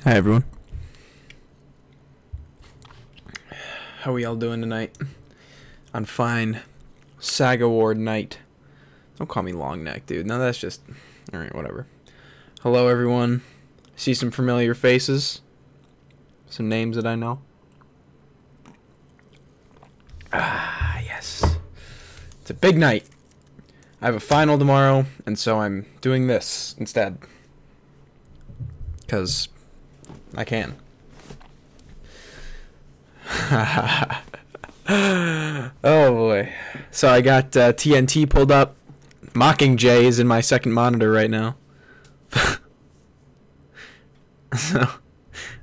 Hi everyone. How are we all doing tonight? On fine SAG Award night. Don't call me long neck, dude. No, that's just... Alright, whatever. Hello everyone. See some familiar faces. Some names that I know. Ah, yes. It's a big night. I have a final tomorrow, and so I'm doing this instead. Because I can. Oh boy. So I got TNT pulled up. Mockingjay is in my second monitor right now. So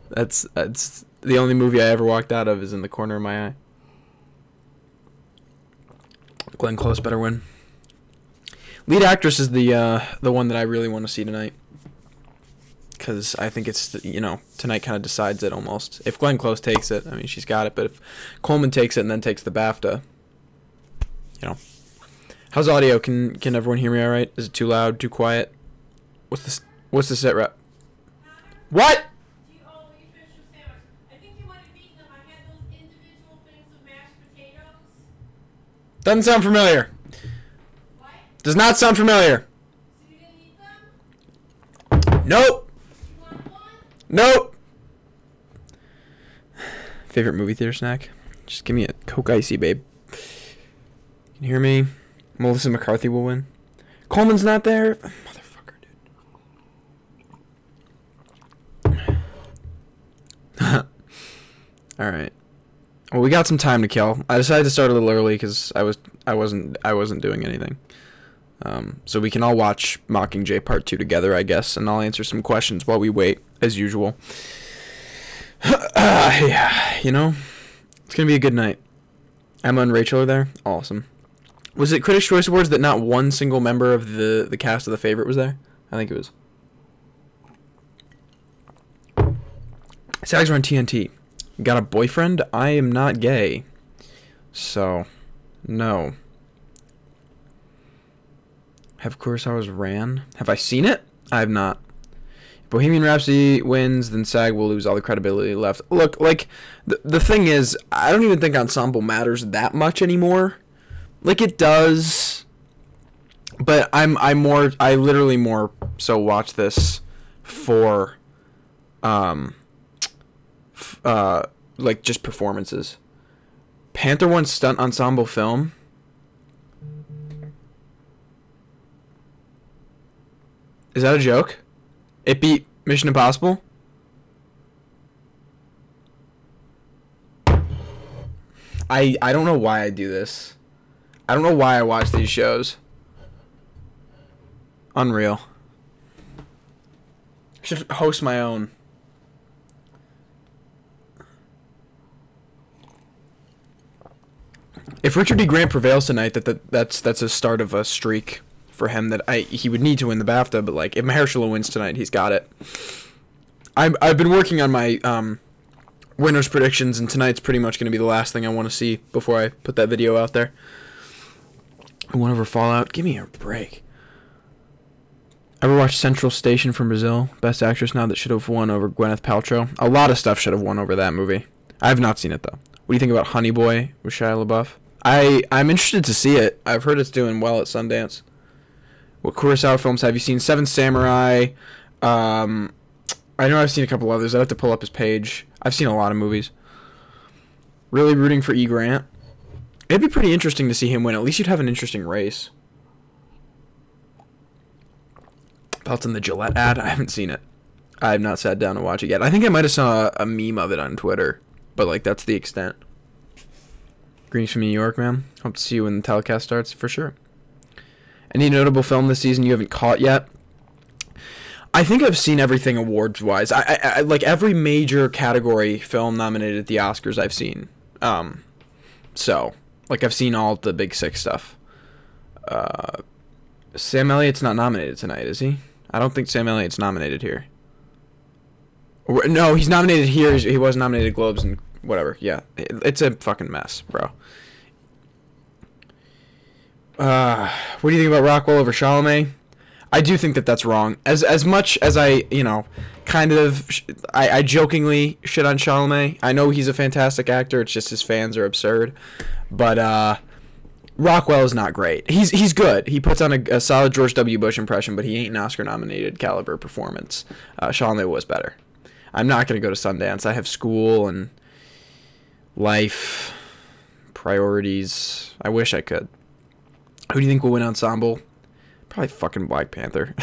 that's the only movie I ever walked out of is in the corner of my eye. Glenn Close better win. Lead actress is the one that I really want to see tonight. Because I think it's, you know, tonight kind of decides it almost. If Glenn Close takes it, I mean, she's got it. But if Coleman takes it and then takes the BAFTA, you know. How's audio? Can everyone hear me all right? Is it too loud, too quiet? What's the sit rep? What? You finished your sandwich. I think you might have eaten them. I had those individual things of mashed potatoes. Doesn't sound familiar. What? Does not sound familiar. So you didn't eat them? Nope. You want one? Nope. Favorite movie theater snack? Just give me a Coke Icy, babe. Can you hear me? Melissa McCarthy will win. Coleman's not there? Motherfucker, dude. Alright. Well, we got some time to kill. I decided to start a little early because I wasn't doing anything. So we can all watch Mockingjay Part 2 together, I guess, and I'll answer some questions while we wait, as usual. Yeah, you know, it's gonna be a good night. Emma and Rachel are there. Awesome. Was it Critics' Choice Awards that not one single member of the cast of The Favorite was there? I think it was. SAGs are on TNT. Got a boyfriend? I am not gay. So, no. Have Kurosawa's Ran? Have I seen it? I have not. If Bohemian Rhapsody wins, then SAG will lose all the credibility left. Look, like, the thing is, I don't even think ensemble matters that much anymore. Like, it does, but I literally more so watch this for, like, just performances. Panther won stunt ensemble film. Is that a joke? It beat Mission Impossible? I don't know why I do this. I don't know why I watch these shows. Unreal. I should host my own. If Richard D. Grant prevails tonight, that's a start of a streak for him that he would need to win the BAFTA, but like if Mahershala wins tonight, he's got it. I've been working on my winners predictions, and tonight's pretty much going to be the last thing I want to see before I put that video out there. Who won over Fallout? Give me a break. Ever watched Central Station from Brazil? Best Actress now that should have won over Gwyneth Paltrow. A lot of stuff should have won over that movie. I have not seen it though. What do you think about Honey Boy with Shia LaBeouf? I'm interested to see it. I've heard it's doing well at Sundance. What Kurosawa films have you seen? Seven Samurai. I know I've seen a couple others. I'd have to pull up his page. I've seen a lot of movies. Really rooting for E. Grant. It'd be pretty interesting to see him win. At least you'd have an interesting race. Felt in the Gillette ad. I haven't seen it. I have not sat down to watch it yet. I think I might have saw a meme of it on Twitter, but like that's the extent. Greens from New York, man. Hope to see you when the telecast starts for sure. Any notable film this season you haven't caught yet? I think I've seen everything awards-wise. I like every major category film nominated at the Oscars I've seen. So, like I've seen all the big six stuff. Sam Elliott's not nominated tonight, is he? I don't think Sam Elliott's nominated here. No, he's nominated here. He was nominated at Globes and whatever. Yeah, it's a fucking mess, bro. What do you think about Rockwell over Chalamet? I do think that that's wrong. As much as I, kind of, I jokingly shit on Chalamet. I know he's a fantastic actor. It's just his fans are absurd. But Rockwell is not great. He's good. He puts on a solid George W. Bush impression, but he ain't an Oscar-nominated caliber performance. Chalamet was better. I'm not going to go to Sundance. I have school and life, priorities. I wish I could. Who do you think will win ensemble? Probably fucking Black Panther.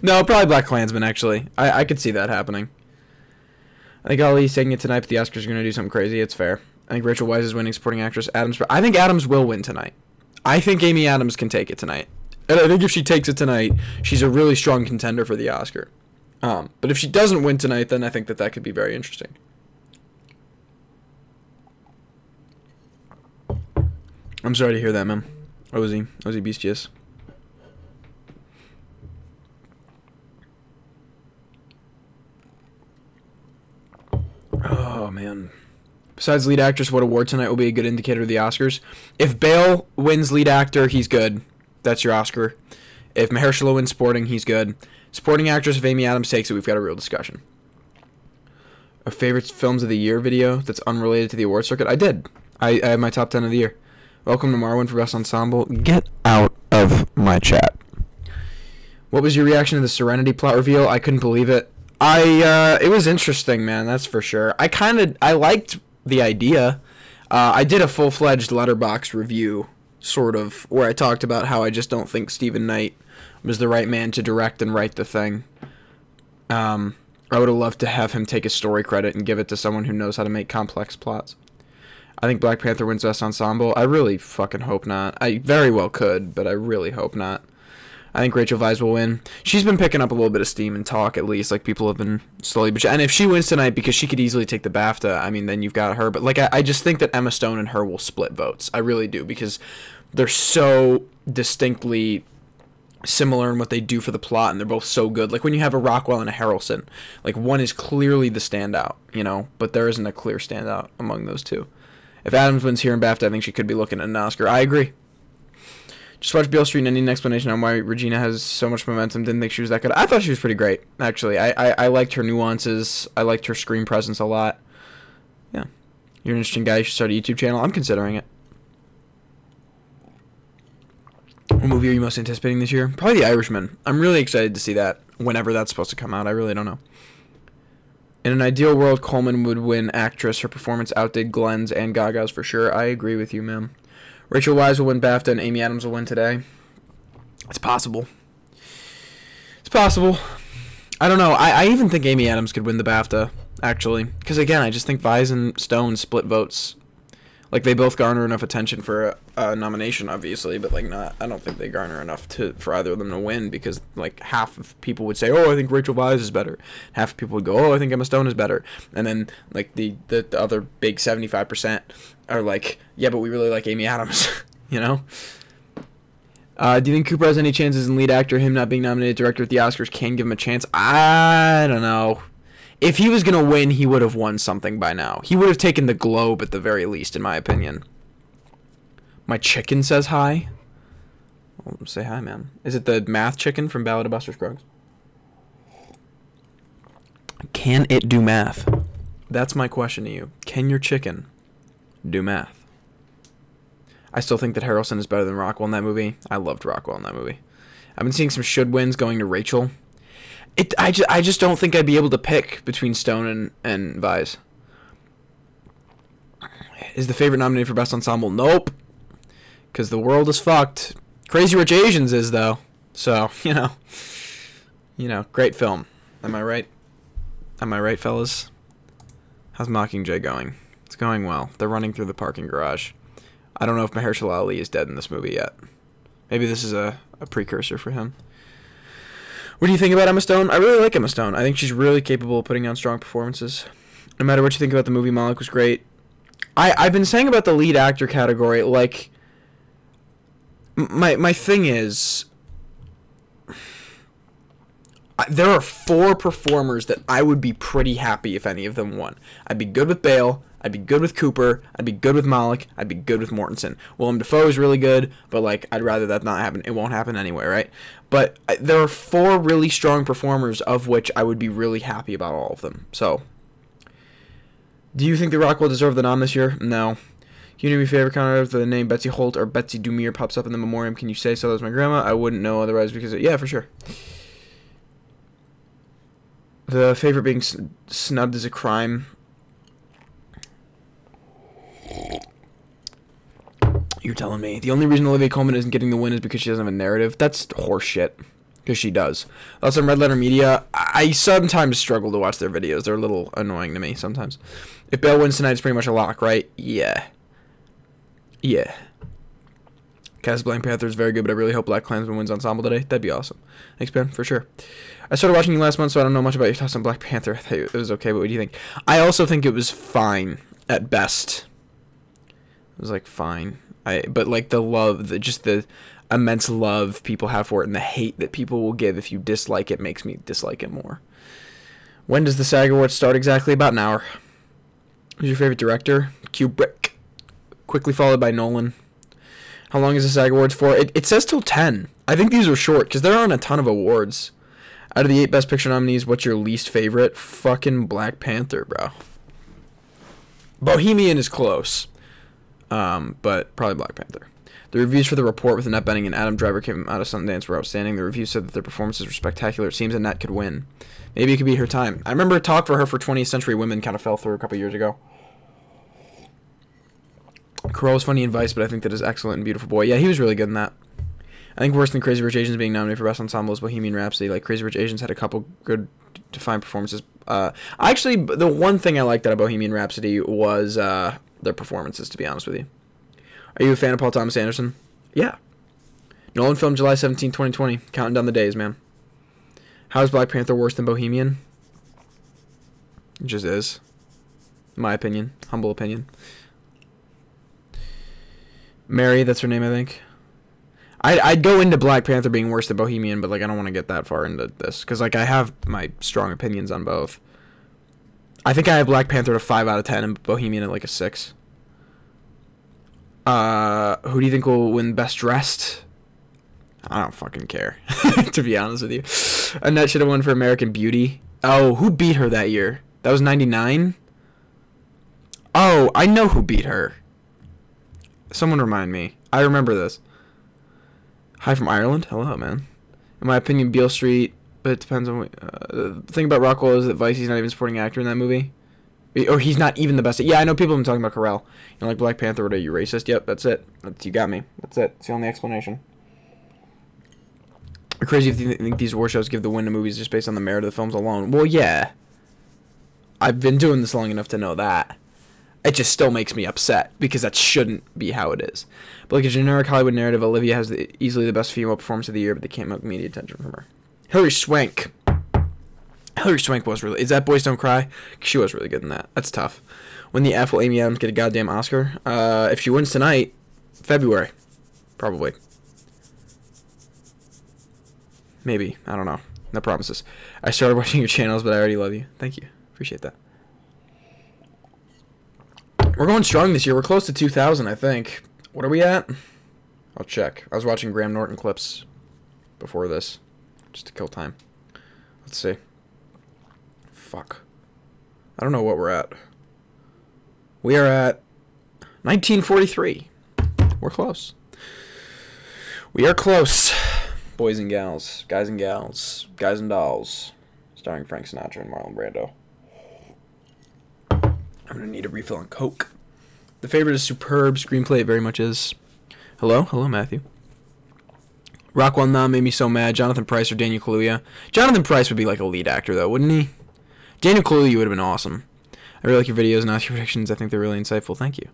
No, probably Black Klansman, actually. I could see that happening. I think Ali's taking it tonight, but the Oscars are going to do something crazy. It's fair. I think Rachel Weisz is winning supporting actress. I think Adams will win tonight. I think Amy Adams can take it tonight. And I think if she takes it tonight, she's a really strong contender for the Oscar. But if she doesn't win tonight, then I think that could be very interesting. I'm sorry to hear that, man. Ozzy Bestius. Oh, man. Besides lead actress, what award tonight will be a good indicator of the Oscars? If Bale wins lead actor, he's good. That's your Oscar. If Mahershala wins supporting, he's good. Supporting actress, if Amy Adams takes it, we've got a real discussion. A favorite films of the year video that's unrelated to the award circuit? I did. I have my top 10 of the year. Welcome to Marwin for Best Ensemble. Get out of my chat. What was your reaction to the Serenity plot reveal? I couldn't believe it. It was interesting, man, that's for sure. I liked the idea. I did a full-fledged Letterboxd review, sort of, where I talked about how I just don't think Stephen Knight was the right man to direct and write the thing. I would have loved to have him take his story credit and give it to someone who knows how to make complex plots. I think Black Panther wins Best Ensemble. I really fucking hope not. I very well could, but I really hope not. I think Rachel Weisz will win. She's been picking up a little bit of steam and talk, at least. Like, people have been slowly... And if she wins tonight, because she could easily take the BAFTA, I mean, then you've got her. But, like, I just think that Emma Stone and her will split votes. I really do, because they're so distinctly similar in what they do for the plot, and they're both so good. Like, when you have a Rockwell and a Harrelson, like, one is clearly the standout, but there isn't a clear standout among those two. If Adams wins here in BAFTA, I think she could be looking at an Oscar. I agree. Just watch Beale Street and need an explanation on why Regina has so much momentum. Didn't think she was that good. I thought she was pretty great, actually. I liked her nuances. I liked her screen presence a lot. Yeah. You're an interesting guy. You should start a YouTube channel. I'm considering it. What movie are you most anticipating this year? Probably The Irishman. I'm really excited to see that whenever that's supposed to come out. I really don't know. In an ideal world, Coleman would win actress. Her performance outdid Glenn's and Gaga's for sure. I agree with you, ma'am. Rachel Weisz will win BAFTA and Amy Adams will win today. It's possible. It's possible. I don't know. I even think Amy Adams could win the BAFTA, actually. Because, again, I just think Weisz and Stone split votes. Like, they both garner enough attention for a nomination, obviously, but, like, I don't think they garner enough for either of them to win, because, like, half of people would say, oh, I think Rachel Weisz is better. Half of people would go, oh, I think Emma Stone is better. And then, like, the other big 75% are like, yeah, but we really like Amy Adams, Do you think Cooper has any chances in lead actor? Him not being nominated director at the Oscars can give him a chance? I don't know. If he was going to win, he would have won something by now. He would have taken the Globe at the very least, in my opinion. My chicken says hi. Well, say hi, man. Is it the math chicken from Ballad of Buster Scruggs? Can it do math? That's my question to you. Can your chicken do math? I still think that Harrelson is better than Rockwell in that movie. I loved Rockwell in that movie. I've been seeing some should wins going to Rachel. I just don't think I'd be able to pick between Stone and Weisz. Is the favorite nominated for Best Ensemble? Nope. Because the world is fucked. Crazy Rich Asians is, though. So, great film. Am I right? Am I right, fellas? How's Mockingjay going? It's going well. They're running through the parking garage. I don't know if Mahershala Ali is dead in this movie yet. Maybe this is a precursor for him. What do you think about Emma Stone? I really like Emma Stone. I think she's really capable of putting on strong performances. No matter what you think about the movie, Malik was great. I've been saying about the lead actor category, like, my thing is, there are 4 performers that I would be pretty happy if any of them won. I'd be good with Bale, I'd be good with Cooper. I'd be good with Malik. I'd be good with Mortensen. Willem Dafoe is really good, but like I'd rather that not happen. It won't happen anyway, right? But there are 4 really strong performers, of which I would be really happy about all of them. So, do you think The Rock will deserve the nom this year? No. Can you do me a favor, Connor? If the name Betsy Holt or Betsy Dumere pops up in the memoriam, can you say so? That's my grandma. I wouldn't know otherwise because yeah, for sure. The favorite being snubbed is a crime. You're telling me. The only reason Olivia Colman isn't getting the win is because she doesn't have a narrative. That's horseshit. Because she does. Also, Red Letter Media, I sometimes struggle to watch their videos. They're a little annoying to me sometimes. If Bale wins tonight, it's pretty much a lock, right? Yeah. Yeah. Cast Black Panther is very good, but I really hope Black Klansman wins Ensemble today. That'd be awesome. Thanks, Ben, for sure. I started watching you last month, so I don't know much about your thoughts on Black Panther. I thought it was okay, but what do you think? I also think it was fine, at best. It was, like, fine. But, like, the love, just the immense love people have for it and the hate that people will give if you dislike it makes me dislike it more. When does the SAG Awards start exactly? About an hour. Who's your favorite director? Kubrick. Quickly followed by Nolan. How long is the SAG Awards for? It says till 10. I think these are short because there aren't a ton of awards. Out of the 8 Best Picture nominees, what's your least favorite? Fucking Black Panther, bro. Bohemian is close. But probably Black Panther. The reviews for The Report with Annette Bening and Adam Driver came out of Sundance were outstanding. The reviews said that their performances were spectacular. It seems Annette could win. Maybe it could be her time. I remember a talk for her for 20th Century Women kind of fell through a couple years ago. Carell's funny in Vice, but I think that is excellent in Beautiful Boy. Yeah, he was really good in that. I think worse than Crazy Rich Asians being nominated for Best Ensemble is Bohemian Rhapsody. Like, Crazy Rich Asians had a couple good defined performances. Actually, the one thing I liked out of Bohemian Rhapsody was their performances, to be honest with you. Are you a fan of Paul Thomas Anderson? Yeah. Nolan filmed July 17, 2020. Counting down the days, man. How is Black Panther worse than Bohemian? It just is. In my opinion. Humble opinion. Mary, that's her name, I think. I'd go into Black Panther being worse than Bohemian, but like I don't want to get that far into this because like I have my strong opinions on both. I think I have Black Panther at a 5 out of 10 and Bohemian at like a 6. Who do you think will win Best Dressed? I don't fucking care, to be honest with you. Annette should have won for American Beauty. Oh, who beat her that year? That was 99? Oh, I know who beat her. Someone remind me. I remember this. Hi from Ireland. Hello, man. In my opinion, Beale Street, but it depends on the thing about Rockwell is that Vice, he's not even supporting actor in that movie. Or he's not even the best. Yeah, I know people have been talking about Carell. You know, like Black Panther, what are you, racist? Yep, that's it. You got me. That's it. It's the only explanation. You're crazy if you think these award shows give the win to movies just based on the merit of the films alone. Well, yeah. I've been doing this long enough to know that. It just still makes me upset because that shouldn't be how it is. But like a generic Hollywood narrative, Olivia has easily the best female performance of the year, but they can't milk media attention from her. Hilary Swank. Hilary Swank was really... Is that Boys Don't Cry? She was really good in that. That's tough. When the F will Amy Adams get a goddamn Oscar? If she wins tonight, February. Probably. Maybe. I don't know. No promises. I started watching your channels, but I already love you. Thank you. Appreciate that. We're going strong this year. We're close to 2,000, I think. What are we at? I'll check. I was watching Graham Norton clips before this, just to kill time. Let's see. Fuck. I don't know what we're at. We are at 1943. We're close. We are close. Boys and gals. Guys and gals. Guys and dolls. Starring Frank Sinatra and Marlon Brando. I'm going to need a refill on Coke. The favorite is superb. Screenplay it very much is. Hello? Hello, Matthew. Rockwell Nam made me so mad. Jonathan Pryce or Daniel Kaluuya. Jonathan Pryce would be like a lead actor, though, wouldn't he? Daniel Kaluuya would have been awesome. I really like your videos and Oscar predictions. I think they're really insightful. Thank you.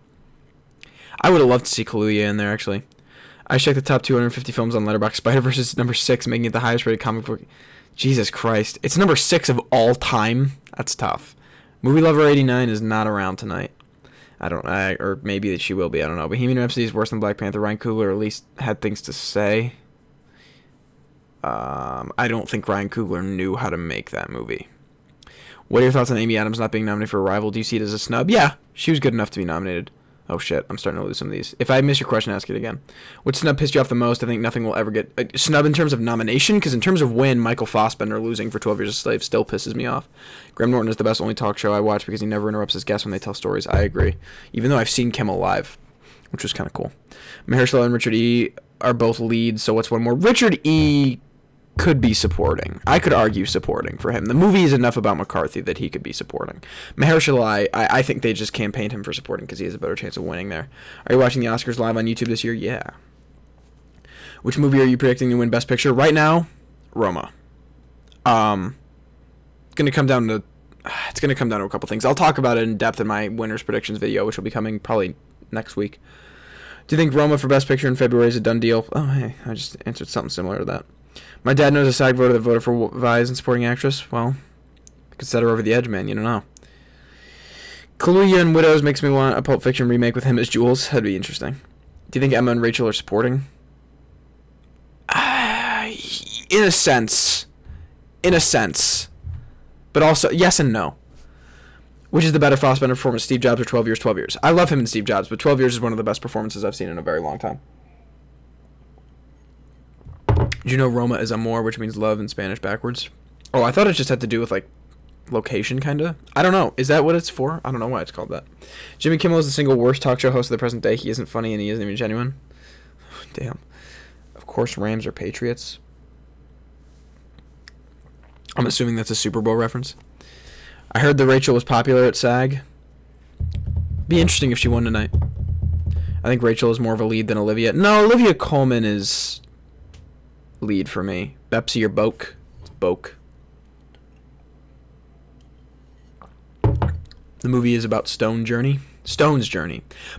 I would have loved to see Kaluuya in there, actually. I checked the top 250 films on Letterboxd. Spider-Verse is number 6, making it the highest rated comic book. Jesus Christ. It's number 6 of all time? That's tough. Movie Lover 89 is not around tonight. Or maybe she will be. I don't know. Bohemian Rhapsody is worse than Black Panther. Ryan Coogler at least had things to say. I don't think Ryan Coogler knew how to make that movie. What are your thoughts on Amy Adams not being nominated for Arrival? Do you see it as a snub? Yeah, she was good enough to be nominated. Oh shit, I'm starting to lose some of these. If I miss your question, ask it again. What snub pissed you off the most? I think nothing will ever get a snub in terms of nomination, because in terms of win, Michael Fassbender losing for 12 Years a Slave still pisses me off. Graham Norton is the best only talk show I watch because he never interrupts his guests when they tell stories. I agree. Even though I've seen Kimmel live, which was kind of cool. Mahershala and Richard E. are both leads, so what's one more? Richard E. could be supporting. I could argue supporting for him. The movie is enough about McCarthy that he could be supporting. Mahershala, I think they just campaigned him for supporting because he has a better chance of winning there. Are you watching the Oscars live on YouTube this year? Yeah. Which movie are you predicting to win Best Picture? Right now, Roma. It's gonna come down to a couple things. I'll talk about it in depth in my winners predictions video, which will be coming probably next week. Do you think Roma for Best Picture in February is a done deal? Oh, hey, I just answered something similar to that. My dad knows a SAG voter that voted for Vi as supporting actress. Well, I could set her over the edge, man. You don't know. Kaluuya and Widows makes me want a Pulp Fiction remake with him as Jules. That'd be interesting. Do you think Emma and Rachel are supporting? In a sense. But also, yes and no. Which is the better Fassbender performance, Steve Jobs or 12 Years, 12 Years? I love him in Steve Jobs, but 12 Years is one of the best performances I've seen in a very long time. Did you know Roma is amor, which means love in Spanish backwards? Oh, I thought it just had to do with, like, location, kind of. I don't know. Is that what it's for? I don't know why it's called that. Jimmy Kimmel is the single worst talk show host of the present day. He isn't funny and he isn't even genuine. Damn. Of course, Rams are Patriots. I'm assuming that's a Super Bowl reference. I heard that Rachel was popular at SAG. Be interesting if she won tonight. I think Rachel is more of a lead than Olivia. No, Olivia Colman is lead for me. Bepsy or Boke? It's Boke. The movie is about Stone's journey.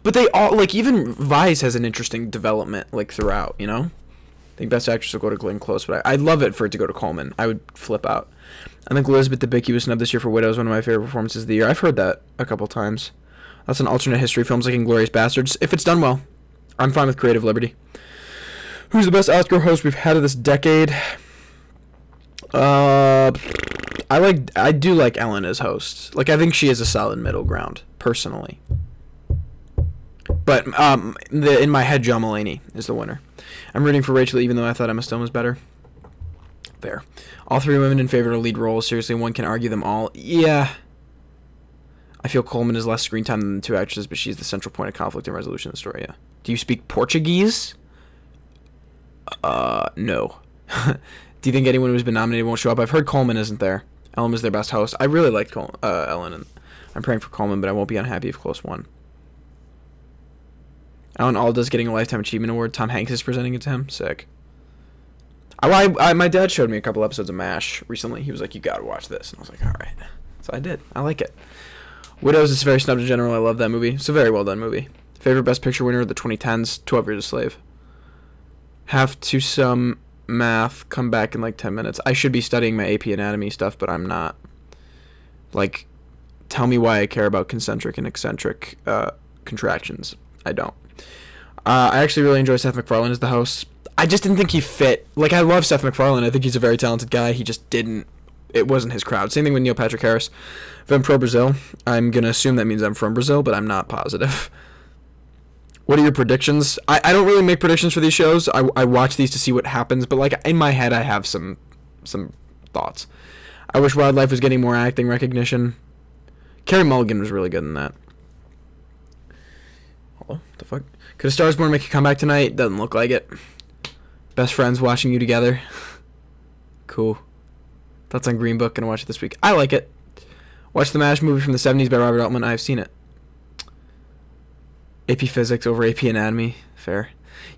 But they all, like, even Vice has an interesting development, like, throughout, you know? I think Best Actress will go to Glenn Close, but I'd love it for it to go to Coleman. I would flip out. I think Elizabeth Debicki was snubbed this year for Widows, one of my favorite performances of the year. I've heard that a couple times. That's an alternate history films like Inglourious Bastards. If it's done well, I'm fine with creative liberty. Who's the best Oscar host we've had of this decade? I do like Ellen as host. Like, I think she is a solid middle ground, personally. But in my head, John Mulaney is the winner. I'm rooting for Rachel, even though I thought Emma Stone was better. Fair. All three women in favor of lead roles. Seriously, one can argue them all. Yeah. I feel Coleman has less screen time than the two actresses, but she's the central point of conflict and resolution of the story. Yeah. Do you speak Portuguese? No. Do you think anyone who's been nominated won't show up? I've heard Coleman isn't there. Ellen was their best host. I really liked Ellen, and I'm praying for Coleman, but I won't be unhappy if Close won. Alan Alda's getting a Lifetime Achievement Award. Tom Hanks is presenting it to him. Sick. My dad showed me a couple episodes of MASH recently. He was like, you gotta watch this. And I was like, alright. So I did. I like it. Widows is very snubbed in general. I love that movie. It's a very well done movie. Favorite Best Picture winner of the 2010s, 12 Years a Slave. Have to some math, come back in like 10 minutes. I should be studying my AP anatomy stuff, but I'm not. Like, tell me why I care about concentric and eccentric contractions. I don't. I actually really enjoy Seth MacFarlane as the host. I just didn't think he fit. Like, I love Seth MacFarlane. I think he's a very talented guy. He just didn't. It wasn't his crowd. Same thing with Neil Patrick Harris. If I'm pro Brazil, I'm going to assume that means I'm from Brazil, but I'm not positive. What are your predictions? I don't really make predictions for these shows. I watch these to see what happens, but, like, in my head, I have some thoughts. I wish Wildlife was getting more acting recognition. Carey Mulligan was really good in that. What the fuck? Could A Star Is Born make a comeback tonight? Doesn't look like it. Best friends watching you together. Cool. Thoughts on Green Book? Gonna watch it this week. I like it. Watch the MASH movie from the 70s by Robert Altman. I've seen it. AP Physics over AP Anatomy. Fair.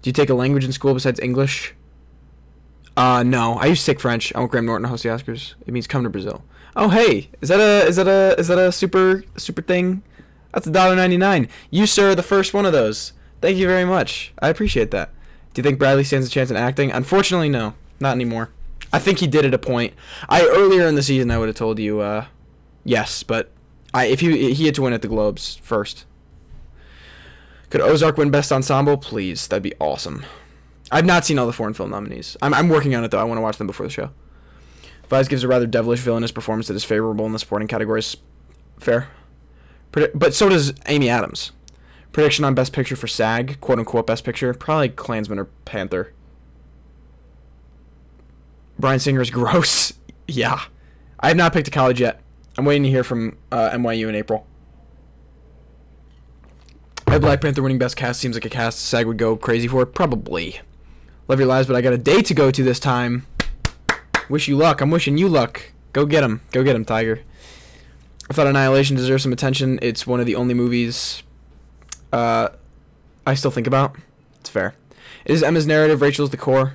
Do you take a language in school besides English? No. I used to take French. I want Graham Norton to host the Oscars. It means come to Brazil. Oh, hey. Is that a super thing? That's $1.99. You, sir, are the first one of those. Thank you very much. I appreciate that. Do you think Bradley stands a chance in acting? Unfortunately, no. Not anymore. I think he did at a point. Earlier in the season, I would have told you, yes, but if he had to win at the Globes first. Could Ozark win Best Ensemble? Please. That'd be awesome. I've not seen all the foreign film nominees. I'm working on it, though. I want to watch them before the show. Vice gives a rather devilish villainous performance that is favorable in the supporting categories. Fair. But so does Amy Adams. Prediction on Best Picture for SAG, quote-unquote Best Picture, probably Klansman or Panther. Bryan Singer's gross. Yeah. I have not picked a college yet. I'm waiting to hear from NYU in April. Black Panther winning Best Cast seems like a cast SAG would go crazy for. Probably. Love your lives, but I got a date to go to this time. Wish you luck. I'm wishing you luck. Go get him. Go get him, Tiger. I thought Annihilation deserves some attention. It's one of the only movies I still think about. It's fair. It is Emma's narrative. Rachel's the core.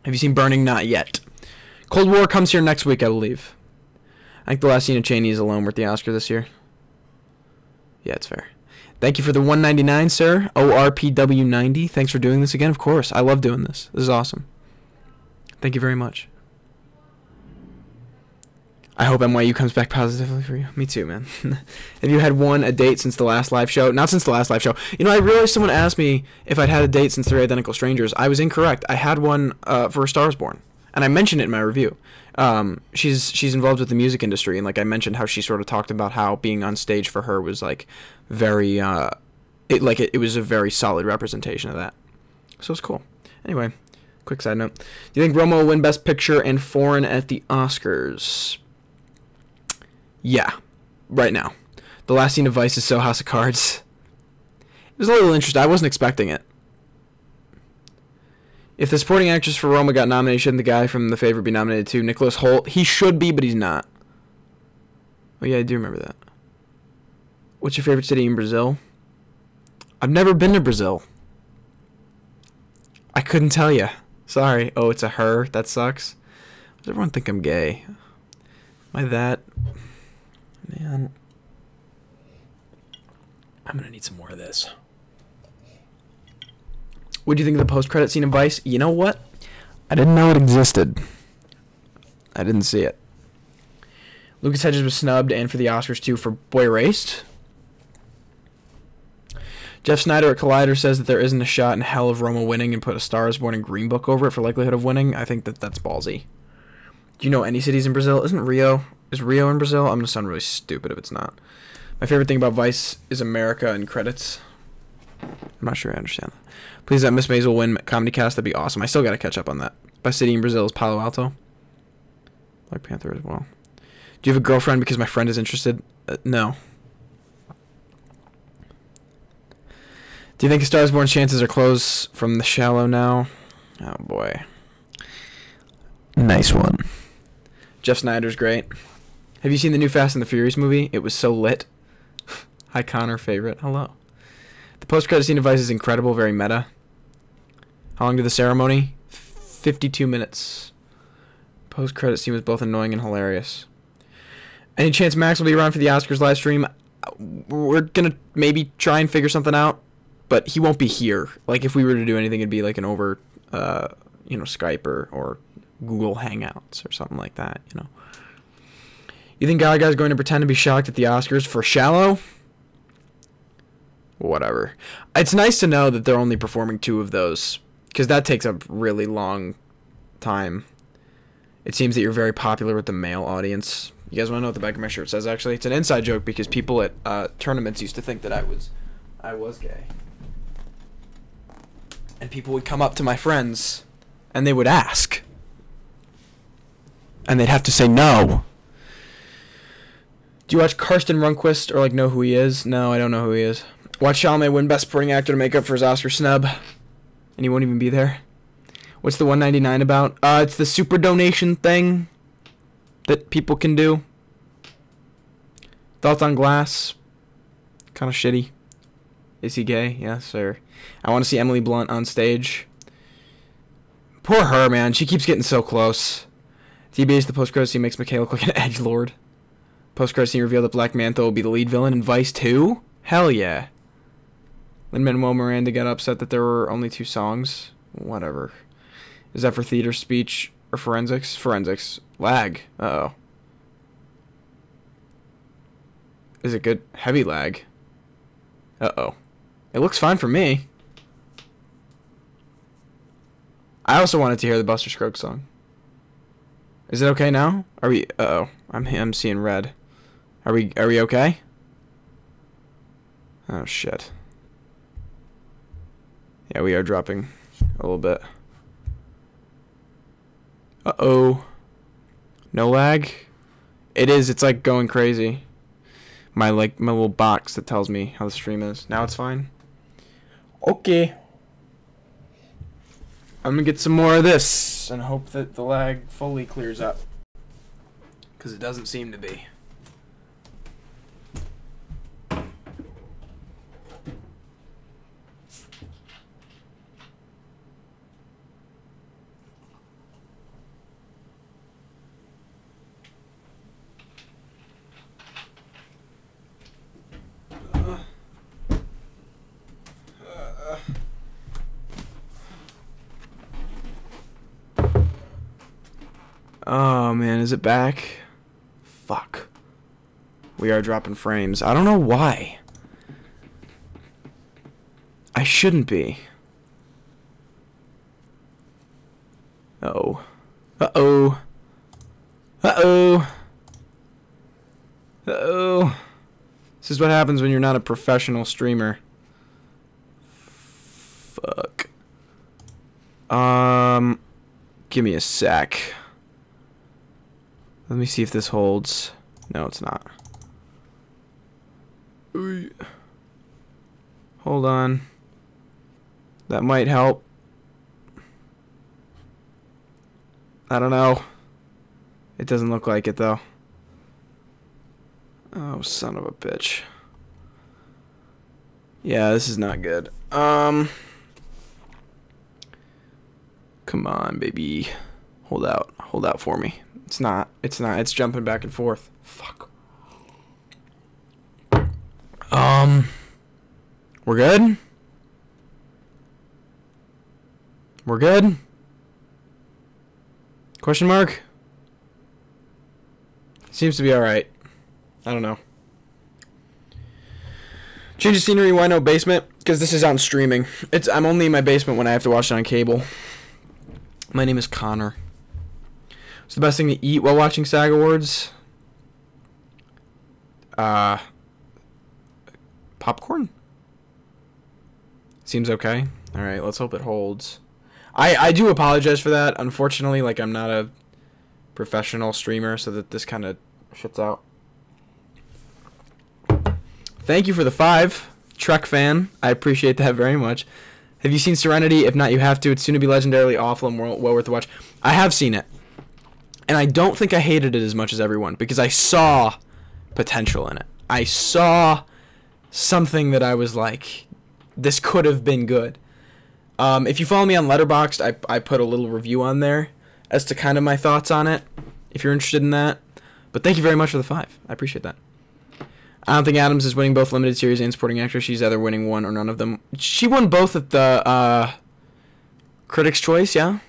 Have you seen Burning? Not yet. Cold War comes here next week, I believe. I think the last scene of Cheney is alone worth the Oscar this year. Yeah, it's fair. Thank you for the $1.99, sir. ORPW90. Thanks for doing this again. Of course. I love doing this. This is awesome. Thank you very much. I hope NYU comes back positively for you. Me too, man. Have you had a date since the last live show? Not since the last live show. You know, I realized someone asked me if I'd had a date since Three Identical Strangers. I was incorrect. I had one for A Star Is Born. And I mentioned it in my review. She's involved with the music industry, and like I mentioned how she sort of talked about how being on stage for her was like very it was a very solid representation of that. So it's cool. Anyway, quick side note. Do you think Roma will win Best Picture and Foreign at the Oscars? Yeah. Right now. The last scene of Vice is so House of Cards. It was a little interesting. I wasn't expecting it. If the supporting actress for Roma got nominated, shouldn't the guy from The Favourite be nominated too? Nicholas Hoult. He should be, but he's not. Oh, yeah, I do remember that. What's your favorite city in Brazil? I've never been to Brazil. I couldn't tell you. Sorry. Oh, it's a her. That sucks. Does everyone think I'm gay? Am I that? Man. I'm going to need some more of this. What do you think of the post-credit scene of Vice? You know what? I didn't know it existed. I didn't see it. Lucas Hedges was snubbed, and for the Oscars too, for Boy Erased. Jeff Snyder at Collider says that there isn't a shot in hell of Roma winning and put A Star Is Born and Green Book over it for likelihood of winning. I think that's ballsy. Do you know any cities in Brazil? Is Rio in Brazil? I'm going to sound really stupid if it's not. My favorite thing about Vice is America and credits. I'm not sure I understand that. Please let Miss Maisel win Comedy Cast. That'd be awesome. I still got to catch up on that. Best city in Brazil is Palo Alto. Black Panther as well. Do you have a girlfriend because my friend is interested? No. Do you think A Star Is Born's chances are close from The Shallow now? Oh, boy. Nice one. Jeff Snyder's great. Have you seen the new Fast and the Furious movie? It was so lit. Hi, Connor, favorite. Hello. The post-credit scene of Vice is incredible, very meta. How long did the ceremony? 52 minutes. Post-credit scene was both annoying and hilarious. Any chance Max will be around for the Oscars live stream? We're going to maybe try and figure something out, but he won't be here. Like, if we were to do anything, it'd be like an over, Skype or Google Hangouts or something like that, you know. You think Gaga's going to pretend to be shocked at the Oscars for Shallow? Whatever. It's nice to know that they're only performing 2 of those, because that takes a really long time. It seems that you're very popular with the male audience. You guys want to know what the back of my shirt says, actually? It's an inside joke because people at tournaments used to think that I was gay. And people would come up to my friends, and they would ask. And they'd have to say no. Do you watch Karsten Runquist or, know who he is? No, I don't know who he is. Watch Chalamet win Best Supporting Actor to make up for his Oscar snub. And he won't even be there. What's the $1.99 about? It's the super donation thing that people can do. Thoughts on Glass? Kind of shitty. Is he gay? Yes, sir. I want to see Emily Blunt on stage. Poor her, man. She keeps getting so close. TBA's the post-credit scene makes McKay look like an edgelord. Post-credit scene revealed that Black Manta will be the lead villain in Vice 2? Hell yeah. Lin-Manuel Miranda got upset that there were only 2 songs. Whatever. Is that for theater, speech, or forensics? Forensics. Lag. Uh-oh. Is it good? Heavy lag. Uh-oh. It looks fine for me. I also wanted to hear the Buster Scruggs song. Is it okay now? Are we? Uh-oh. I'm seeing red. Are we okay? Oh shit. Yeah, we are dropping a little bit. Uh-oh. No lag? It is. It's like going crazy. My little box that tells me how the stream is. Now it's fine. Okay. I'm gonna get some more of this and hope that the lag fully clears up. Because it doesn't seem to be. Oh man, is it back? Fuck. We are dropping frames. I don't know why. I shouldn't be. Uh-oh. Uh-oh. Uh-oh. Uh-oh. This is what happens when you're not a professional streamer. Fuck. Give me a sec. Let me see if this holds. No, it's not. Hold on. That might help. I don't know. It doesn't look like it, though. Oh, son of a bitch. Yeah, this is not good. Come on, baby. Hold out. Hold out for me. It's not. It's not. It's jumping back and forth. Fuck. We're good? We're good? Question mark? Seems to be alright. I don't know. Change of scenery, why no basement? Because this is on streaming. I'm only in my basement when I have to watch it on cable. My name is Connor. What's the best thing to eat while watching SAG Awards? Popcorn? Seems okay. Alright, let's hope it holds. I do apologize for that. Unfortunately, like, I'm not a professional streamer, so that this kind of shits out. Thank you for the 5. Trek fan. I appreciate that very much. Have you seen Serenity? If not, you have to. It's soon to be legendarily awful and well worth the watch. I have seen it. And I don't think I hated it as much as everyone, because I saw potential in it. I saw something that I was like, this could have been good. If you follow me on Letterboxd, I put a little review on there as to kind of my thoughts on it, if you're interested in that. But thank you very much for the 5. I appreciate that. I don't think Adams is winning both limited series and supporting actress. She's either winning one or none of them. She won both at the Critics' Choice, yeah?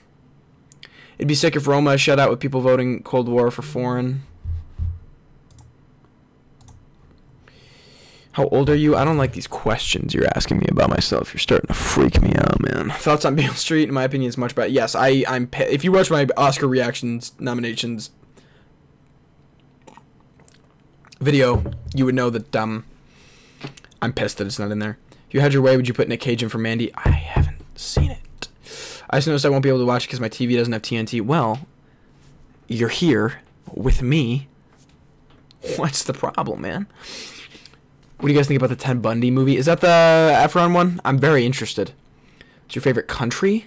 It'd be sick if Roma shut out with people voting Cold War for foreign. How old are you? I don't like these questions you're asking me about myself. You're starting to freak me out, man. Thoughts on Beale Street? In my opinion, is much better. Yes, I'm. If you watch my Oscar reactions nominations video, you would know that I'm pissed that it's not in there. If you had your way, would you put Nick Cage in for Mandy? I haven't seen it. I just noticed I won't be able to watch it because my TV doesn't have TNT. Well, you're here with me. What's the problem, man? What do you guys think about the Ted Bundy movie? Is that the Efron one? I'm very interested. What's your favorite country?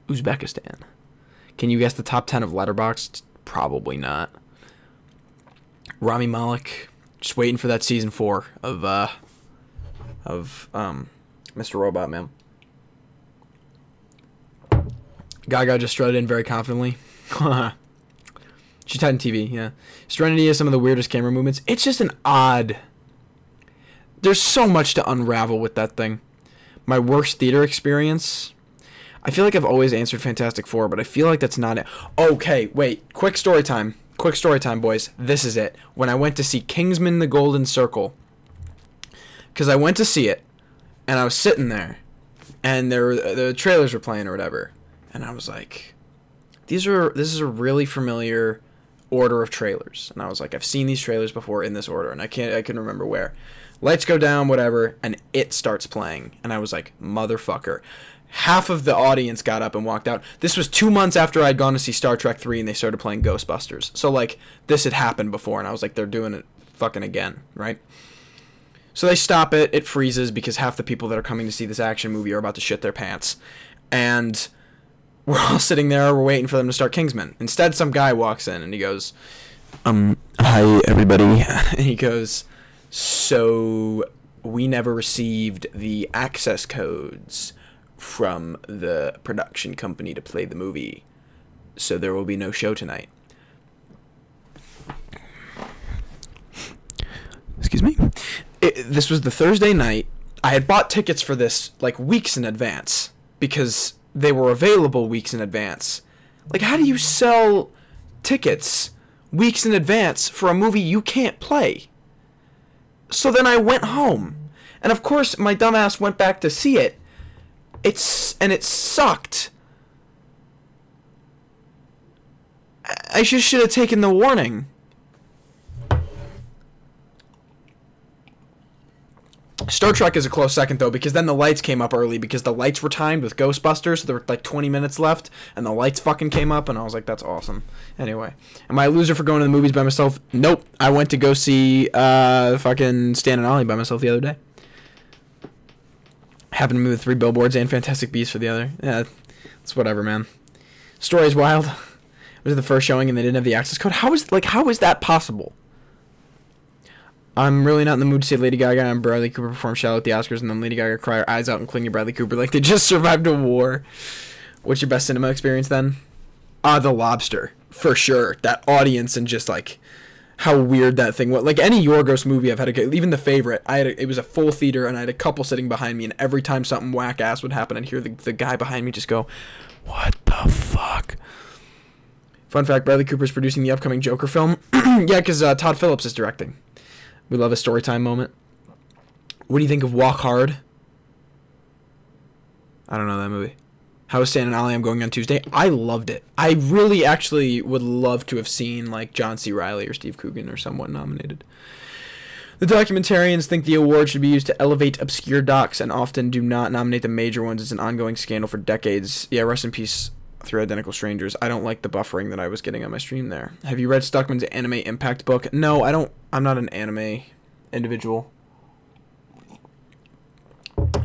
Uzbekistan. Can you guess the top 10 of Letterboxd? Probably not. Rami Malek. Just waiting for that season 4 of Mr. Robot Man. Gaga just strutted in very confidently. She's Titan TV, yeah. Serenity has some of the weirdest camera movements. It's just an odd... There's so much to unravel with that thing. My worst theater experience... I feel like I've always answered Fantastic Four, but I feel like that's not it. Okay, wait. Quick story time. Quick story time, boys. This is it. When I went to see Kingsman: The Golden Circle. Because I went to see it, and I was sitting there, and the trailers were playing or whatever. and I was like, this is a really familiar order of trailers. And I was like, I've seen these trailers before in this order, and I couldn't remember where. Lights go down, whatever, and It starts playing. And I was like, motherfucker. Half of the audience got up and walked out. This was 2 months after I'd gone to see Star Trek 3 and they started playing Ghostbusters. So, like, this had happened before, and I was like, they're doing it fucking again, right? So they stop it. It freezes because half the people that are coming to see this action movie are about to shit their pants. And we're all sitting there, we're waiting for them to start Kingsman. Instead, some guy walks in and he goes, hi, everybody. And he goes, so we never received the access codes from the production company to play the movie, so there will be no show tonight. Excuse me. This was the Thursday night. I had bought tickets for this like weeks in advance because they were available weeks in advance. Like, how do you sell tickets weeks in advance for a movie you can't play? So then I went home, and of course my dumbass went back to see it. It sucked. I just should have taken the warning. Star Trek is a close second, though, because then the lights came up early because the lights were timed with Ghostbusters, so there were like 20 minutes left, and the lights fucking came up, and I was like, that's awesome. Anyway, am I a loser for going to the movies by myself? Nope. I went to go see fucking Stan and Ollie by myself the other day. Happened to me with 3 Billboards and Fantastic Beasts for the other. Yeah, it's whatever, man. Story's wild. It was the first showing, and they didn't have the access code. How is that possible? I'm really not in the mood to see Lady Gaga and Bradley Cooper perform Shallow at the Oscars, and then Lady Gaga cry her eyes out and cling to Bradley Cooper like they just survived a war. What's your best cinema experience then? The Lobster, for sure. That audience and just like how weird that thing was. Like any Yorgos movie I've had, even The Favorite, it was a full theater, and I had a couple sitting behind me, and every time something whack ass would happen, I'd hear the guy behind me just go, "What the fuck?" Fun fact: Bradley Cooper's producing the upcoming Joker film. Yeah, because Todd Phillips is directing. We love a storytime moment. What do you think of Walk Hard? I don't know that movie. How was Stan and Ollie? I'm going on Tuesday. I loved it. I really actually would love to have seen like John C. Reilly or Steve Coogan or someone nominated. The documentarians think the award should be used to elevate obscure docs and often do not nominate the major ones. It's an ongoing scandal for decades. Yeah, rest in peace, Three Identical Strangers. I don't like the buffering that I was getting on my stream there. Have you read Stuckman's Anime Impact book? No, I don't. I'm not an anime individual.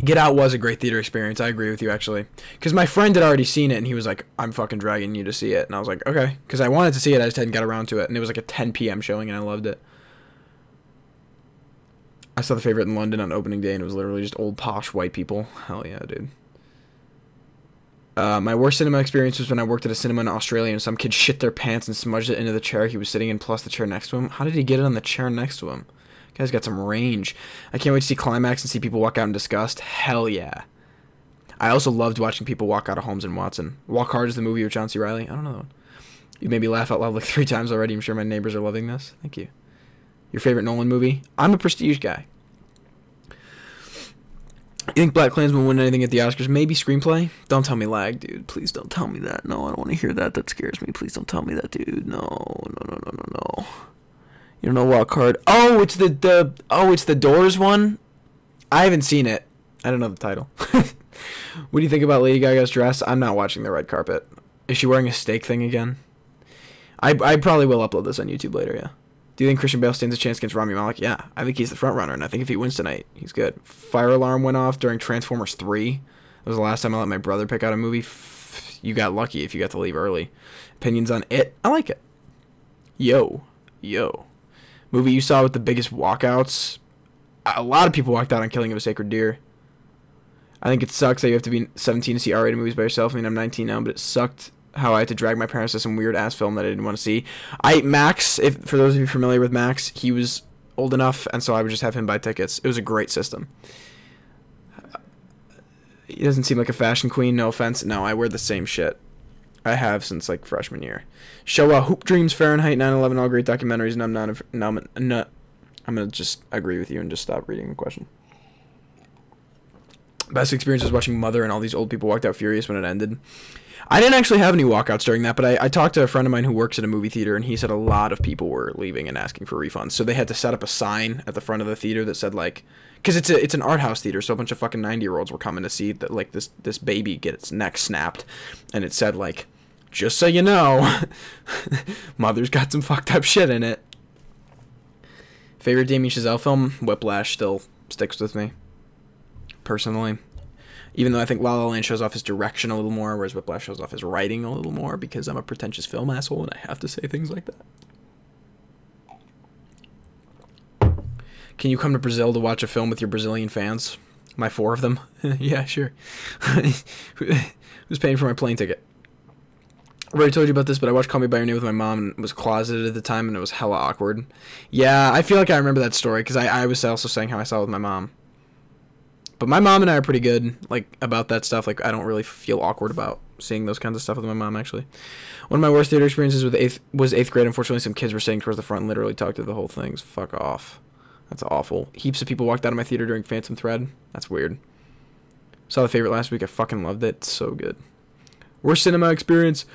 Get Out was a great theater experience. I agree with you, actually. Because my friend had already seen it, and he was like, I'm fucking dragging you to see it. And I was like, okay. Because I wanted to see it, I just hadn't got around to it. And it was like a 10 p.m. showing, and I loved it. I saw The Favorite in London on opening day, and it was literally just old, posh, white people. Hell yeah, dude. My worst cinema experience was when I worked at a cinema in Australia, and some kid shit their pants and smudged it into the chair he was sitting in, plus the chair next to him. How did he get it on the chair next to him? Guy's got some range. I can't wait to see Climax and see people walk out in disgust. Hell yeah. I also loved watching people walk out of Holmes and Watson. Walk Hard is the movie with John C. Reilly. I don't know that one. You made me laugh out loud like 3 times already. I'm sure my neighbors are loving this. Thank you. Your favorite Nolan movie? I'm a Prestige guy. You think Black Klansman will win anything at the Oscars? Maybe screenplay? Don't tell me lag, dude. Please don't tell me that. No, I don't want to hear that. That scares me. Please don't tell me that, dude. No. You don't know Walk Hard? Oh, it's the Doors one? I haven't seen it. I don't know the title. What do you think about Lady Gaga's dress? I'm not watching the red carpet. Is she wearing a steak thing again? I probably will upload this on YouTube later, yeah. Do you think Christian Bale stands a chance against Rami Malek? Yeah, I think he's the front runner, and I think if he wins tonight, he's good. Fire alarm went off during Transformers 3. That was the last time I let my brother pick out a movie. You got lucky if you got to leave early. Opinions on It? I like it. Yo. Movie you saw with the biggest walkouts? A lot of people walked out on Killing of a Sacred Deer. I think it sucks that you have to be 17 to see R-rated movies by yourself. I mean, I'm 19 now, but it sucked how I had to drag my parents to some weird-ass film that I didn't want to see. Max, for those of you familiar with Max, he was old enough, and so I would just have him buy tickets. It was a great system. He doesn't seem like a fashion queen, no offense. No, I wear the same shit. I have since, like, freshman year. Show Hoop Dreams, Fahrenheit 9/11, all great documentaries, and I'm going to just agree with you and just stop reading the question. Best experience was watching Mother, and all these old people walked out furious when it ended. I didn't actually have any walkouts during that, but I talked to a friend of mine who works at a movie theater, and he said a lot of people were leaving and asking for refunds. So they had to set up a sign at the front of the theater that said, like, because it's an art house theater, so a bunch of fucking 90-year-olds were coming to see that, like, this baby get its neck snapped, and it said, like, just so you know, Mother's got some fucked up shit in it. Favorite Damien Chazelle film? Whiplash still sticks with me, personally. Even though I think La La Land shows off his direction a little more, whereas Whiplash shows off his writing a little more, because I'm a pretentious film asshole and I have to say things like that. Can you come to Brazil to watch a film with your Brazilian fans? My 4 of them? Yeah, sure. Who's paying for my plane ticket? I already told you about this, but I watched Call Me By Your Name with my mom and was closeted at the time, and it was hella awkward. Yeah, I feel like I remember that story, because I was also saying how I saw it with my mom. But my mom and I are pretty good, like, about that stuff. Like, I don't really feel awkward about seeing those kinds of stuff with my mom, actually. One of my worst theater experiences was 8th grade. Unfortunately, some kids were sitting towards the front and literally talked to the whole thing. Fuck off. That's awful. Heaps of people walked out of my theater during Phantom Thread. That's weird. Saw The Favorite last week. I fucking loved it. It's so good. Worst cinema experience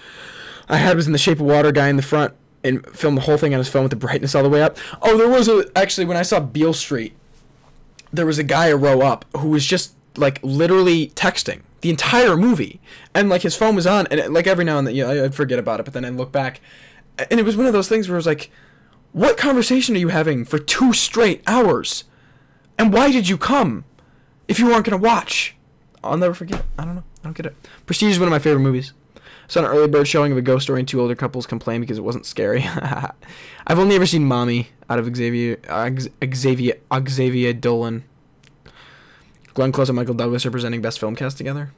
I had was in The Shape of Water. Guy in the front and filmed the whole thing on his phone with the brightness all the way up. Oh, there was actually, when I saw Beale Street, there was a guy a row up who was just, like, literally texting the entire movie. And, like, his phone was on, and, like, every now and then, you know, I'd forget about it, but then I'd look back. And it was one of those things where it was like, what conversation are you having for 2 straight hours? And why did you come if you weren't going to watch? I'll never forget it. I don't know. I don't get it. Prestige is one of my favorite movies. Saw an early bird showing of a ghost story and 2 older couples complained because it wasn't scary. I've only ever seen Mommy out of Xavier Dolan. Glenn Close and Michael Douglas are presenting Best Film Cast together.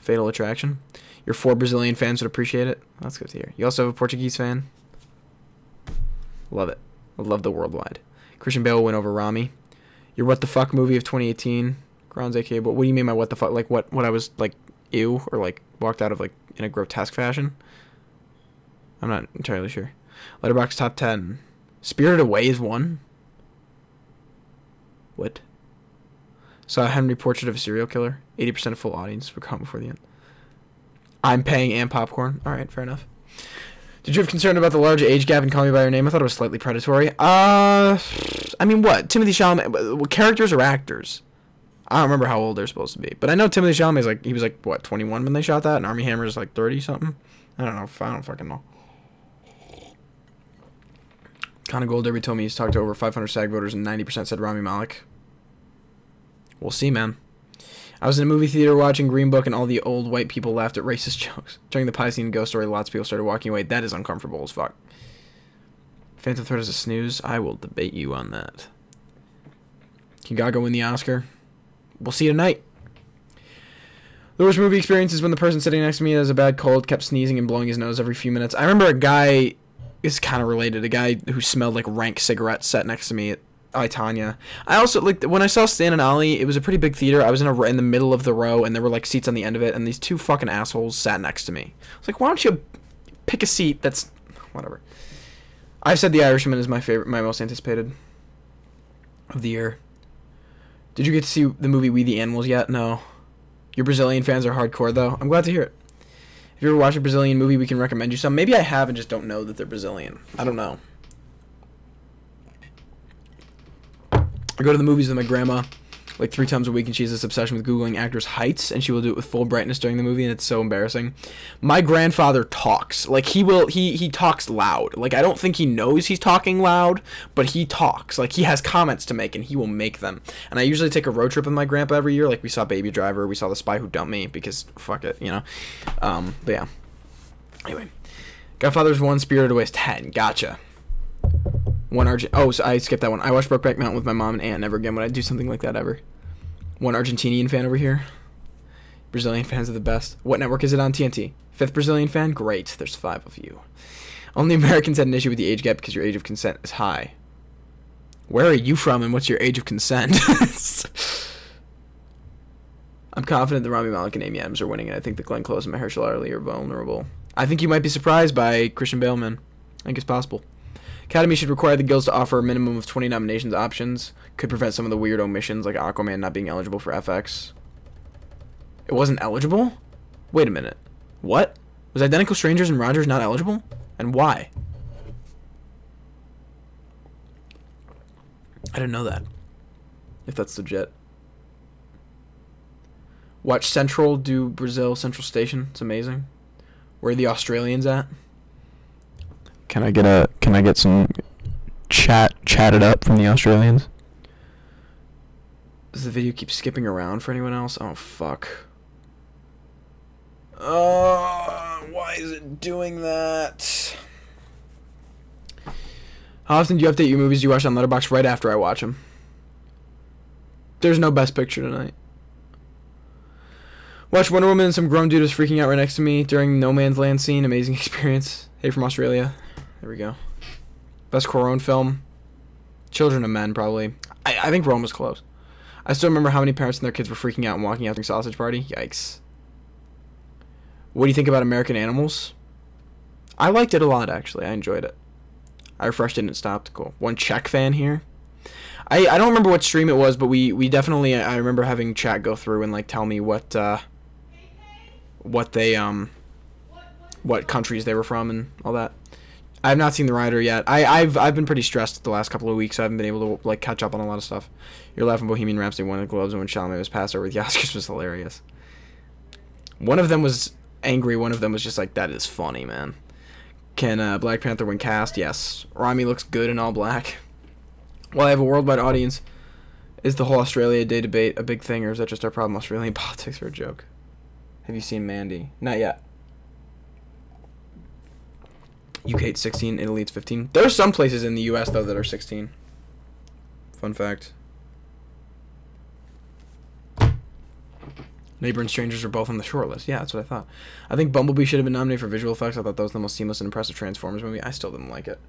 Fatal Attraction. Your 4 Brazilian fans would appreciate it. That's good to hear. You also have a Portuguese fan. Love it. I love the worldwide. Christian Bale will win over Rami. Your What the Fuck movie of 2018. Grounds, aka, what do you mean by what the fuck? Like, what I was, like, ew, or, like, walked out of, like, in a grotesque fashion? I'm not entirely sure. Letterboxd Top 10. Spirited Away is 1? What? Saw Henry Portrait of a Serial Killer. 80% of full audience would come before the end. I'm paying and popcorn. Alright, fair enough. Did you have concern about the large age gap in Call Me By Your Name? I thought it was slightly predatory. I mean, what? Timothy Chalamet, characters or actors? I don't remember how old they're supposed to be. But I know Timothy Chalamet is like, he was like, what, 21 when they shot that? And Armie Hammer is like 30-something? I don't know. I don't fucking know. Conor Gold told me he's talked to over 500 SAG voters and 90% said Rami Malek. We'll see, man. I was in a movie theater watching Green Book and all the old white people laughed at racist jokes. During the pie scene in Ghost Story, lots of people started walking away. That is uncomfortable as fuck. Phantom Thread is a snooze. I will debate you on that. Can Gaga win the Oscar? We'll see tonight. The worst movie experience is when the person sitting next to me has a bad cold kept sneezing and blowing his nose every few minutes. I remember a guy, it's kind of related, a guy who smelled like rank cigarettes sat next to me at I, Tanya. I also, like, when I saw Stan and Ollie, it was a pretty big theater. I was in the middle of the row, and there were, like, seats on the end of it, and these 2 fucking assholes sat next to me. I was like, why don't you pick a seat that's... whatever. I've said The Irishman is my favorite, my most anticipated of the year. Did you get to see the movie We the Animals yet? No. Your Brazilian fans are hardcore, though. I'm glad to hear it. If you ever watch a Brazilian movie, we can recommend you some. Maybe I have and just don't know that they're Brazilian. I don't know. I go to the movies with my grandma like 3 times a week, and she has this obsession with Googling actors' heights, and she will do it with full brightness during the movie, and it's so embarrassing. My grandfather talks. Like, he talks loud. Like, I don't think he knows he's talking loud, but he talks. Like, he has comments to make, and he will make them. And I usually take a road trip with my grandpa every year. Like, we saw Baby Driver, we saw The Spy Who Dumped Me, because fuck it, you know? But yeah. Anyway. Godfather's 1, Spirited Away is 10. Gotcha. So I skipped that one. I watched Brokeback Mountain with my mom and aunt. Never again would I do something like that ever. One Argentinian fan over here. Brazilian fans are the best. What network is it on? TNT. 5th Brazilian fan? Great. There's 5 of you. Only Americans had an issue with the age gap because your age of consent is high. Where are you from and what's your age of consent? I'm confident that Rami Malek and Amy Adams are winning, and I think that Glenn Close and Mahershala Ali are vulnerable. I think you might be surprised by Christian Bale, man. I think it's possible. Academy should require the guilds to offer a minimum of 20 nominations options. Could prevent some of the weird omissions, like Aquaman not being eligible for FX. It wasn't eligible? Wait a minute. What? Was Identical Strangers and Rogers not eligible? And why? I didn't know that. If that's legit. Watch Central do Brazil Central Station. It's amazing. Where are the Australians at? Can I get some chatted up from the Australians? Does the video keep skipping around for anyone else? Oh fuck. Why is it doing that? How often do you update your movies you watch on Letterboxd? Right after I watch them. There's no best picture tonight. Watch Wonder Woman and some grown dude is freaking out right next to me during No Man's Land scene. Amazing experience. Hey from Australia. There we go. Best Corone film. Children of Men, probably. I think Rome was close. I still remember how many parents and their kids were freaking out and walking out during Sausage Party. Yikes. What do you think about American Animals? I liked it a lot, actually. I enjoyed it. I refreshed it and it stopped. Cool. One Czech fan here. I don't remember what stream it was, but we definitely, I remember having chat go through and like tell me what they what countries they were from and all that. I have not seen The Rider yet. I've been pretty stressed the last couple of weeks, so I haven't been able to like catch up on a lot of stuff. You're laughing. Bohemian Rhapsody won the Globes, and when Chalamet was passed over the Oscars was hilarious. One of them was angry. One of them was just like, that is funny, man. Can Black Panther win cast? Yes. Rami looks good in all black. Well, I have a worldwide audience. Is the whole Australia Day debate a big thing, or is that just our problem? Australian politics are a joke. Have you seen Mandy? Not yet. UK it's 16, Italy it's 15. There are some places in the US though that are 16. Fun fact. Neighbor and Strangers are both on the short list. Yeah, that's what I thought. I think Bumblebee should have been nominated for visual effects. I thought that was the most seamless and impressive Transformers movie. I still didn't like it.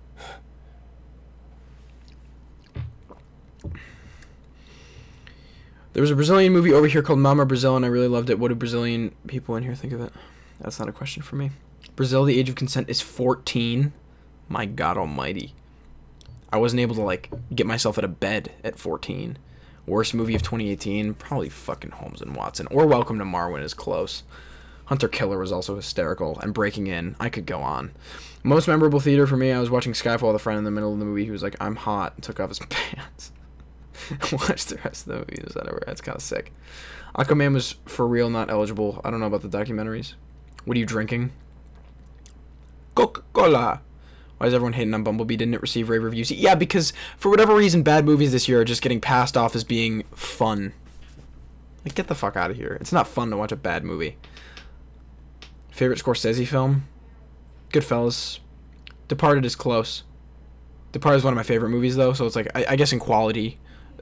There was a Brazilian movie over here called Mama Brazil, and I really loved it. What do Brazilian people in here think of it? That's not a question for me. Brazil, the age of consent is 14. My God almighty. I wasn't able to, like, get myself out of bed at 14. Worst movie of 2018? Probably fucking Holmes and Watson. Or Welcome to Marwen is close. Hunter Killer was also hysterical. And Breaking In. I could go on. Most memorable theater for me, I was watching Skyfall with a friend in the middle of the movie. He was like, I'm hot, and took off his pants. Watch the rest of the movie. That's kind of sick. Aquaman was for real not eligible. I don't know about the documentaries. What are you drinking? Coca-Cola. Why is everyone hating on Bumblebee? Didn't it receive rave reviews? Yeah, because for whatever reason, bad movies this year are just getting passed off as being fun. Like, get the fuck out of here. It's not fun to watch a bad movie. Favorite Scorsese film? Goodfellas. Departed is close. Departed is one of my favorite movies, though, so it's like, I guess in quality,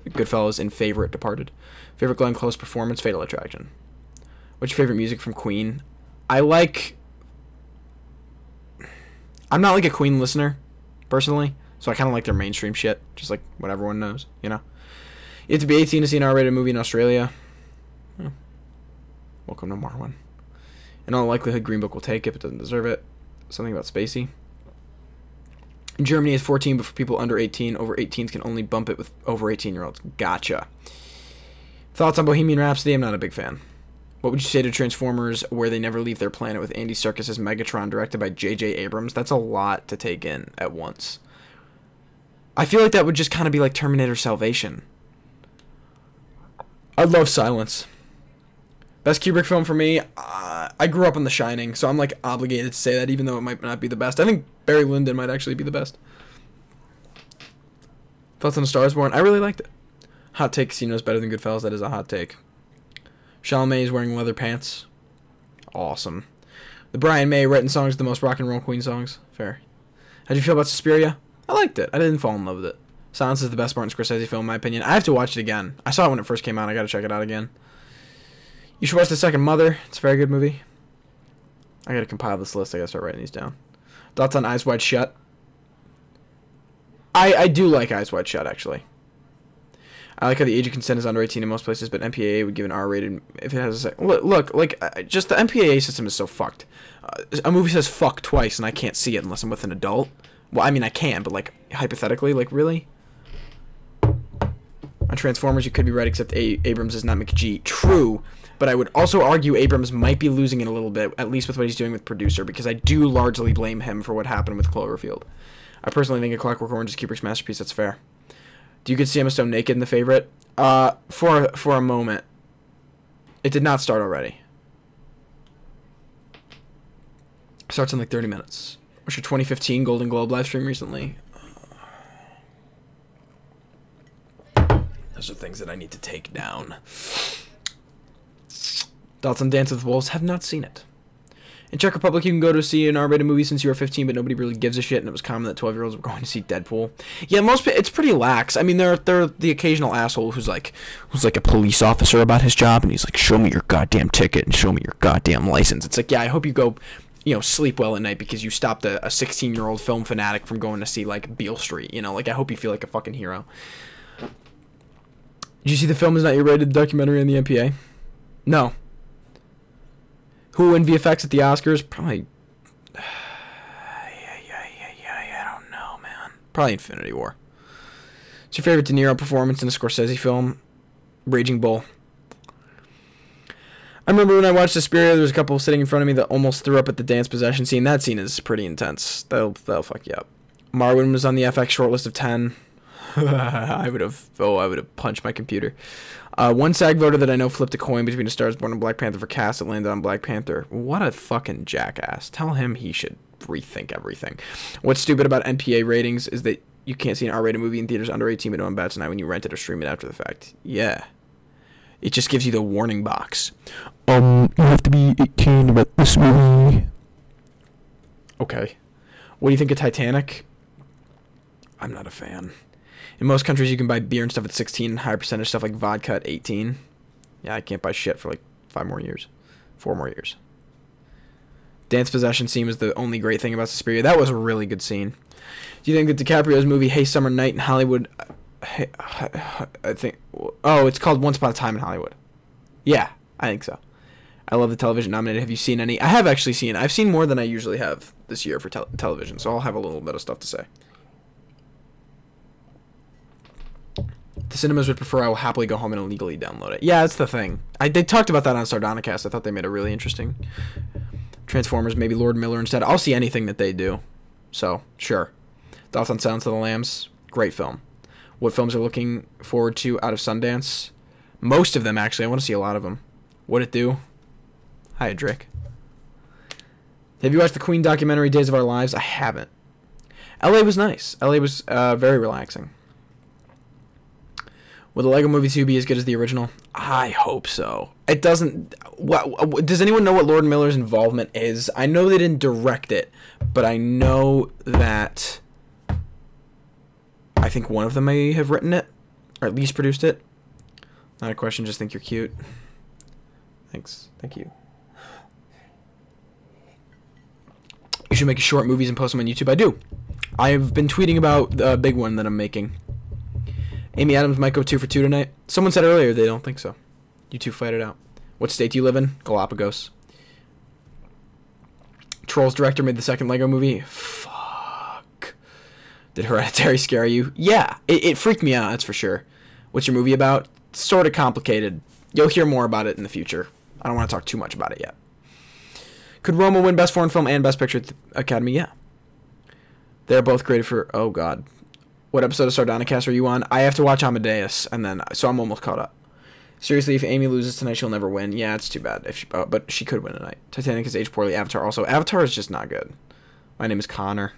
Goodfellas, in favorite, Departed. Favorite Glenn Close performance? Fatal Attraction. What's your favorite music from Queen? I'm not like a Queen listener, personally, so I kind of like their mainstream shit, just like what everyone knows, you know? You have to be 18 to see an R-rated movie in Australia. Welcome to Marwen. In all likelihood, Green Book will take it, but doesn't deserve it. Something about Spacey. In Germany, it's 14, but for people under 18, over 18s can only bump it with over 18-year-olds. Gotcha. Thoughts on Bohemian Rhapsody? I'm not a big fan. What would you say to Transformers Where They Never Leave Their Planet with Andy Serkis as Megatron, directed by J.J. Abrams? That's a lot to take in at once. I feel like that would just kind of be like Terminator Salvation. I love Silence. Best Kubrick film for me? I grew up on The Shining, so I'm like obligated to say that even though it might not be the best. I think Barry Lyndon might actually be the best. Thoughts on A Star is Born? I really liked it. Hot take, Casino is better than Goodfellas. That is a hot take. Chalamet is wearing leather pants. Awesome. The Brian May written songs, the most rock and roll Queen songs. Fair. How'd you feel about Suspiria? I liked it. I didn't fall in love with it. Silence is the best Martin Scorsese film in my opinion. I have to watch it again. I saw it when it first came out. I gotta check it out again. You should watch The Second Mother. It's a very good movie. I gotta compile this list. I gotta start writing these down. Thoughts on Eyes Wide Shut? I do like Eyes Wide Shut, actually. I like how the age of consent is under 18 in most places, but MPAA would give an R-rated if it has a... Look, just the MPAA system is so fucked. A movie says fuck twice, and I can't see it unless I'm with an adult. Well, I mean, I can, but, like, hypothetically, like, really? On Transformers, you could be right, except Abrams is not McG. True. but I would also argue Abrams might be losing it a little bit, at least with what he's doing with producer, because I do largely blame him for what happened with Cloverfield. I personally think A Clockwork Orange is Kubrick's masterpiece. That's fair. Do you get to see Emma Stone naked in The Favorite? For a moment. It did not start already. It starts in like 30 minutes. What's your 2015 Golden Globe live stream recently? Those are things that I need to take down. Thoughts on Dance with Wolves? Have not seen it. In Czech Republic, you can go to see an R-rated movie since you were 15, but nobody really gives a shit, and it was common that 12-year-olds were going to see Deadpool. Yeah, it's pretty lax. I mean, they're the occasional asshole who's like a police officer about his job, and he's like, show me your goddamn ticket and show me your goddamn license. It's like, yeah, I hope you go, sleep well at night because you stopped a 16-year-old film fanatic from going to see, like, Beale Street. Like, I hope you feel like a fucking hero. Did you see The Film Is Not Your Rated documentary on the MPA? No. Who will win VFX at the Oscars? Probably. I don't know, man. Probably Infinity War. What's your favorite De Niro performance in a Scorsese film? Raging Bull. I remember when I watched Suspiria, there was a couple sitting in front of me that almost threw up at the dance possession scene. That scene is pretty intense. That'll fuck you up. Marwin was on the FX shortlist of 10. I would have punched my computer. One SAG voter that I know flipped a coin between A Star Is Born and Black Panther for cast that landed on Black Panther. What a fucking jackass. Tell him he should rethink everything. What's stupid about NPA ratings is that you can't see an R-rated movie in theaters under 18 but on bad tonight when you rent it or stream it after the fact. Yeah. It just gives you the warning box. You have to be 18 to rent this movie. Okay. What do you think of Titanic? I'm not a fan. In most countries, you can buy beer and stuff at 16, and higher percentage stuff like vodka at 18. Yeah, I can't buy shit for like 4 more years. Dance possession scene was the only great thing about Suspiria. That was a really good scene. Do you think that DiCaprio's movie Hey Summer Night in Hollywood... I think... Oh, it's called Once Upon a Time in Hollywood. Yeah, I think so. I love the television nominated. Have you seen any? I have actually seen... I've seen more than I usually have this year for television, so I'll have a little bit of stuff to say. The cinemas would prefer I will happily go home and illegally download it. Yeah, that's the thing. They talked about that on Sardonicast. I thought they made a really interesting... Transformers, maybe Lord Miller instead. I'll see anything that they do. So, sure. Thoughts on Silence of the Lambs? Great film. What films are looking forward to out of Sundance? Most of them, actually. I want to see a lot of them. What'd it do? Hi, Drake. Have you watched the Queen documentary, Days of Our Lives? I haven't. LA was nice. LA was very relaxing. Will the Lego Movie 2 be as good as the original? I hope so. It doesn't... does anyone know what Lord Miller's involvement is? I know they didn't direct it, but I know that... I think one of them may have written it, or at least produced it. Not a question, just think you're cute. Thanks. Thank you. You should make short movies and post them on YouTube. I do. I've been tweeting about the big one that I'm making. Amy Adams might go 2 for 2 tonight. Someone said earlier they don't think so. You two fight it out. What state do you live in? Galapagos. Trolls director made the second Lego movie. Fuck. Did Hereditary scare you? Yeah, it freaked me out, that's for sure. What's your movie about? Sort of complicated. You'll hear more about it in the future. I don't want to talk too much about it yet. Could Roma win Best Foreign Film and Best Picture at the Academy? Yeah. They're both created for... Oh, God. What episode of Sardonicast are you on? I have to watch Amadeus, and then... So I'm almost caught up. Seriously, if Amy loses tonight, she'll never win. Yeah, it's too bad. But she could win tonight. Titanic has aged poorly. Avatar also. Avatar is just not good. My name is Connor.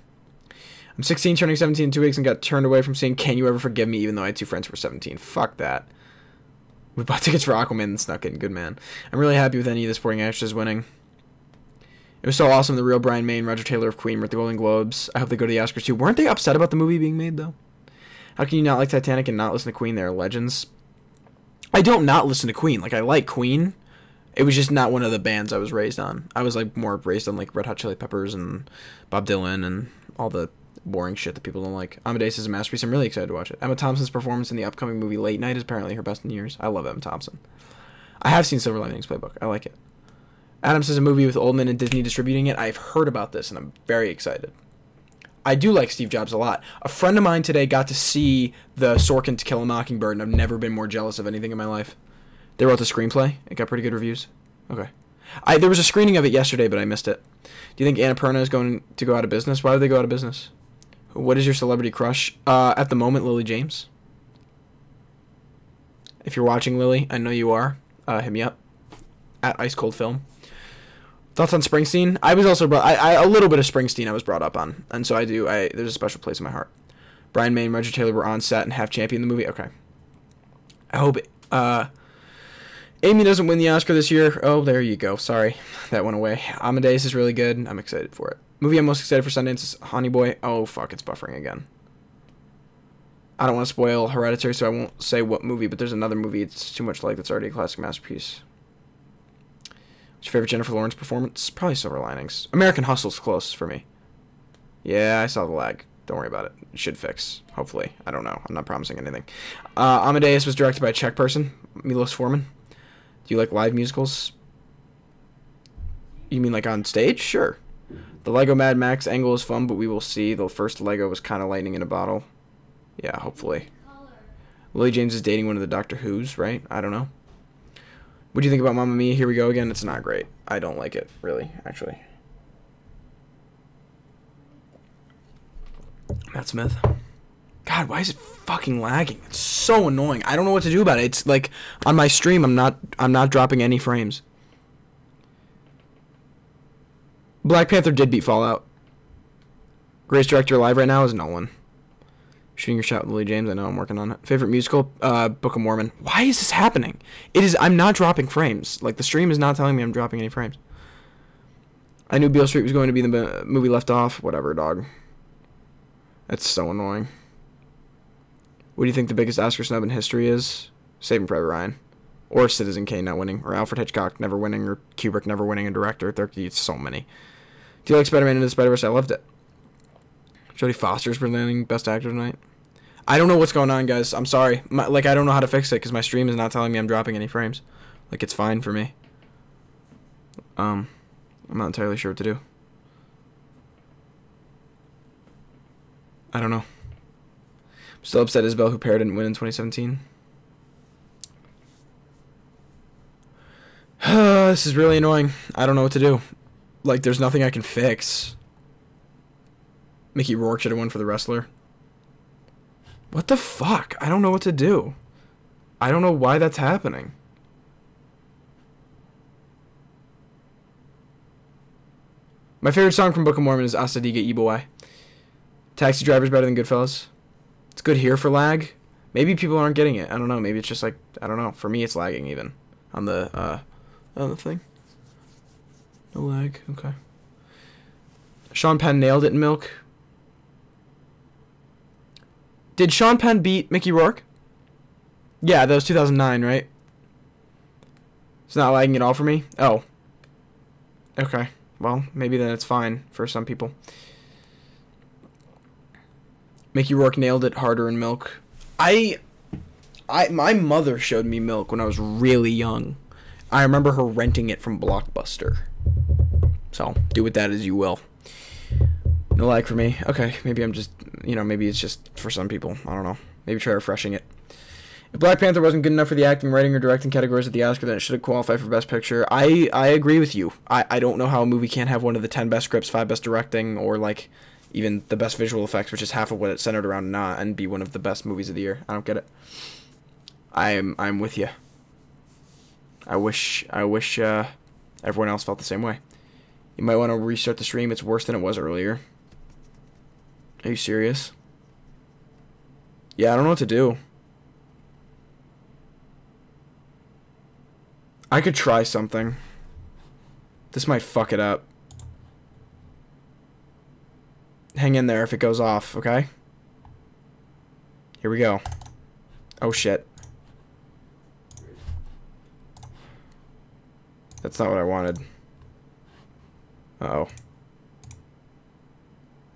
I'm 16, turning 17 in 2 weeks, and got turned away from seeing Can You Ever Forgive Me, even though I had 2 friends who were 17. Fuck that. We bought tickets for Aquaman and snuck in. Good man. I'm really happy with any of the supporting actresses winning. It was so awesome. The real Brian May and Roger Taylor of Queen were at the Golden Globes. I hope they go to the Oscars too. Weren't they upset about the movie being made, though? How can you not like Titanic and not listen to Queen? They're legends. I don't not listen to Queen. Like, I like Queen. It was just not one of the bands I was raised on. I was, like, more raised on, like, Red Hot Chili Peppers and Bob Dylan and all the boring shit that people don't like. Amadeus is a masterpiece. I'm really excited to watch it. Emma Thompson's performance in the upcoming movie Late Night is apparently her best in years. I love Emma Thompson. I have seen Silver Linings Playbook. I like it. Adams is a movie with Oldman and Disney distributing it. I've heard about this, and I'm very excited. I do like Steve Jobs a lot. A friend of mine today got to see the Sorkin To Kill a Mockingbird, and I've never been more jealous of anything in my life. They wrote the screenplay. It got pretty good reviews. Okay. There was a screening of it yesterday, but I missed it. Do you think Annapurna is going to go out of business? Why would they go out of business? What is your celebrity crush? At the moment, Lily James. If you're watching, Lily, I know you are. Hit me up at Ice Cold Film. Thoughts on Springsteen? I was also a little bit of Springsteen I was brought up on, and so there's a special place in my heart. Brian May and Roger Taylor were on set and half champion the movie. Okay. I hope Amy doesn't win the Oscar this year. Oh, there you go. Sorry, that went away. Amadeus is really good. I'm excited for it. Movie I'm most excited for Sundance is Honey Boy. Oh fuck, it's buffering again. I don't want to spoil Hereditary, so I won't say what movie, but there's another movie it's too much like that's already a classic masterpiece. What's your favorite Jennifer Lawrence performance? Probably Silver Linings. American Hustle's close for me. Yeah, I saw the lag. Don't worry about it. It should fix. Hopefully. I don't know. I'm not promising anything. Amadeus was directed by a Czech person, Milos Forman. Do you like live musicals? You mean like on stage? Sure. The Lego Mad Max angle is fun, but we will see. The first Lego was kind of lightning in a bottle. Yeah, hopefully. Lily James is dating one of the Doctor Who's, right? I don't know. What do you think about Mamma Mia? Here we go again. It's not great. I don't like it, really, actually. Matt Smith. God, why is it fucking lagging? It's so annoying. I don't know what to do about it. It's like on my stream, I'm not dropping any frames. Black Panther did beat Fallout. Greatest director alive right now is Nolan. Shooting your shot with Lily James. I know I'm working on it. Favorite musical? Book of Mormon. Why is this happening? I'm not dropping frames. Like, the stream is not telling me I'm dropping any frames. I knew Beale Street was going to be the movie left off. Whatever, dog. That's so annoying. What do you think the biggest Oscar snub in history is? Saving Private Ryan. Or Citizen Kane not winning. Or Alfred Hitchcock never winning. Or Kubrick never winning a director. There's so many. Do you like Spider-Man Into the Spider-Verse? I loved it. Jodie Foster's presenting Best Actor tonight. I don't know what's going on, guys. I'm sorry. I don't know how to fix it because my stream is not telling me I'm dropping any frames. Like, it's fine for me. I'm not entirely sure what to do. I don't know. I'm still upset Isabel Huppert didn't win in 2017. This is really annoying. I don't know what to do. Like, there's nothing I can fix. Mickey Rourke should have won for The Wrestler. What the fuck? I don't know what to do. I don't know why that's happening. My favorite song from Book of Mormon is Asadiga Ibawai. Taxi Driver's better than Goodfellas. It's good here for lag. Maybe people aren't getting it. I don't know. Maybe it's just like, I don't know. For me, it's lagging even. On the thing. No lag. Okay. Sean Penn nailed it in Milk. Did Sean Penn beat Mickey Rourke? Yeah, that was 2009, right? It's not lagging at all for me? Oh. Okay. Well, maybe then it's fine for some people. Mickey Rourke nailed it harder in Milk. My mother showed me Milk when I was really young. I remember her renting it from Blockbuster. So, do with that as you will. No lag for me. Okay, maybe I'm just, maybe it's just for some people. I don't know. Maybe try refreshing it. If Black Panther wasn't good enough for the acting, writing, or directing categories at the Oscar, then it should have qualified for Best Picture. I agree with you. I don't know how a movie can't have one of the 10 best scripts, 5 best directing, or like even the best visual effects, which is half of what it's centered around, not and be one of the best movies of the year. I don't get it. I'm with you. I wish everyone else felt the same way. You might want to restart the stream. It's worse than it was earlier. Are you serious? Yeah, I don't know what to do. I could try something. This might fuck it up. Hang in there if it goes off, okay? Here we go. Oh shit. That's not what I wanted. Uh-oh.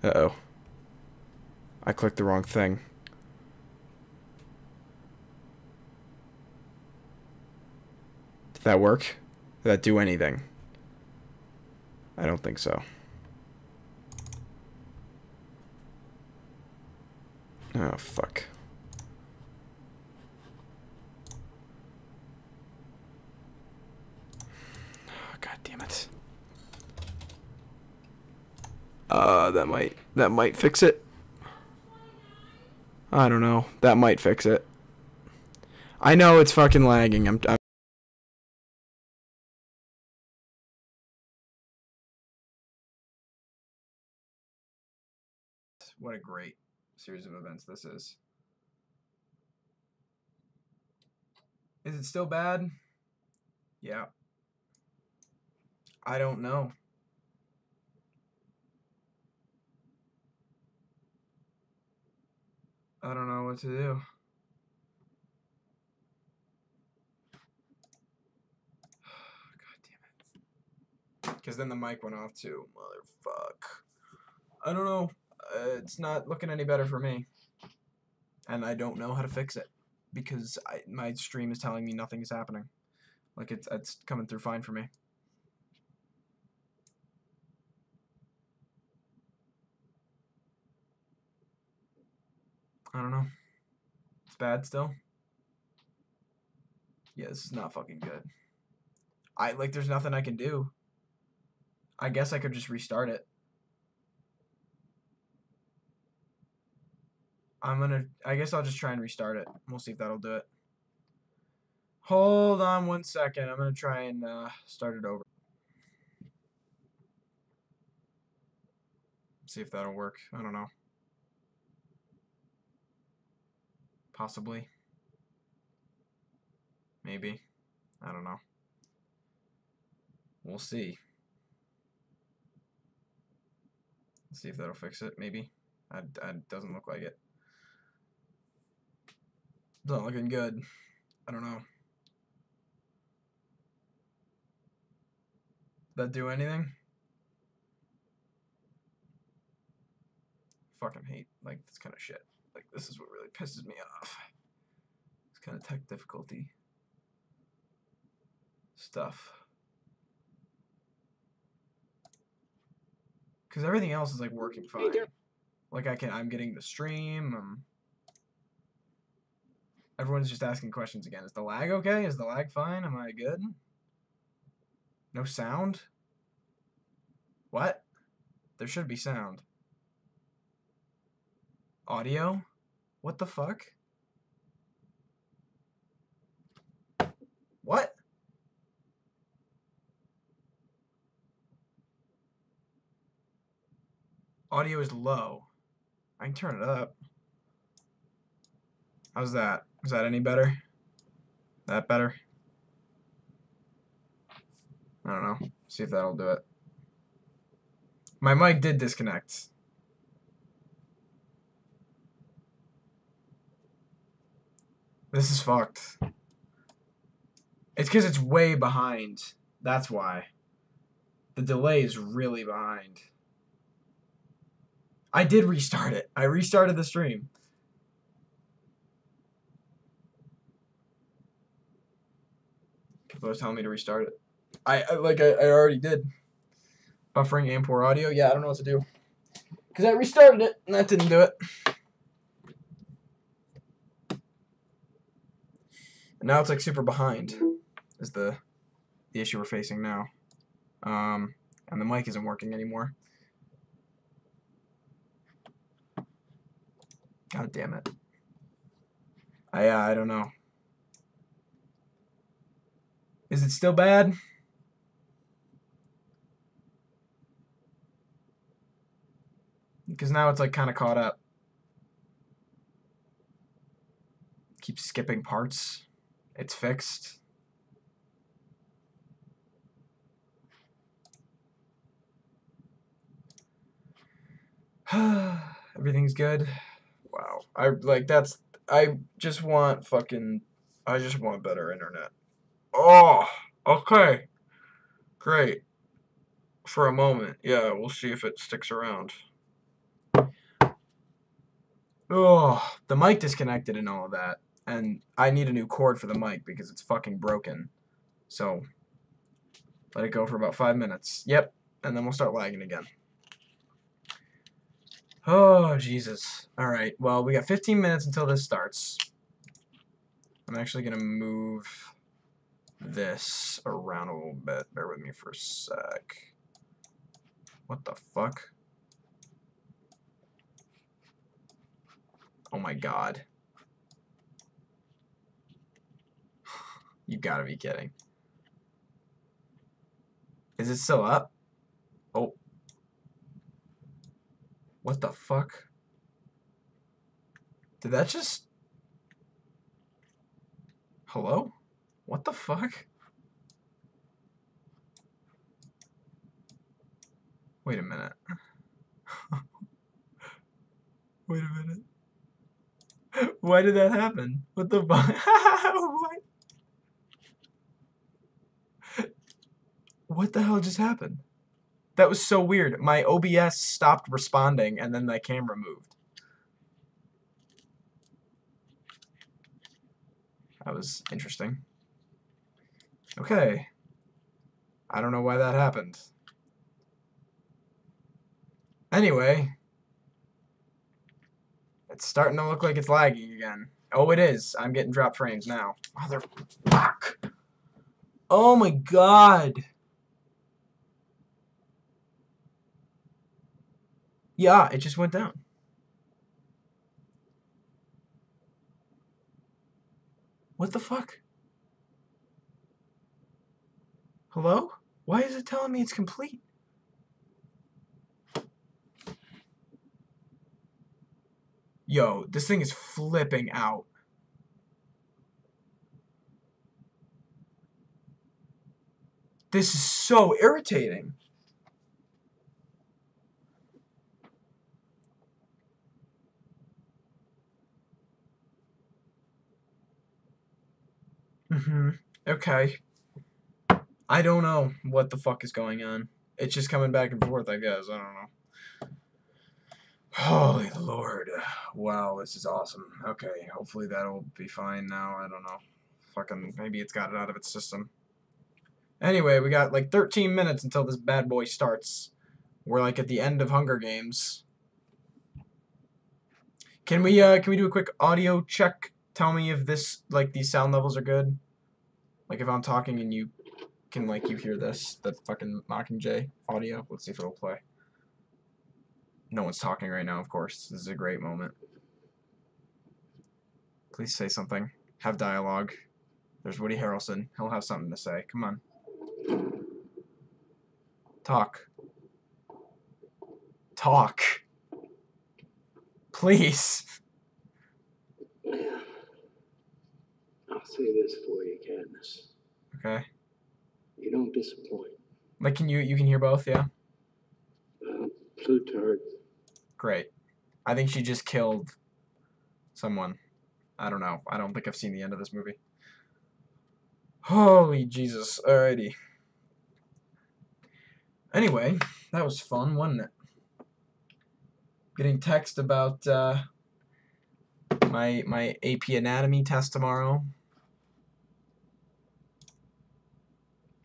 Uh-oh. I clicked the wrong thing. Did that work? Did that do anything? I don't think so. Oh, fuck. That might fix it. I don't know. That might fix it. I know it's fucking lagging. I'm What a great series of events this is. Is it still bad? Yeah. I don't know. I don't know what to do. God damn it. Because then the mic went off too. Motherfuck. I don't know. It's not looking any better for me. And I don't know how to fix it. Because my stream is telling me nothing is happening. Like, it's coming through fine for me. I don't know. It's bad still. Yeah, this is not fucking good. There's nothing I can do. I guess I could just restart it. I guess I'll just try and restart it. We'll see if that'll do it. Hold on 1 second. I'm gonna try and start it over. See if that'll work. I don't know. Possibly. Maybe. I don't know. We'll see. Let's see if that'll fix it. Maybe. Doesn't look like it. It's not looking good. I don't know. Did that do anything? Fucking hate this kind of shit. This is what really pisses me off. This kind of tech difficulty stuff. Because everything else is working fine. I'm getting the stream. Everyone's just asking questions again. Is the lag okay? Is the lag fine? Am I good? No sound? What? There should be sound. Audio? What the fuck? What? Audio is low. I can turn it up. How's that? Is that any better? That better? I don't know. See if that'll do it. My mic did disconnect. This is fucked. It's because it's way behind. That's why. The delay is really behind. I did restart it. I restarted the stream. People are telling me to restart it. I already did. Buffering and poor audio. Yeah, I don't know what to do. Because I restarted it, and that didn't do it. And now it's super behind. Is the issue we're facing now. And the mic isn't working anymore. God damn it. I don't know. Is it still bad? Because now it's kind of caught up. Keeps skipping parts. It's fixed. Everything's good. Wow. I just want better internet. Oh, okay. Great. For a moment. Yeah, we'll see if it sticks around. Oh, the mic disconnected and all of that. And I need a new cord for the mic because it's fucking broken. So, let it go for about 5 minutes. Yep. And then we'll start lagging again. Oh, Jesus. Alright, well, we got 15 minutes until this starts. I'm actually going to move this around a little bit. Bear with me for a sec. What the fuck? Oh my god. You gotta be kidding. Is it still up? Oh. What the fuck? Did that just... Hello? What the fuck? Wait a minute. Wait a minute. Why did that happen? What the fuck? What? What the hell just happened? That was so weird. My OBS stopped responding and then my camera moved. That was interesting. Okay. I don't know why that happened. Anyway. It's starting to look like it's lagging again. Oh, it is. I'm getting drop frames now. Motherfuck. Oh my god. Yeah, it just went down. What the fuck? Hello? Why is it telling me it's complete? Yo, this thing is flipping out. This is so irritating. Okay. I don't know what the fuck is going on. It's just coming back and forth, I guess. I don't know. Holy Lord. Wow, this is awesome. Okay, hopefully that'll be fine now. I don't know. Fucking, maybe it's got it out of its system. Anyway, we got like 13 minutes until this bad boy starts. We're like at the end of Hunger Games. Can we do a quick audio check? Tell me if this, like, these sound levels are good. Like, if I'm talking and you can, like, you hear this, the fucking Mockingjay audio. Let's see if it'll play. No one's talking right now, of course. This is a great moment. Please say something. Have dialogue. There's Woody Harrelson. He'll have something to say. Come on. Talk. Talk. Please. I'll say this for you, Katniss. Okay. You don't disappoint. Like, you can hear both, yeah? Plutarch. Great. I think she just killed someone. I don't know. I don't think I've seen the end of this movie. Holy Jesus. Alrighty. Anyway, that was fun, wasn't it? Getting text about my AP Anatomy test tomorrow.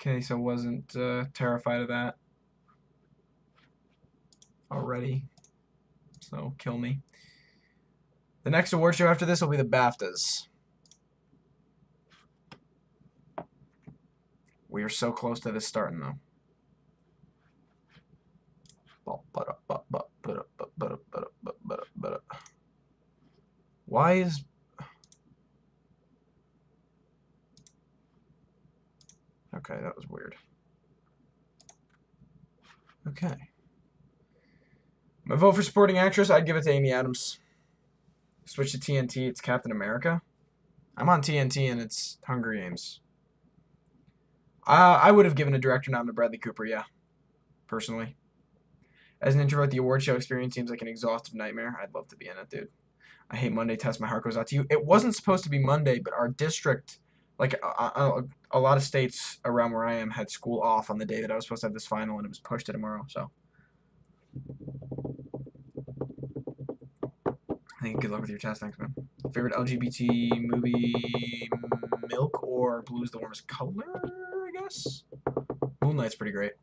Okay, so wasn't terrified of that already. So kill me. The next award show after this will be the BAFTAs. We are so close to this starting though. Why is... Okay, that was weird. Okay. My vote for supporting actress, I'd give it to Amy Adams. Switch to TNT, it's Captain America. I'm on TNT and it's Hunger Games. I would have given a director nom to Bradley Cooper, yeah. Personally. As an introvert, the award show experience seems like an exhaustive nightmare. I'd love to be in it, dude. I hate Monday tests. My heart goes out to you. It wasn't supposed to be Monday, but our district, like a lot of states around where I am, had school off on the day that I was supposed to have this final, and it was pushed to tomorrow, so. I think good luck with your test. Thanks, man. Favorite LGBT movie, Milk or Blue's the Warmest Color, I guess? Moonlight's pretty great.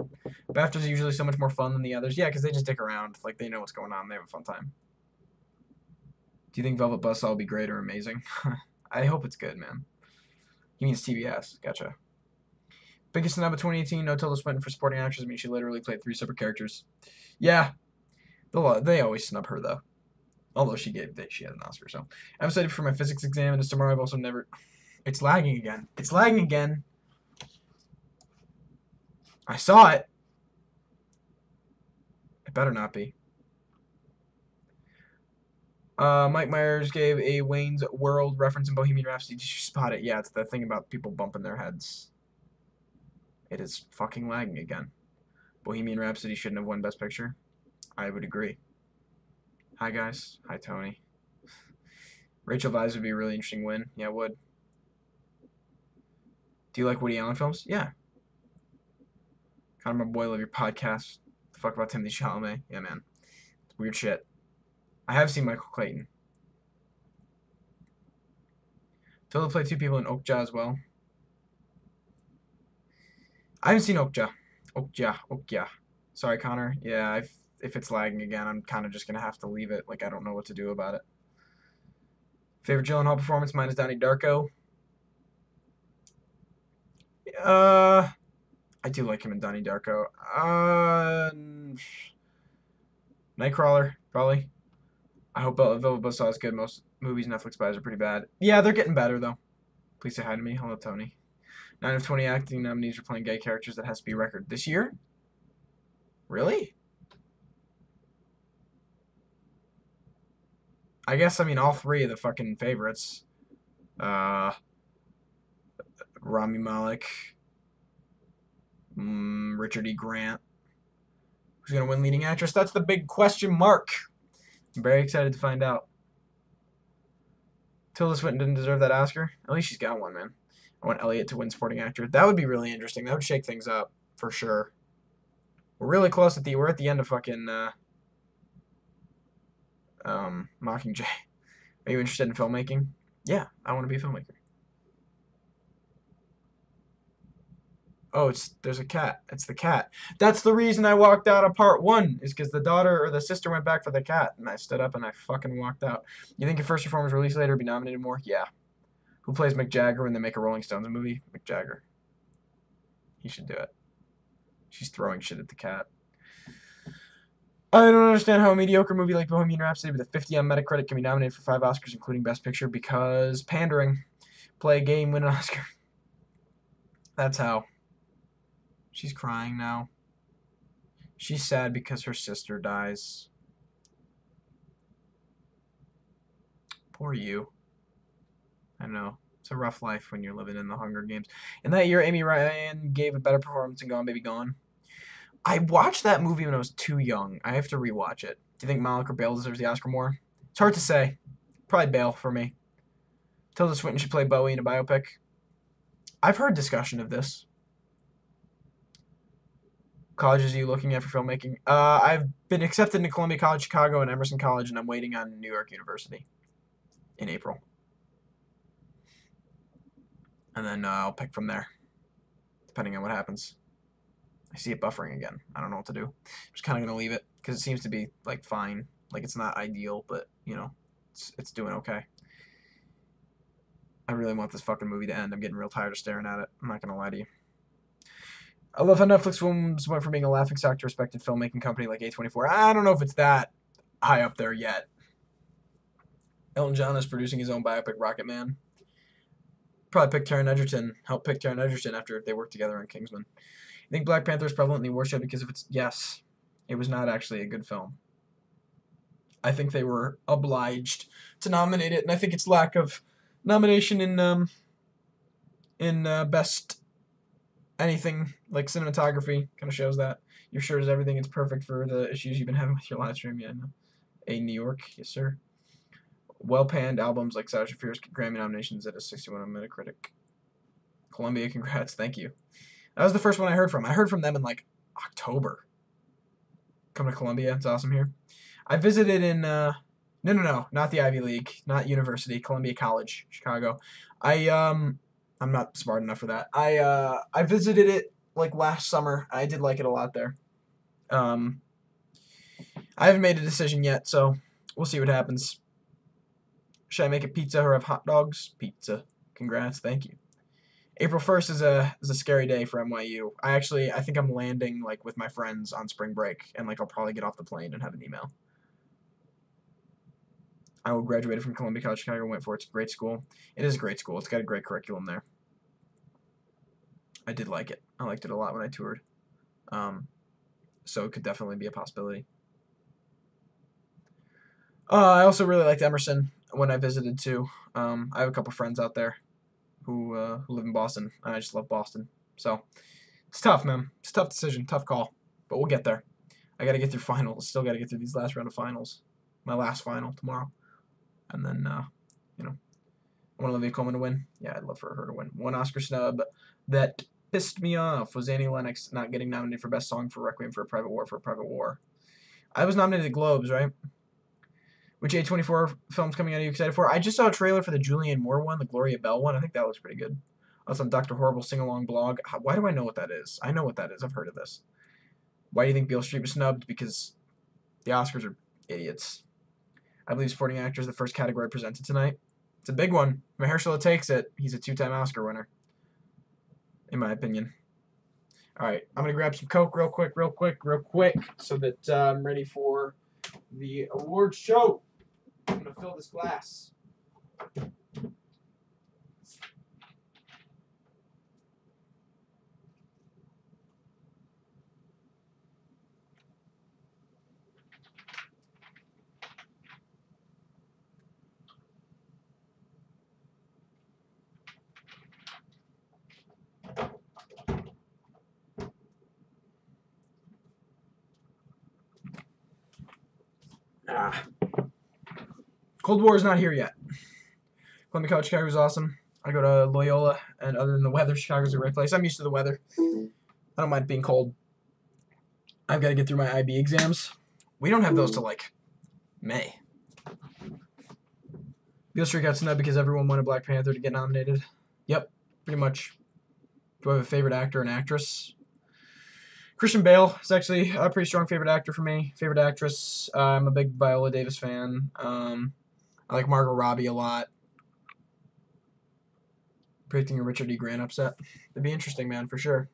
BAFTAs are usually so much more fun than the others. Yeah, because they just dick around. Like, they know what's going on. They have a fun time. Do you think Velvet Buzzsaw will be great or amazing? I hope it's good, man. He means TBS. Gotcha. Biggest snub of 2018, no Tilda Swinton for supporting actress. I mean, she literally played 3 separate characters. Yeah. They always snub her, though. Although she had an Oscar, so I'm studying for my physics exam, and it's tomorrow. I've also never. It's lagging again. It's lagging again. I saw it. It better not be. Mike Myers gave a Wayne's World reference in Bohemian Rhapsody. Did you spot it? Yeah, it's the thing about people bumping their heads. It is fucking lagging again. Bohemian Rhapsody shouldn't have won Best Picture. I would agree. Hi, guys. Hi, Tony. Rachel Weisz would be a really interesting win. Yeah, it would. Do you like Woody Allen films? Yeah. Connor, my boy, love your podcast. The fuck about Timothy Chalamet? Yeah, man. It's weird shit. I have seen Michael Clayton. Tilda played 2 people in Okja as well. I haven't seen Okja. Okja. Sorry, Connor. Yeah, if it's lagging again, I'm kind of just going to have to leave it. Like, I don't know what to do about it. Favorite Gyllenhaal performance? Mine is Donnie Darko. I do like him in Donnie Darko. Nightcrawler, probably. I hope Villa Buzzsaw is good. Most movies Netflix buys are pretty bad. Yeah, they're getting better, though. Please say hi to me. Hello, Tony. 9 of 20 acting nominees for playing gay characters. That has to be a record. This year? Really? I guess, I mean, all 3 of the fucking favorites. Rami Malek. Richard E. Grant. Who's going to win leading actress? That's the big question mark. I'm very excited to find out. Tilda Swinton didn't deserve that Oscar. At least she's got one, man. I want Elliot to win supporting actor. That would be really interesting. That would shake things up, for sure. We're really close at we're at the end of fucking, Mockingjay. Are you interested in filmmaking? Yeah, I want to be a filmmaker. Oh, there's a cat. It's the cat. That's the reason I walked out of part 1, is because the daughter or the sister went back for the cat, and I stood up and I fucking walked out. You think if First Reform was released later, it'd be nominated more? Yeah. Who plays Mick Jagger when they make a Rolling Stones movie? Mick Jagger. He should do it. She's throwing shit at the cat. I don't understand how a mediocre movie like Bohemian Rhapsody with a 50 on Metacritic can be nominated for 5 Oscars, including Best Picture, because pandering. Play a game, win an Oscar. That's how. She's crying now. She's sad because her sister dies. Poor you. I know. It's a rough life when you're living in the Hunger Games. In that year, Amy Ryan gave a better performance in Gone Baby Gone. I watched that movie when I was too young. I have to rewatch it. Do you think Malik or Bale deserves the Oscar more? It's hard to say. Probably Bale for me. Tilda Swinton should play Bowie in a biopic. I've heard discussion of this. Colleges are you looking at for filmmaking? I've been accepted into Columbia College, Chicago, and Emerson College, and I'm waiting on New York University in April. And then I'll pick from there, depending on what happens. I see it buffering again. I don't know what to do. I'm just kind of going to leave it, because it seems to be, like, fine. Like, it's not ideal, but, you know, it's doing okay. I really want this fucking movie to end. I'm getting real tired of staring at it. I'm not going to lie to you. I love how Netflix films went from being a laughingstock to a respected filmmaking company like A24. I don't know if it's that high up there yet. Elton John is producing his own biopic, Rocket Man. Probably pick Taron Egerton. Help pick Taron Egerton after they worked together on Kingsman. You think Black Panther is prevalent in the award show because of its... Yes. It was not actually a good film. I think they were obliged to nominate it, and I think its lack of nomination in best anything like cinematography kind of shows that. Your shirt is everything. It's perfect for the issues you've been having with your live stream. Yeah, no. A New York, yes sir. Well-panned albums like Sasha Fierce Grammy nominations at a 61 on Metacritic. Columbia, congrats, thank you. That was the first one I heard from. I heard from them in like October. Come to Columbia, it's awesome here. I visited in no, not the Ivy League, not university, Columbia College, Chicago. I'm not smart enough for that. I visited it like last summer. I did like it a lot there. I haven't made a decision yet, so we'll see what happens. Should I make it pizza or have hot dogs? Pizza. Congrats, thank you. April 1st is a scary day for NYU. I think I'm landing like with my friends on spring break, and like I'll probably get off the plane and have an email. I graduated from Columbia College Chicago, went for it. It's a great school. It is a great school. It's got a great curriculum there. I did like it. I liked it a lot when I toured. So it could definitely be a possibility. I also really liked Emerson when I visited too. I have a couple friends out there who live in Boston, and I just love Boston. So it's tough, man. It's a tough decision, tough call, but we'll get there. I got to get through finals. Still got to get through these last round of finals. My last final tomorrow, and then you know, I want Olivia Colman to win. Yeah, I'd love for her to win. One Oscar snub that pissed me off was Annie Lennox not getting nominated for Best Song for Requiem for a Private War. I was nominated at Globes, right? Which A24 film's coming out are you excited for? I just saw a trailer for the Julianne Moore one, the Gloria Bell one. I think that looks pretty good. That's on Dr. Horrible Sing-Along blog. Why do I know what that is? I know what that is. I've heard of this. Why do you think Beale Street was snubbed? Because the Oscars are idiots. I believe supporting actor is the first category presented tonight. It's a big one. Mahershala takes it. He's a 2-time Oscar winner, in my opinion. All right, I'm going to grab some Coke real quick, so that I'm ready for the awards show. I'm going to fill this glass. Cold War is not here yet. Columbia College Chicago is awesome. I go to Loyola, and other than the weather, Chicago's a great place. I'm used to the weather. I don't mind being cold. I've got to get through my IB exams. We don't have those till, like, May. Beale Street got snubbed because everyone wanted Black Panther to get nominated. Yep, pretty much. Do I have a favorite actor and actress? Christian Bale is actually a pretty strong favorite actor for me. Favorite actress, I'm a big Viola Davis fan. I like Margot Robbie a lot. Predicting a Richard E. Grant upset. It'd be interesting, man, for sure.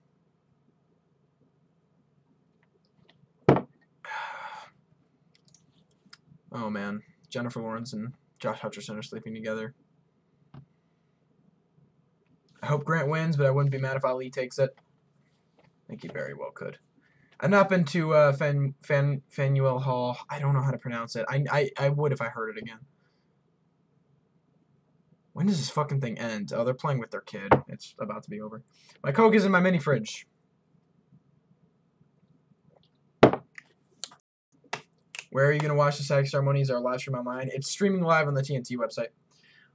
Oh, man. Jennifer Lawrence and Josh Hutcherson are sleeping together. I hope Grant wins, but I wouldn't be mad if Ali takes it. I think he very well could. I've not been to Faneuil Hall. I don't know how to pronounce it. I would if I heard it again. When does this fucking thing end? Oh, they're playing with their kid. It's about to be over. My Coke is in my mini fridge. Where are you going to watch the SAG ceremonies? Our live stream online. It's streaming live on the TNT website.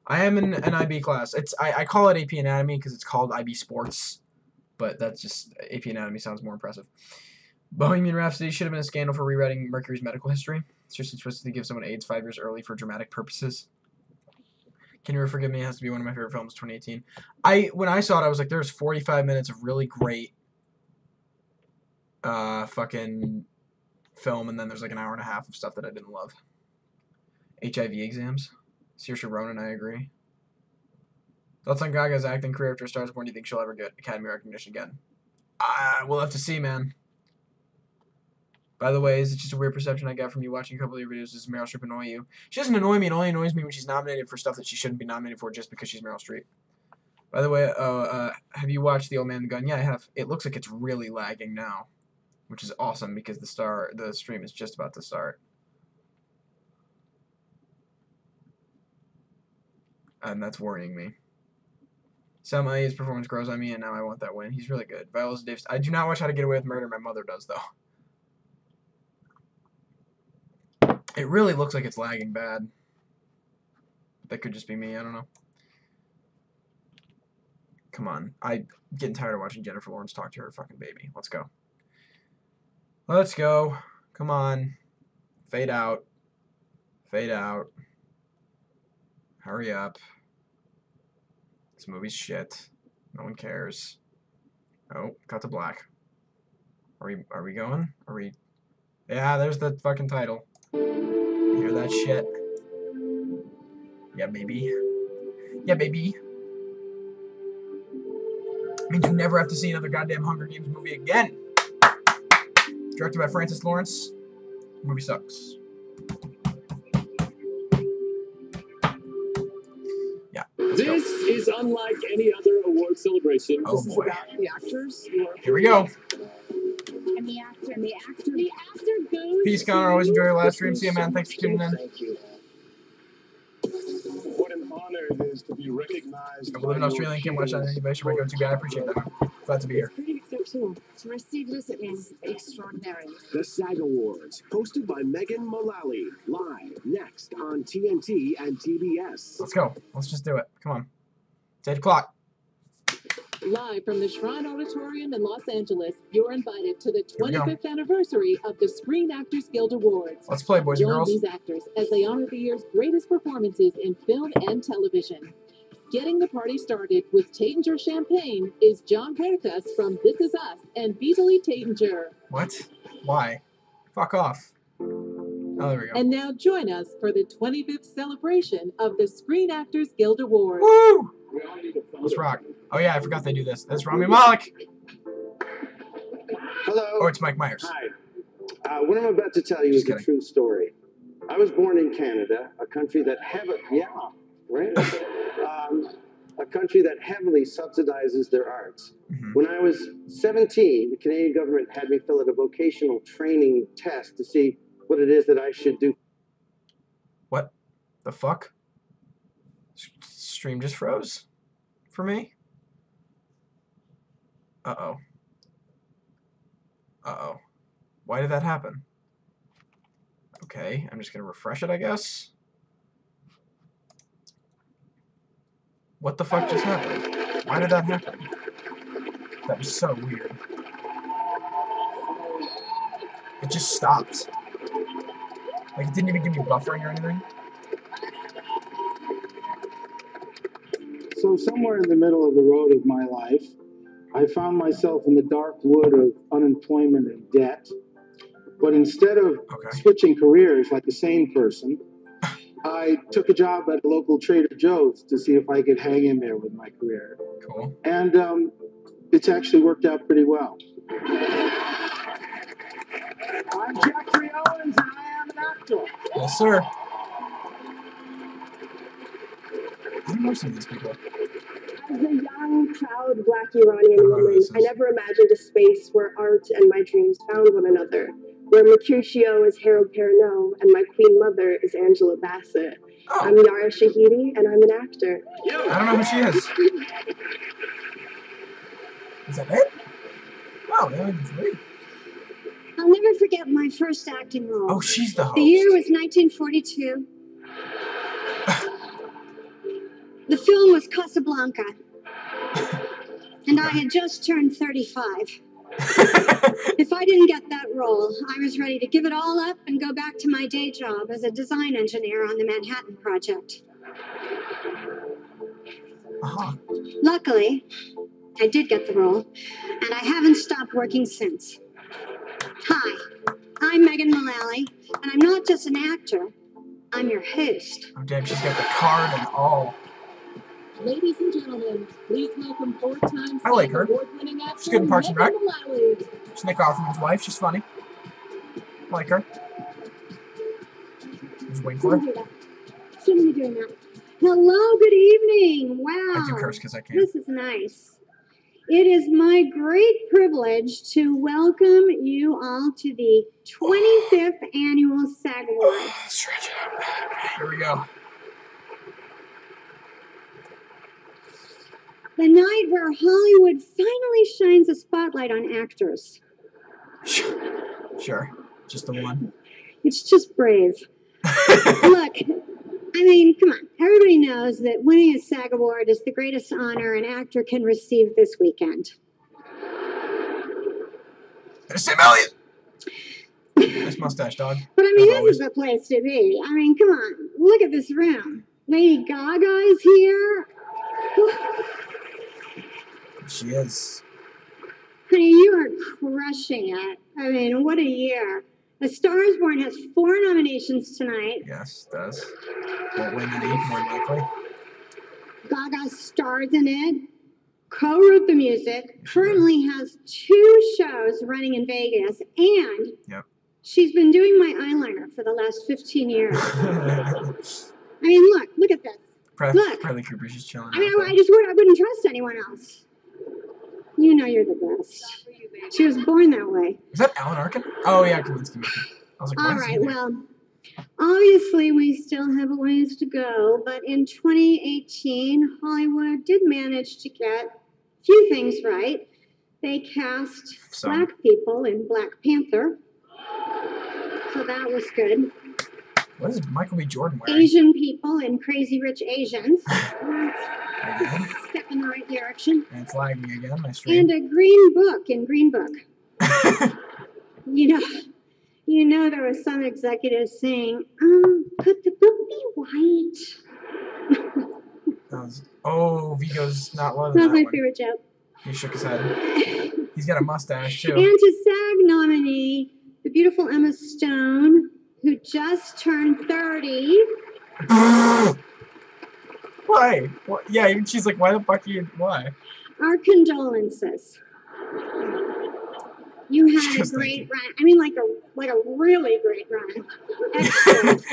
I am in an IB class. I call it AP Anatomy because it's called IB Sports. But that's just, AP Anatomy sounds more impressive. Bohemian Rhapsody should have been a scandal for rewriting Mercury's medical history. Seriously twisted to give someone AIDS 5 years early for dramatic purposes. Can You Ever Forgive Me has to be one of my favorite films, 2018. When I saw it, I was like, there's 45 minutes of really great fucking film, and then there's like an hour and a half of stuff that I didn't love. HIV exams. Saoirse Ronan, I agree. Thoughts on Gaga's acting career after Stars Born? Do you think she'll ever get Academy recognition again? We'll have to see, man. By the way, is it just a weird perception I got from you watching a couple of your videos? Does Meryl Streep annoy you? She doesn't annoy me. It only annoys me when she's nominated for stuff that she shouldn't be nominated for just because she's Meryl Streep. By the way, have you watched The Old Man and the Gun? Yeah, I have. It looks like it's really lagging now, which is awesome because the stream is just about to start. And that's worrying me. Sam Elliott's performance grows on me, and now I want that win. He's really good. Viola Davis. I do not watch How to Get Away with Murder. My mother does, though. It really looks like it's lagging bad. That could just be me. I don't know. Come on. I'm getting tired of watching Jennifer Lawrence talk to her fucking baby. Let's go. Let's go. Come on. Fade out. Fade out. Hurry up. This movie's shit. No one cares. Oh, cut to black. Are we going? Are we? Yeah, there's the fucking title. You hear that shit? Yeah, baby. Yeah, baby. Means you never have to see another goddamn Hunger Games movie again. Directed by Francis Lawrence. The movie sucks. is unlike any other award celebration. Oh, This is boy. about the actors. Here we go. And the actor goes. Peace, Connor. Always enjoy your live stream. See you, man. Thanks for tuning in. Thank you. What an honor it is to be recognized. I live in Australia and can't watch that anybody should go to guy. I appreciate that. Glad to be here. Pretty exceptional. To receive this, it is extraordinary. The SAG Awards, hosted by Megan Mullally, live next on TNT and TBS. Let's go. Let's just do it. Come on. It's 8 o'clock. Live from the Shrine Auditorium in Los Angeles, you're invited to the Here we go. 25th anniversary of the Screen Actors Guild Awards. Let's play, boys and Join girls. these actors as they honor the year's greatest performances in film and television. Getting the party started with Taitinger Champagne is John Perkas from This Is Us and Vitaly Taitinger. What? Why? Fuck off. Oh, there we go. And now join us for the 25th celebration of the Screen Actors Guild Awards. Woo! Let's rock. Oh yeah, I forgot they do this. That's Rami Malek. Hello. Oh, it's Mike Myers. Hi. What I'm about to tell you Just is a kidding. true story. I was born in Canada, a country that a country that heavily subsidizes their arts. Mhm. When I was 17, the Canadian government had me fill out a vocational training test to see what it is that I should do. What the fuck? Stream just froze for me. Uh-oh. Uh-oh. Why did that happen? Okay, I'm just gonna refresh it, I guess. What the fuck just happened? Why did that happen? That was so weird. It just stopped. Like, it didn't even give me buffering or anything. So somewhere in the middle of the road of my life, I found myself in the dark wood of unemployment and debt. But instead of switching careers like a sane person, I took a job at a local Trader Joe's to see if I could hang in there with my career. Cool. And it's actually worked out pretty well. I'm Jeffrey Owens, and I am an actor. Yes, sir. I don't know some of these people. As a young, proud Black Iranian woman, I never imagined a space where art and my dreams found one another, where Mercutio is Harold Perrineau and my queen mother is Angela Bassett. I'm Yara Shahidi, and I'm an actor. I don't know who she is. Is that it? Wow, they only did 3. I'll never forget my first acting role. Oh, she's the host. The year was 1942. The film was Casablanca. And I had just turned 35. If I didn't get that role, I was ready to give it all up and go back to my day job as a design engineer on the Manhattan Project. Luckily, I did get the role, and I haven't stopped working since. Hi, I'm Megan Mullally, and I'm not just an actor, I'm your host. Oh, damn, she's got the card and all. Ladies and gentlemen, please welcome four-time I like her. award-winning actor She's good in Parks and Rec. Megan Mullally. She's Nick Offerman's wife. She's funny. I like her. Just waiting for her. Shouldn't be doing that. Hello, good evening. Wow. I do curse because I can. This is nice. It is my great privilege to welcome you all to the 25th Annual SAG Awards. Stretch it out. Here we go. The night where Hollywood finally shines a spotlight on actors. Sure. Just the one. It's just brave. Look, I mean, come on. Everybody knows that winning a SAG Award is the greatest honor an actor can receive this weekend. There's Sam Elliott. Nice mustache, dog. But I mean, As this always. is the place to be. I mean, come on. Look at this room. Lady Gaga is here. She is. Honey, you are crushing it. I mean, what a year. A Star is Born has 4 nominations tonight. Yes, does. Won't win any, more likely. Gaga stars in it, co-wrote the music, currently has 2 shows running in Vegas, and Yep. she's been doing my eyeliner for the last 15 years. I mean, look at this. Look. Bradley Cooper's just chilling. I mean, I wouldn't trust anyone else. You know you're the best. She was born that way. Is that Alan Arkin? Oh yeah, Kaminsky Method. I was like, all right, well, obviously we still have a ways to go, but in 2018, Hollywood did manage to get a few things right. They cast black people in Black Panther, so that was good. What is Michael B. Jordan wearing? Asian people in Crazy Rich Asians. Step in the right direction. And it's lagging again, my stream. And a green book in Green Book. You know there was some executive saying, could the book be white? Vigo's not loving that that was my one. favorite joke. He shook his head. He's got a mustache, too. And to SAG nominee, the beautiful Emma Stone, who just turned 30. Why? What? Yeah, even she's like, why the fuck are you... Why? Our condolences. You had a great run. I mean, like a really great run.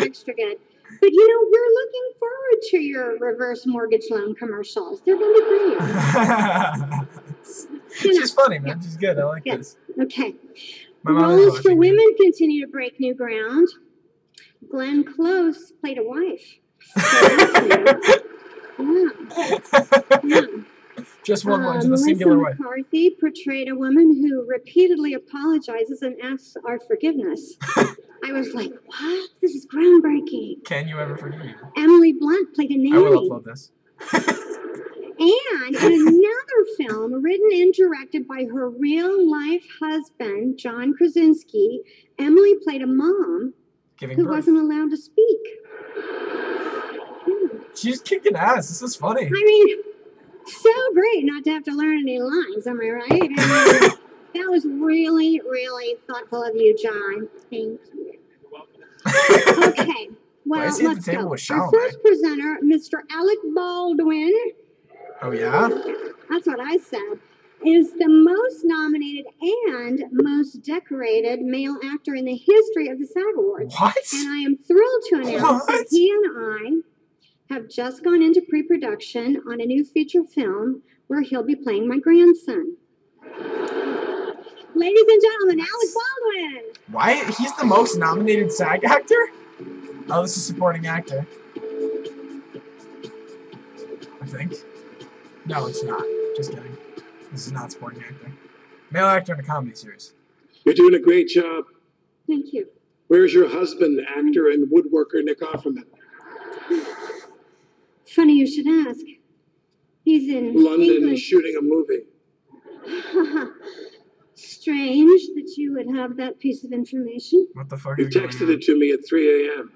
Extra good. But we're looking forward to your reverse mortgage loan commercials. They're going to be great. She's funny, man. She's good. I like this. Okay. My mom Roles for women continue to break new ground. Glenn Close played a wife. Yeah. Just one line to the singular way. McCarthy portrayed a woman who repeatedly apologizes and asks our forgiveness. I was like, what? This is groundbreaking. Can you ever forgive me? Emily Blunt played a nanny. I will upload this. And in another film, written and directed by her real-life husband, John Krasinski, Emily played a mom who wasn't allowed to speak. She's kicking ass. This is funny. I mean, so great not to have to learn any lines, am I right? I mean, that was really, really thoughtful of you, John. Thank you. Okay, well, let's go. Our first presenter, Mr. Alec Baldwin. Oh, yeah? That's what I said. Is the most nominated and most decorated male actor in the history of the SAG Awards. What? And I am thrilled to announce that he and I have just gone into pre-production on a new feature film where he'll be playing my grandson. Ladies and gentlemen, Alec Baldwin. Why? He's the most nominated SAG actor? Oh, this is supporting actor. I think. No, it's not. Just kidding. This is not supporting actor. Male actor in a comedy series. You're doing a great job. Thank you. Where's your husband, actor and woodworker Nick Offerman? Funny you should ask. He's in London England. shooting a movie. Strange that you would have that piece of information. What the fuck You is going texted it to me at 3 a.m.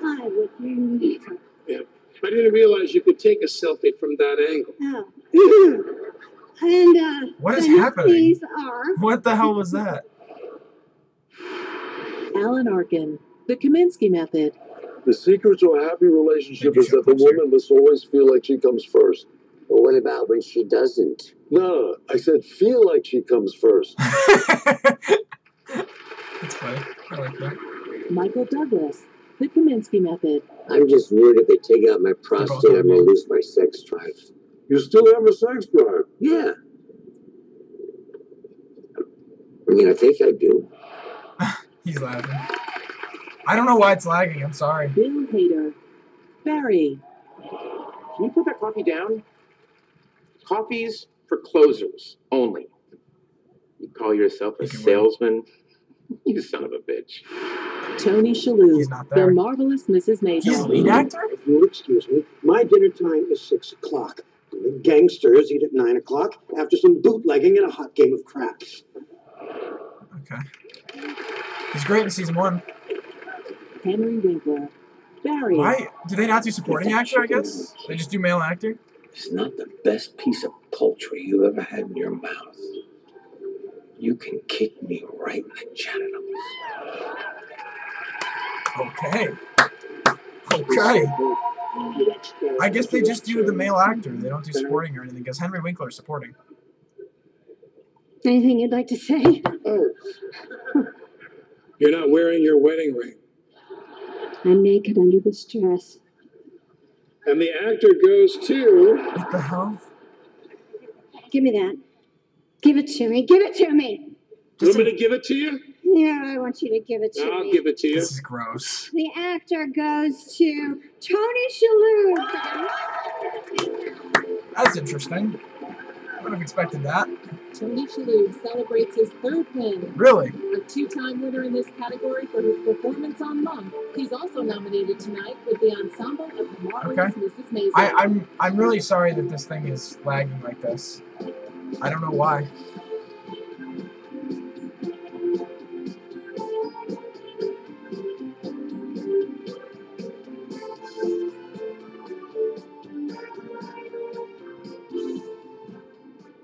I would never. Yeah. I didn't realize you could take a selfie from that angle. Oh. And what is the happening? nominees are What the hell was that? Alan Arkin, The Kaminsky Method. The secret to a happy relationship is that the woman must always feel like she comes first. But what about when she doesn't? No, I said feel like she comes first. That's funny. I like that. Michael Douglas, The Kaminsky Method. I'm just worried if they take out my prostate, I'm going to lose my sex drive. You still have a sex drive? Yeah. I mean, I think I do. He's laughing. I don't know why it's lagging. I'm sorry. Bill Hader, Barry. Can you put that coffee down? Coffee's for closers only. You call yourself a salesman? You son of a bitch. Tony Shalhoub, The Marvelous Mrs. Maisel. He's the lead actor? If you'll excuse me, my dinner time is 6 o'clock. The gangsters eat at 9 o'clock after some bootlegging and a hot game of craps. Okay. He's great in season 1. Henry Winkler, Barry. Why? Do they not do supporting actor, I guess? They just do male actor? It's not the best piece of poultry you've ever had in your mouth. You can kick me right in the genitals. Okay. Okay. I guess they just do the male actor. They don't do supporting or anything, because Henry Winkler is supporting. Anything you'd like to say? You're not wearing your wedding ring. I'm naked under this dress. And the actor goes to... What the hell? Give me that. Give it to me. Give it to me. You want me to give it to you? Yeah, I want you to give it to me. I'll give it to you. This is gross. The actor goes to Tony Shalhoub. That's interesting. I would have expected that. Tony Shalhoub celebrates his third win. Really? A two-time winner in this category for his performance on Monk. He's also nominated tonight with the ensemble of the marvelous Mrs. Maisel. I'm really sorry that this thing is lagging like this. I don't know why.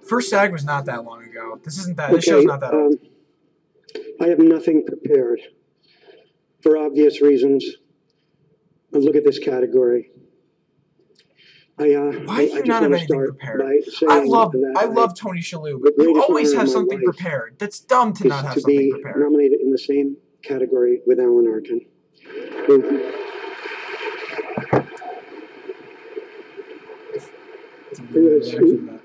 First SAG was not that long ago. This isn't that. This show's not that old. I have nothing prepared for obvious reasons. Look at this category. Why do you not have anything prepared? I love Tony Shalhoub. You always have something prepared. That's dumb to not have something prepared. Nominated in the same category with Alan Arkin. It's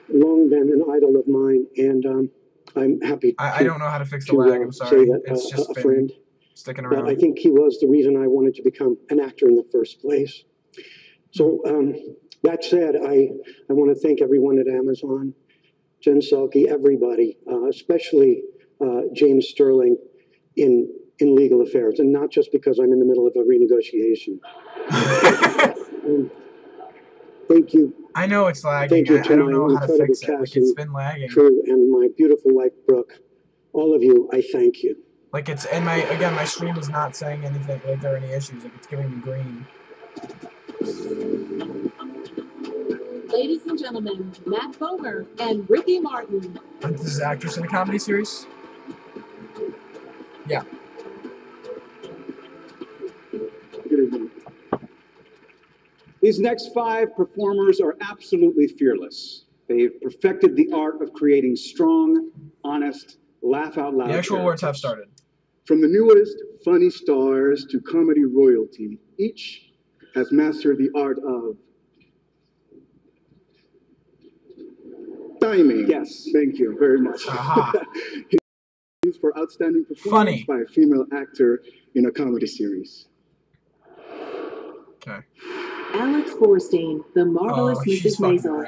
long been an idol of mine, and I'm happy. I don't know how to fix the lag. I'm sorry. It's just been friend sticking around. I think he was the reason I wanted to become an actor in the first place. So that said, I want to thank everyone at Amazon, Jen Salke, everybody, especially James Sterling in legal affairs, and not just because I'm in the middle of a renegotiation. Thank you. I know it's lagging. Thank you I don't know how to fix it. Like, it's been lagging. Crew and my beautiful wife Brooke, all of you, I thank you. Like it's and my stream is not saying anything. Like there are any issues. Like it's giving me green. Ladies and gentlemen, Matt Bomer and Ricky Martin. This is actress in a comedy series. Yeah. These next 5 performers are absolutely fearless. They've perfected the art of creating strong, honest, laugh-out-loud. The actual awards have started. From the newest funny stars to comedy royalty, each has mastered the art of timing. Yes. Thank you very much. He's for outstanding performance by a female actor in a comedy series. Okay. Alex Borstein, the marvelous Mrs. Maisel.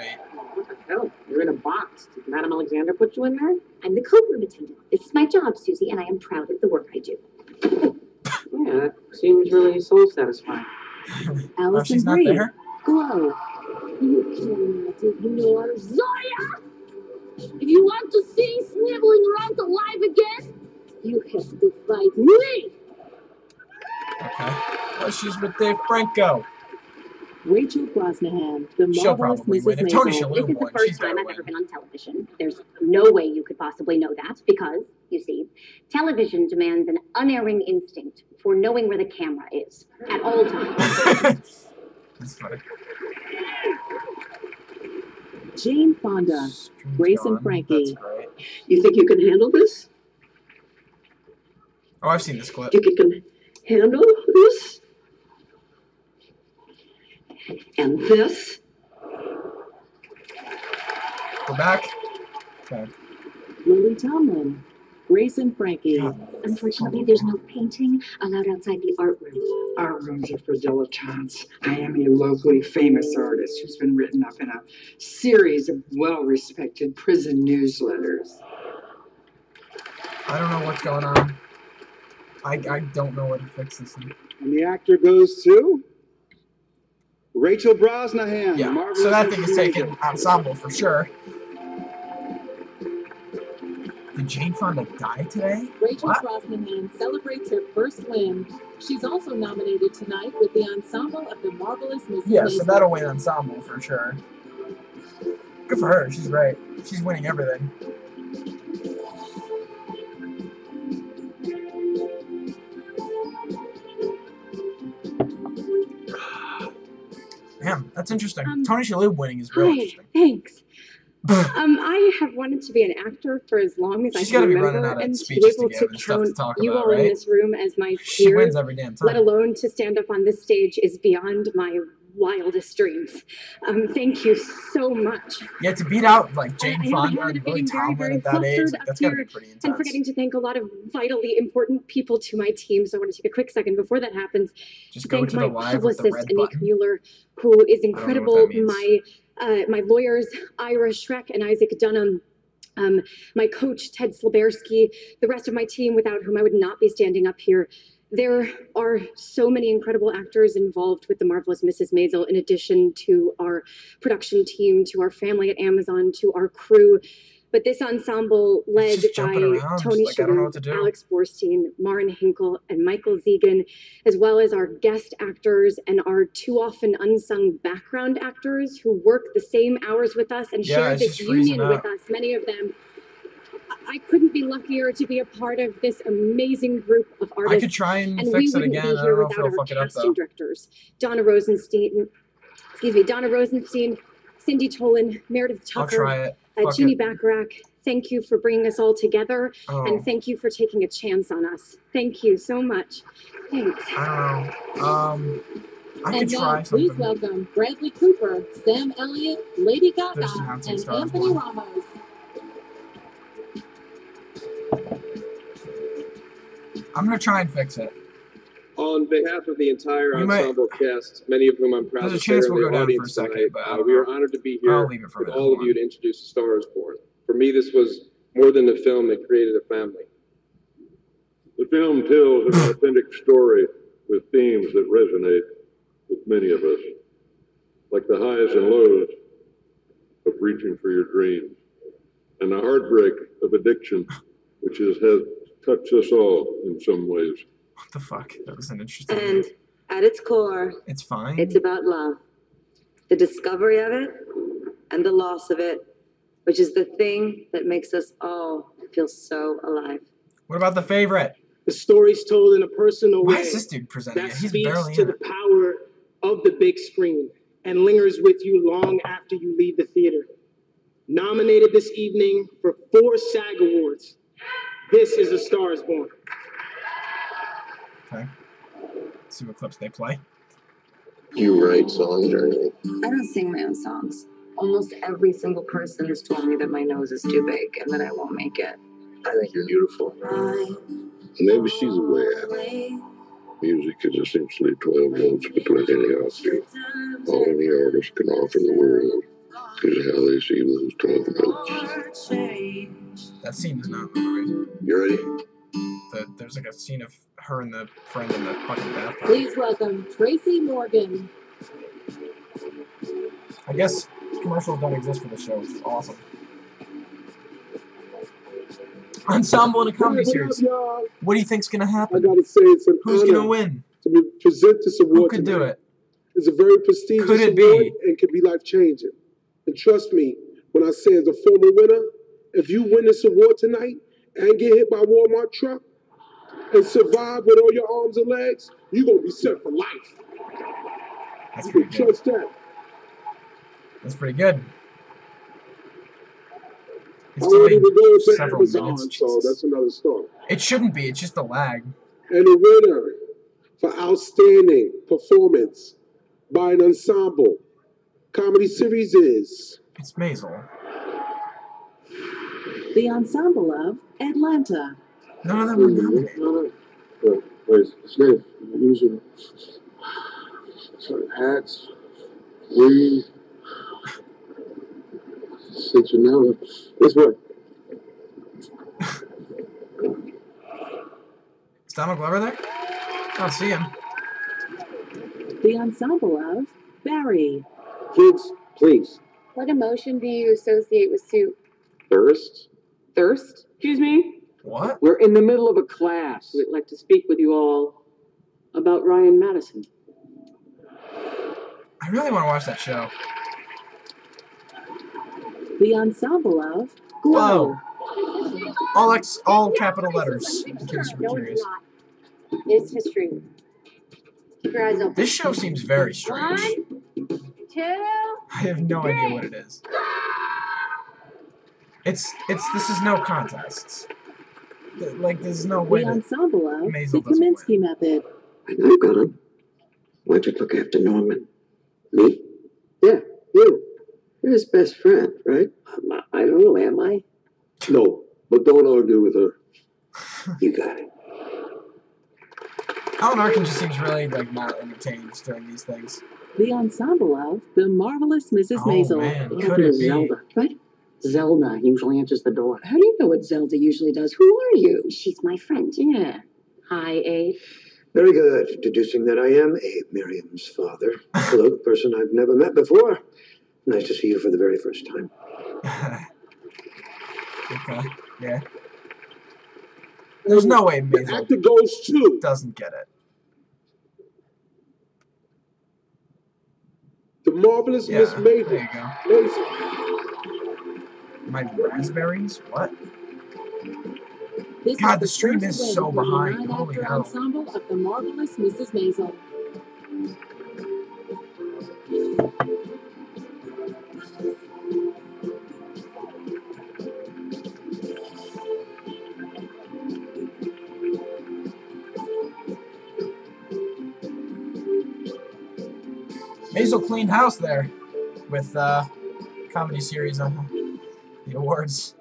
What the hell? You're in a box. Did Madam Alexander put you in there? I'm the coat-room attendant. This is my job, Susie, and I am proud of the work I do. Yeah, that seems really soul-satisfying. Allison not Brie, there? Glow. You know I'm Zoya! If you want to see Sniveling Runt alive again, you have to fight me! Okay. Oh, she's with Dave Franco. Rachel Brosnahan, the She'll marvelous probably Mrs. win. If Maisel. Tony Shalhoub This is the won, first she's time gonna I've win. ever been on television. There's no way you could possibly know that because, you see, television demands an unerring instinct for knowing where the camera is at all times. That's funny. Jane Fonda, Grace and Frankie. You think you can handle this? Oh, I've seen this clip. Think you can handle this? And this? We're back. Okay. Lily Tomlin, Grace and Frankie. Unfortunately, there's no painting allowed outside the art room. Art rooms are for dilettantes. I am a locally famous artist who's been written up in a series of well-respected prison newsletters. I don't know what's going on. I don't know what to fix this thing. And the actor goes to Rachel Brosnahan. Yeah. So that thing is taken ensemble for sure. Did Jane Fonda die today? Rachel Brosnahan celebrates her first win. She's also nominated tonight with the ensemble of the marvelous Mrs. Yeah, Maisel. so that'll win ensemble for sure. Good for her. She's great. She's winning everything. Damn, that's interesting. Tony Shalhoub winning is real interesting. Thanks. I have wanted to be an actor for as long as She's I can gotta be remember, running out of and to be speeches to able give to and stuff to count talk you about, all in right? this room as my She peers, wins every damn time. let alone to stand up on this stage, is beyond my wildest dreams. Thank you so much. Yeah, to beat out like Jane I have a Fonda habit and of Lily getting very, Tomlin very at that age, flustered like, up that's gotta be here pretty and intense. forgetting to thank a lot of vitally important people to my team. So I want to take a quick second before that happens Just to go thank to the my live with the publicist, red Anik button. Mueller, who is I don't know what incredible. that means. My lawyers, Ira Schreck and Isaac Dunham. My coach, Ted Slabersky, the rest of my team, without whom I would not be standing up here. There are so many incredible actors involved with The Marvelous Mrs. Maisel, in addition to our production team, to our family at Amazon, to our crew. But this ensemble, led by Tony Like, I don't know what Shalhoub, to do. Alex Borstein, Maren Hinkle, and Michael Zegan, as well as our guest actors and our too often unsung background actors who work the same hours with us and Yeah, share it's this just freezing union with up. us, many of them. I couldn't be luckier to be a part of this amazing group of artists. I could try and we fix it wouldn't again. be I here don't know if without it'll our fuck it up casting though. directors, Donna Rosenstein, Cindy Tolan, Meredith I'll Tucker, try it. Fuck Jeannie it. Bacharach. Thank you for bringing us all together, Oh. and thank you for taking a chance on us. Thank you so much. Thanks. I don't know. I And could now, try please something. welcome Bradley Cooper, Sam Elliott, Lady Gaga, There's announcing and stars Anthony one. Ramos. I'm gonna try and fix it. On behalf of the entire We might- ensemble cast, many of whom I'm proud There's a to say chance are in we'll the go down for a audience second, tonight, but I don't we are know. honored to be I'll here leave it for a with minute. all of you to introduce A Star Is Born. For me, this was more than a film, it created a family. The film tells an authentic story with themes that resonate with many of us, like the highs and lows of reaching for your dreams, and the heartbreak of addiction, which has touched us all in some ways. What the fuck? That was an interesting. And at its core, It's fine. it's about love. The discovery of it and the loss of it, which is the thing that makes us all feel so alive. What about the favorite? The story's told in a personal way. Why is this dude presenting that it? He's speaks barely to in the it. power of the big screen and lingers with you long after you leave the theater. Nominated this evening for 4 SAG Awards. This is A Star Is Born. Okay. Let's see what clips they play. You write songs or anything? I don't sing my own songs. Almost every single person has told me that my nose is too big and that I won't make it. I think you're beautiful. Maybe she's aware. Music is essentially 12 notes between any octave. All any artist can offer the world is how they see those 12 notes. That scene is not in the movie. You ready? There's like a scene of her and the friend in the fucking bathtub. Please welcome Tracy Morgan. I guess commercials don't exist for the show, which is awesome. Ensemble in a comedy series. What do you think's gonna happen? I gotta say, it's an Who's honor gonna win? to present this award. Who could do tonight. it? It's a very prestigious Could it award be? and could be life-changing. And trust me when I say, as a former winner, if you win this award tonight and get hit by a Walmart truck and survive with all your arms and legs, you're gonna be set for life. That's You pretty can good. trust that. That's pretty good. It's I won't delayed even go into several Amazon, minutes. so that's another story. It shouldn't be. It's just a lag. And the winner for outstanding performance by an ensemble comedy series is It's Maisel. The ensemble of Atlanta. None of them were nominated. No. Wait, Smith, using hats, weed, citronella. This way. Is Donald Glover there? I don't see him. The ensemble of Barry. Kids, please. What emotion do you associate with soup? Thirst? Thirst? Excuse me? What? We're in the middle of a class. We'd like to speak with you all about Ryan Madison. I really want to watch that show. The ensemble of Glow. Whoa. All capital letters, in case you were curious. It's history. Keep your eyes open. This show seems very strange. 1, 2. I have no idea what it is. This is no contests. Like, there's no way The that ensemble of Maisel The doesn't win. Kaminsky Method. I know, got him. Why'd you look after Norman? Me? Yeah, you. You're his best friend, right? I don't know, am I? No, but don't argue with her. You got it. Alan Arkin just seems really like not entertained during these things. The ensemble of The Marvelous Mrs. Oh Maisel. man, What could happened it to be? Zelda? What? Zelda usually answers the door. How do you know what Zelda usually does? Who are you? She's my friend. Yeah. Hi, Abe. Very good. Deducing that I am Abe, Miriam's father. Hello, person I've never met before. Nice to see you for the very first time. Okay, yeah. There's no way Maisel actor goes to doesn't get it. the marvelous Miss Maisel. There you go. My raspberries? What? This God, the is stream first is so win for the behind. Holy nine-actor hell. ensemble of The Marvelous Mrs. Maisel. Maisel cleaned house there with comedy series on the awards.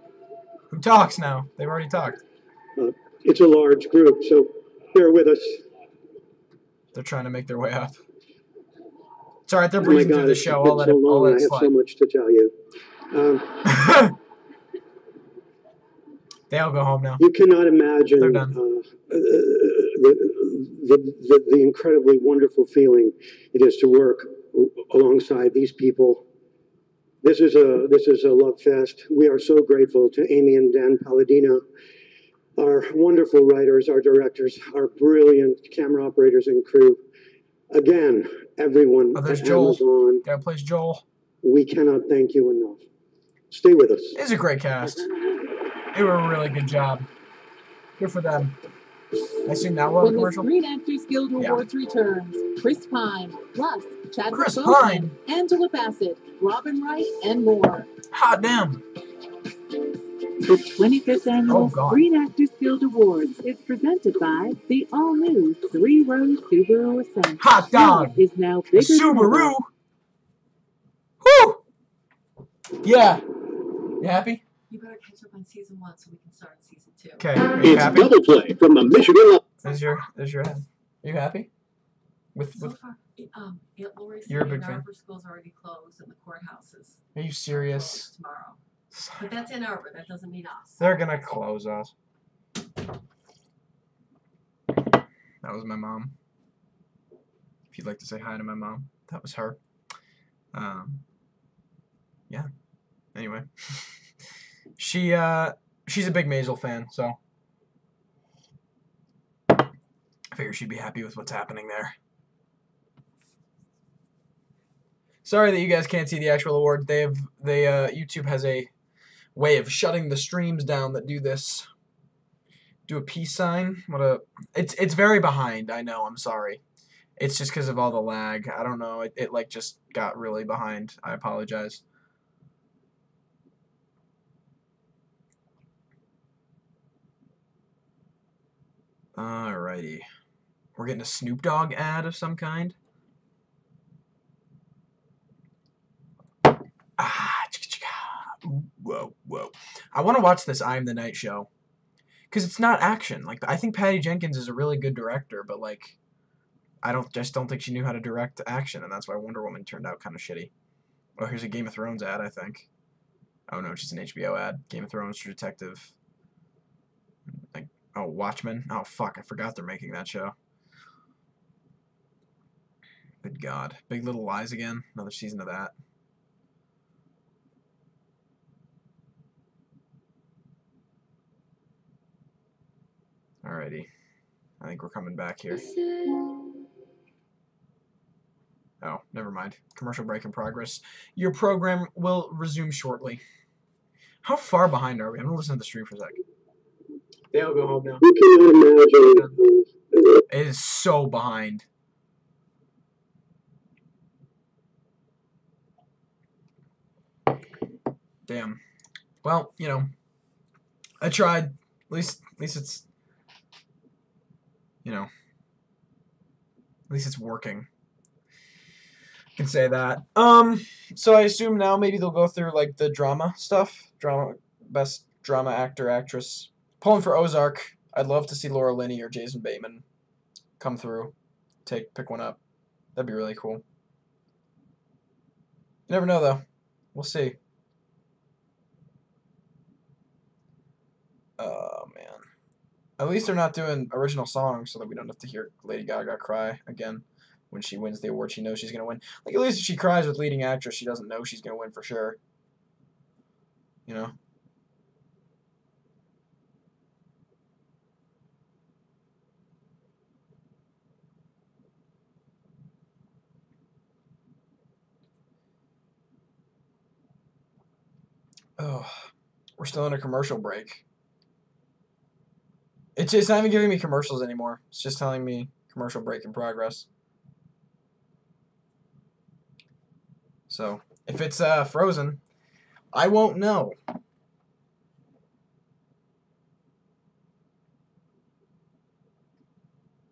Who talks now? They've already talked. It's a large group, so bear with us. They're trying to make their way up. It's alright, they're Oh my breezing God, through the it's show. been I'll let so it long. I have slide. so much to tell you. They all go home now. You cannot imagine They're done. The incredibly wonderful feeling it is to work alongside these people. This is a love fest. We are so grateful to Amy and Dan Palladino, our wonderful writers, our directors, our brilliant camera operators and crew. Again, everyone there's at Joel. Amazon. Guy who plays Joel. We cannot thank you enough. Stay with us. It's a great cast. They were a really good job. Good for them. I assume now we'll have a When the commercial? Screen Actors Guild Awards returns, Chris Pine, plus Chadwick Chris Boseman, Pine? Angela Bassett, Robin Wright, and more. Hot damn. The 25th Annual God. Screen Actors Guild Awards is presented by the all-new three-row Subaru Ascent. Hot dog. Is now bigger Subaru. Than ever. Woo! Yeah. You happy? You better catch up on season 1 so we can start season 2. Okay. Are you It's happy? double play from the Michigan. There's your head. Are you happy? So far, Aunt Lori said You're a big Ann fan. Arbor schools already closed and the courthouses Are you serious? tomorrow. But that's Ann Arbor. That doesn't mean us. They're gonna close us. That was my mom. If you'd like to say hi to my mom, that was her. Yeah. Anyway, she's a big Maisel fan, so I figure she'd be happy with what's happening there. Sorry that you guys can't see the actual awards. YouTube has a way of shutting the streams down that do this. Do a peace sign. It's very behind. I know. I'm sorry. It's just because of all the lag. I don't know. It like just got really behind. I apologize. Alrighty. We're getting a Snoop Dogg ad of some kind. Whoa, whoa. I want to watch this I Am the Night show. Because it's not action. Like, I think Patty Jenkins is a really good director, but, like, I just don't think she knew how to direct action, and that's why Wonder Woman turned out kind of shitty. Oh, here's a Game of Thrones ad, I think. Oh, no, it's just an HBO ad. Game of Thrones, True Detective. Like, oh, Watchmen. Oh, fuck, I forgot they're making that show. Good God. Big Little Lies again. Another season of that. Alrighty. I think we're coming back here. Oh, never mind. Commercial break in progress. Your program will resume shortly. How far behind are we? I'm going to listen to the stream for a sec. They all go home now. You cannot imagine. It is so behind. Damn. Well, you know, I tried. At least it's, you know, at least it's working. Can say that. So I assume now maybe they'll go through like the drama stuff. Best drama actor, actress. Pulling for Ozark. I'd love to see Laura Linney or Jason Bateman come through. Pick one up. That'd be really cool. You never know though. We'll see. Oh man. At least they're not doing original songs so that we don't have to hear Lady Gaga cry again when she wins the award she knows she's going to win. Like, at least if she cries with leading actress, she doesn't know she's going to win for sure. You know? Oh, we're still in a commercial break. It's not even giving me commercials anymore. It's just telling me commercial break in progress. So, if it's frozen, I won't know.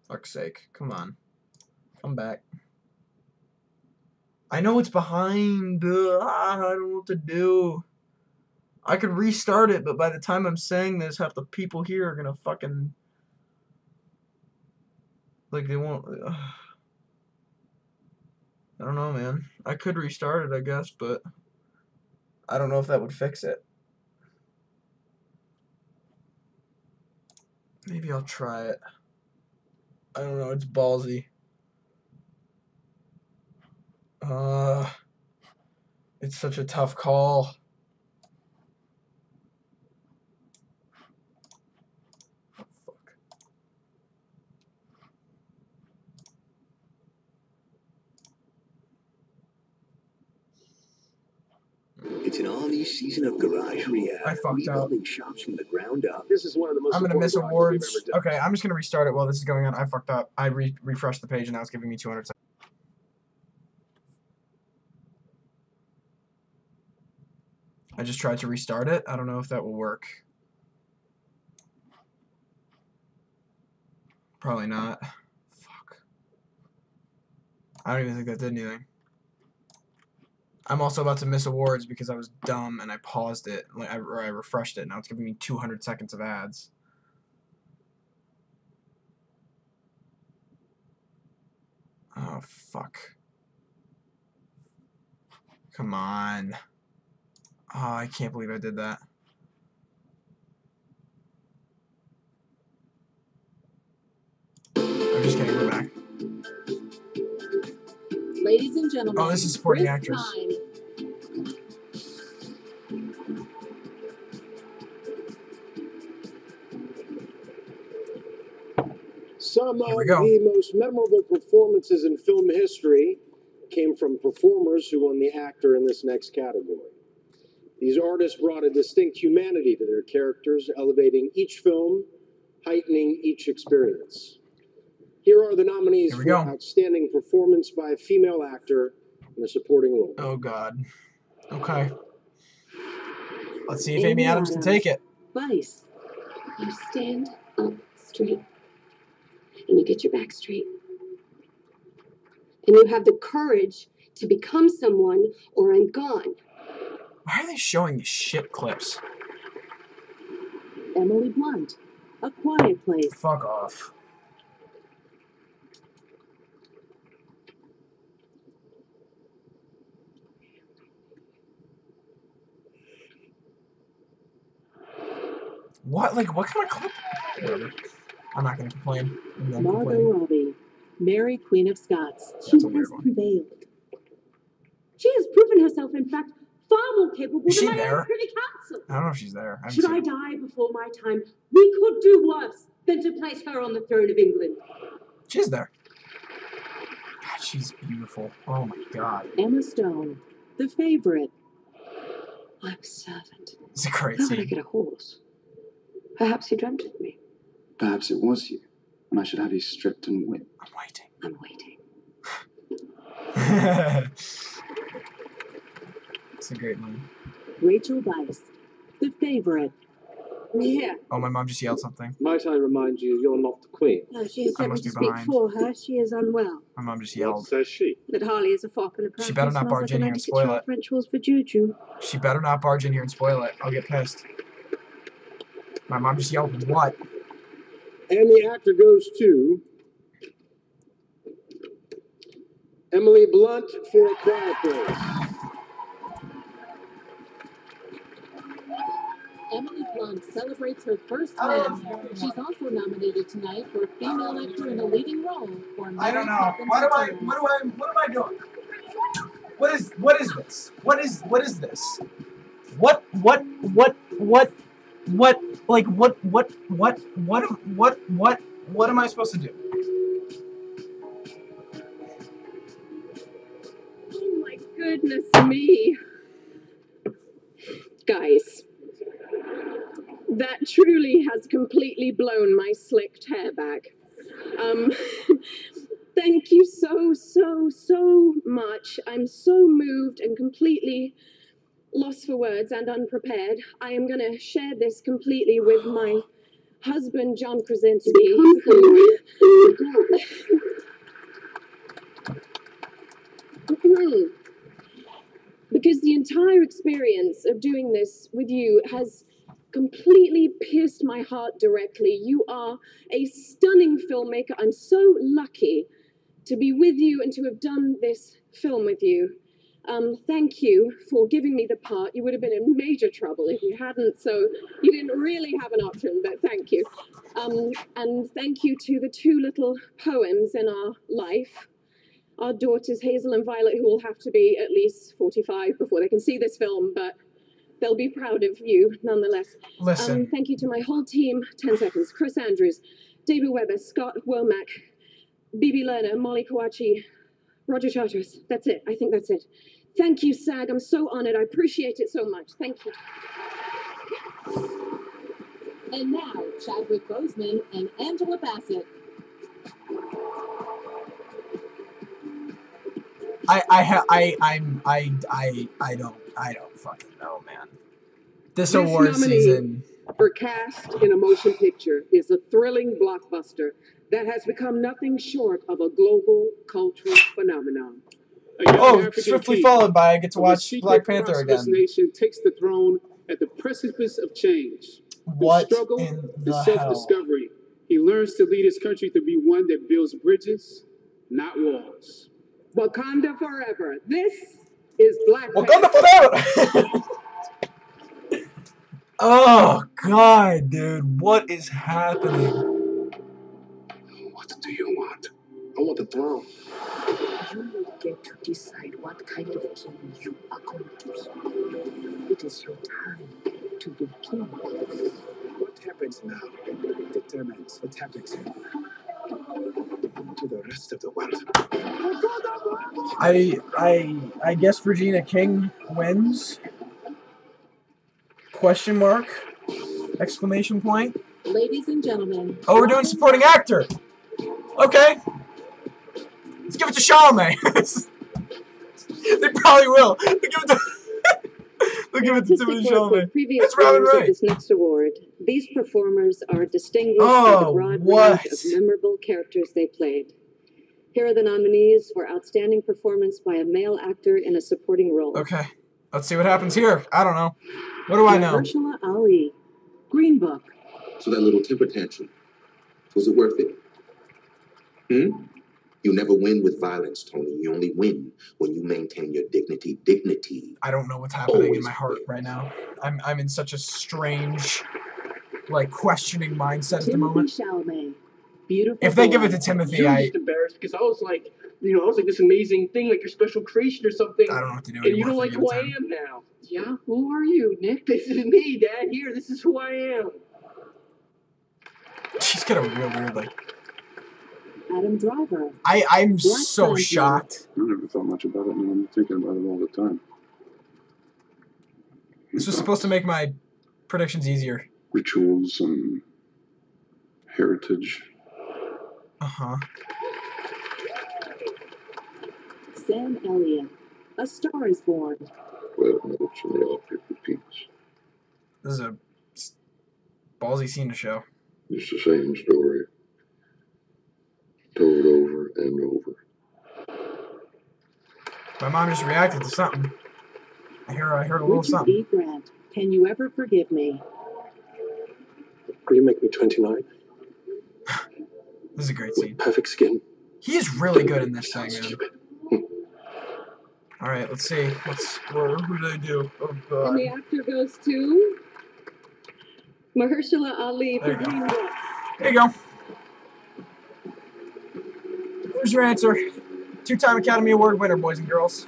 Fuck's sake. Come on. Come back. I know it's behind. I don't know what to do. I could restart it, but by the time I'm saying this, half the people here are gonna fucking... Like, they won't... I don't know, man. I could restart it, I guess, but... I don't know if that would fix it. Maybe I'll try it. I don't know, it's ballsy. It's such a tough call. It's an all-new season of Garage Rehab. I fucked up. Rebuilding shops from the ground up. This is one of the most I'm gonna miss important awards. projects we've ever done. Okay, I'm just gonna restart it while this is going on. I fucked up. I refreshed the page and now it's giving me 200 seconds. I just tried to restart it. I don't know if that will work. Probably not. Fuck. I don't even think that did anything. I'm also about to miss awards because I was dumb and I paused it, or I refreshed it. Now it's giving me 200 seconds of ads. Oh, fuck. Come on. Oh, I can't believe I did that. I'm just kidding, we're back. Ladies and gentlemen, oh, this is supporting actress. Time. Some of the most memorable performances in film history came from performers who won the actor in this next category. These artists brought a distinct humanity to their characters, elevating each film, heightening each experience. Here are the nominees for Outstanding Performance by a Female Actor in a Supporting Role. Oh, God. Okay. Let's see if Amy Adams can take it. Vice. You stand up straight. And you get your back straight. And you have the courage to become someone, or I'm gone. Why are they showing these shit clips? Emily Blunt, A Quiet Place. Fuck off. What? Like, what kind of clip? Whatever. I'm not going to complain. Margot Robbie, Mary, Queen of Scots. She has prevailed. She has proven herself, in fact, far more capable than my own Privy Council. I don't know if she's there. Should I die before my time, we could do worse than to place her on the throne of England. She's there. God, she's beautiful. Oh my God. Emma Stone, The Favorite. I'm a servant. It's a great How scene. would I get a horse? Perhaps you dreamt of me. Perhaps it was you, and I should have you stripped and whipped. I'm waiting. I'm waiting. It's a great line. Rachel Weisz, The Favorite. Yeah. Oh, my mom just yelled something. Might I remind you, you're not the queen. No, she has I sent me must to be speak behind. for her. She is unwell. My mom just What yelled. says she? That Harley is a fop and apparently She better not smells barge like in a here and spoil 96-year-old it. French horse for juju. She better not barge in here and spoil it. I'll get pissed. My mom just yelled, what? And the actor goes to Emily Blunt for A Quiet Place. Emily Blunt celebrates her first win. She's also nominated tonight for Female Actor in a Leading Role for I don't know. What am I doing? What is this? What is this? What am I supposed to do? Oh my goodness me. Guys, that truly has completely blown my slicked hair back. Thank you so much. I'm so moved and completely lost for words and unprepared. I am going to share this completely with my husband, John Krasinski. Because the entire experience of doing this with you has completely pierced my heart directly. You are a stunning filmmaker. I'm so lucky to be with you and to have done this film with you. Thank you for giving me the part. You would have been in major trouble if you hadn't, so you didn't really have an option, but thank you. And thank you to the two little poems in our life, our daughters Hazel and Violet, who will have to be at least 45 before they can see this film, but they'll be proud of you nonetheless. Listen. Thank you to my whole team. 10 seconds. Chris Andrews, David Weber, Scott Womack, Bibi Lerner, Molly Kawachi, Roger Charters. That's it. I think that's it. Thank you, SAG. I'm so honored. I appreciate it so much. Thank you. And now, Chadwick Boseman and Angela Bassett. I don't fucking know, man. This This award nominee season. for Cast in a Motion Picture is a thrilling blockbuster that has become nothing short of a global cultural phenomenon. A young Oh, African swiftly king followed by I get to of a watch secret Black Panther prosperous again. nation takes the throne at the precipice of change. What Through struggle in and the hell? self-discovery, he learns to lead his country to be one that builds bridges, not walls. Wakanda forever. This is Black Wakanda forever! Oh, God, dude. What is happening? What do you want? I want the throne. You will get to decide what kind of king you are going to be. It is your time to be king. What happens now determines what happens to the rest of the world. I guess Regina King wins. Question mark? Exclamation point. Ladies and gentlemen. Oh, we're doing supporting actor. Okay. Let's give it to Chalamet. They probably will. They'll give it to Timothy Chalamet. Previous It's Robin winners of Wright. this next award. These performers are distinguished by the Oh, broad what? range of memorable characters they played. Here are the nominees for outstanding performance by a male actor in a supporting role. Okay. Let's see what happens here. I don't know. What do I know? Mahershala Ali, Green Book. So that little temper tantrum, was it worth it? You never win with violence, Tony. You only win when you maintain your dignity. Dignity. I don't know what's happening in my heart right now. I'm in such a strange, like, questioning mindset at the moment. Chalamet, beautiful. If they give it to Timothy, You're I just embarrassed because I was like this amazing thing, like your special creation or something. I don't know what to do And you anymore don't like if they who give I it to am now. Yeah, who are you, Nick? This is me, Dad. Here, this is who I am. she's got a real weird, like. Adam Driver. I'm so shocked. I never thought much about it, and I'm thinking about it all the time. This was supposed to make my predictions easier. Rituals and heritage. Uh-huh. Sam Elliott, A Star is Born. 12 notes and they all 50 peaks. This is a Ballsy scene to show. It's the same story, told over and over. My mom just reacted to something. I heard a little Richard something. E. Grant, can you ever forgive me? Will you make me 29? This is a great scene. Perfect skin. He is really good in this thing, man. All right, let's see. Who do they do? Oh, And God. the actor goes to Mahershala Ali There for you go. Green Book. There you go. There's your answer. 2-time Academy Award winner, boys and girls.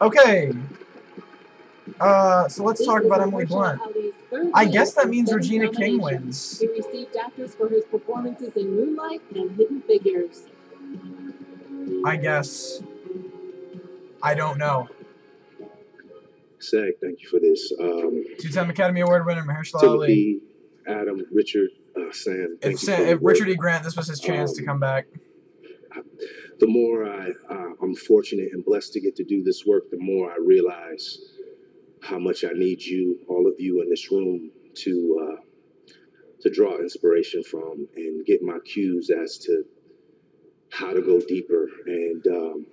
Okay. So let's talk about Emily Blunt. I guess that means Regina King wins. He received actors for his performances in Moonlight and Hidden Figures. I guess. I don't know. SAG, thank you for this. 2-time Academy Award winner, Mahershala Ali. Timothy, Adam, Richard, Sam. If Richard E. Grant, this was his chance to come back. The more I'm fortunate and blessed to get to do this work, the more I realize how much I need you, all of you in this room, to draw inspiration from and get my cues as to how to go deeper. And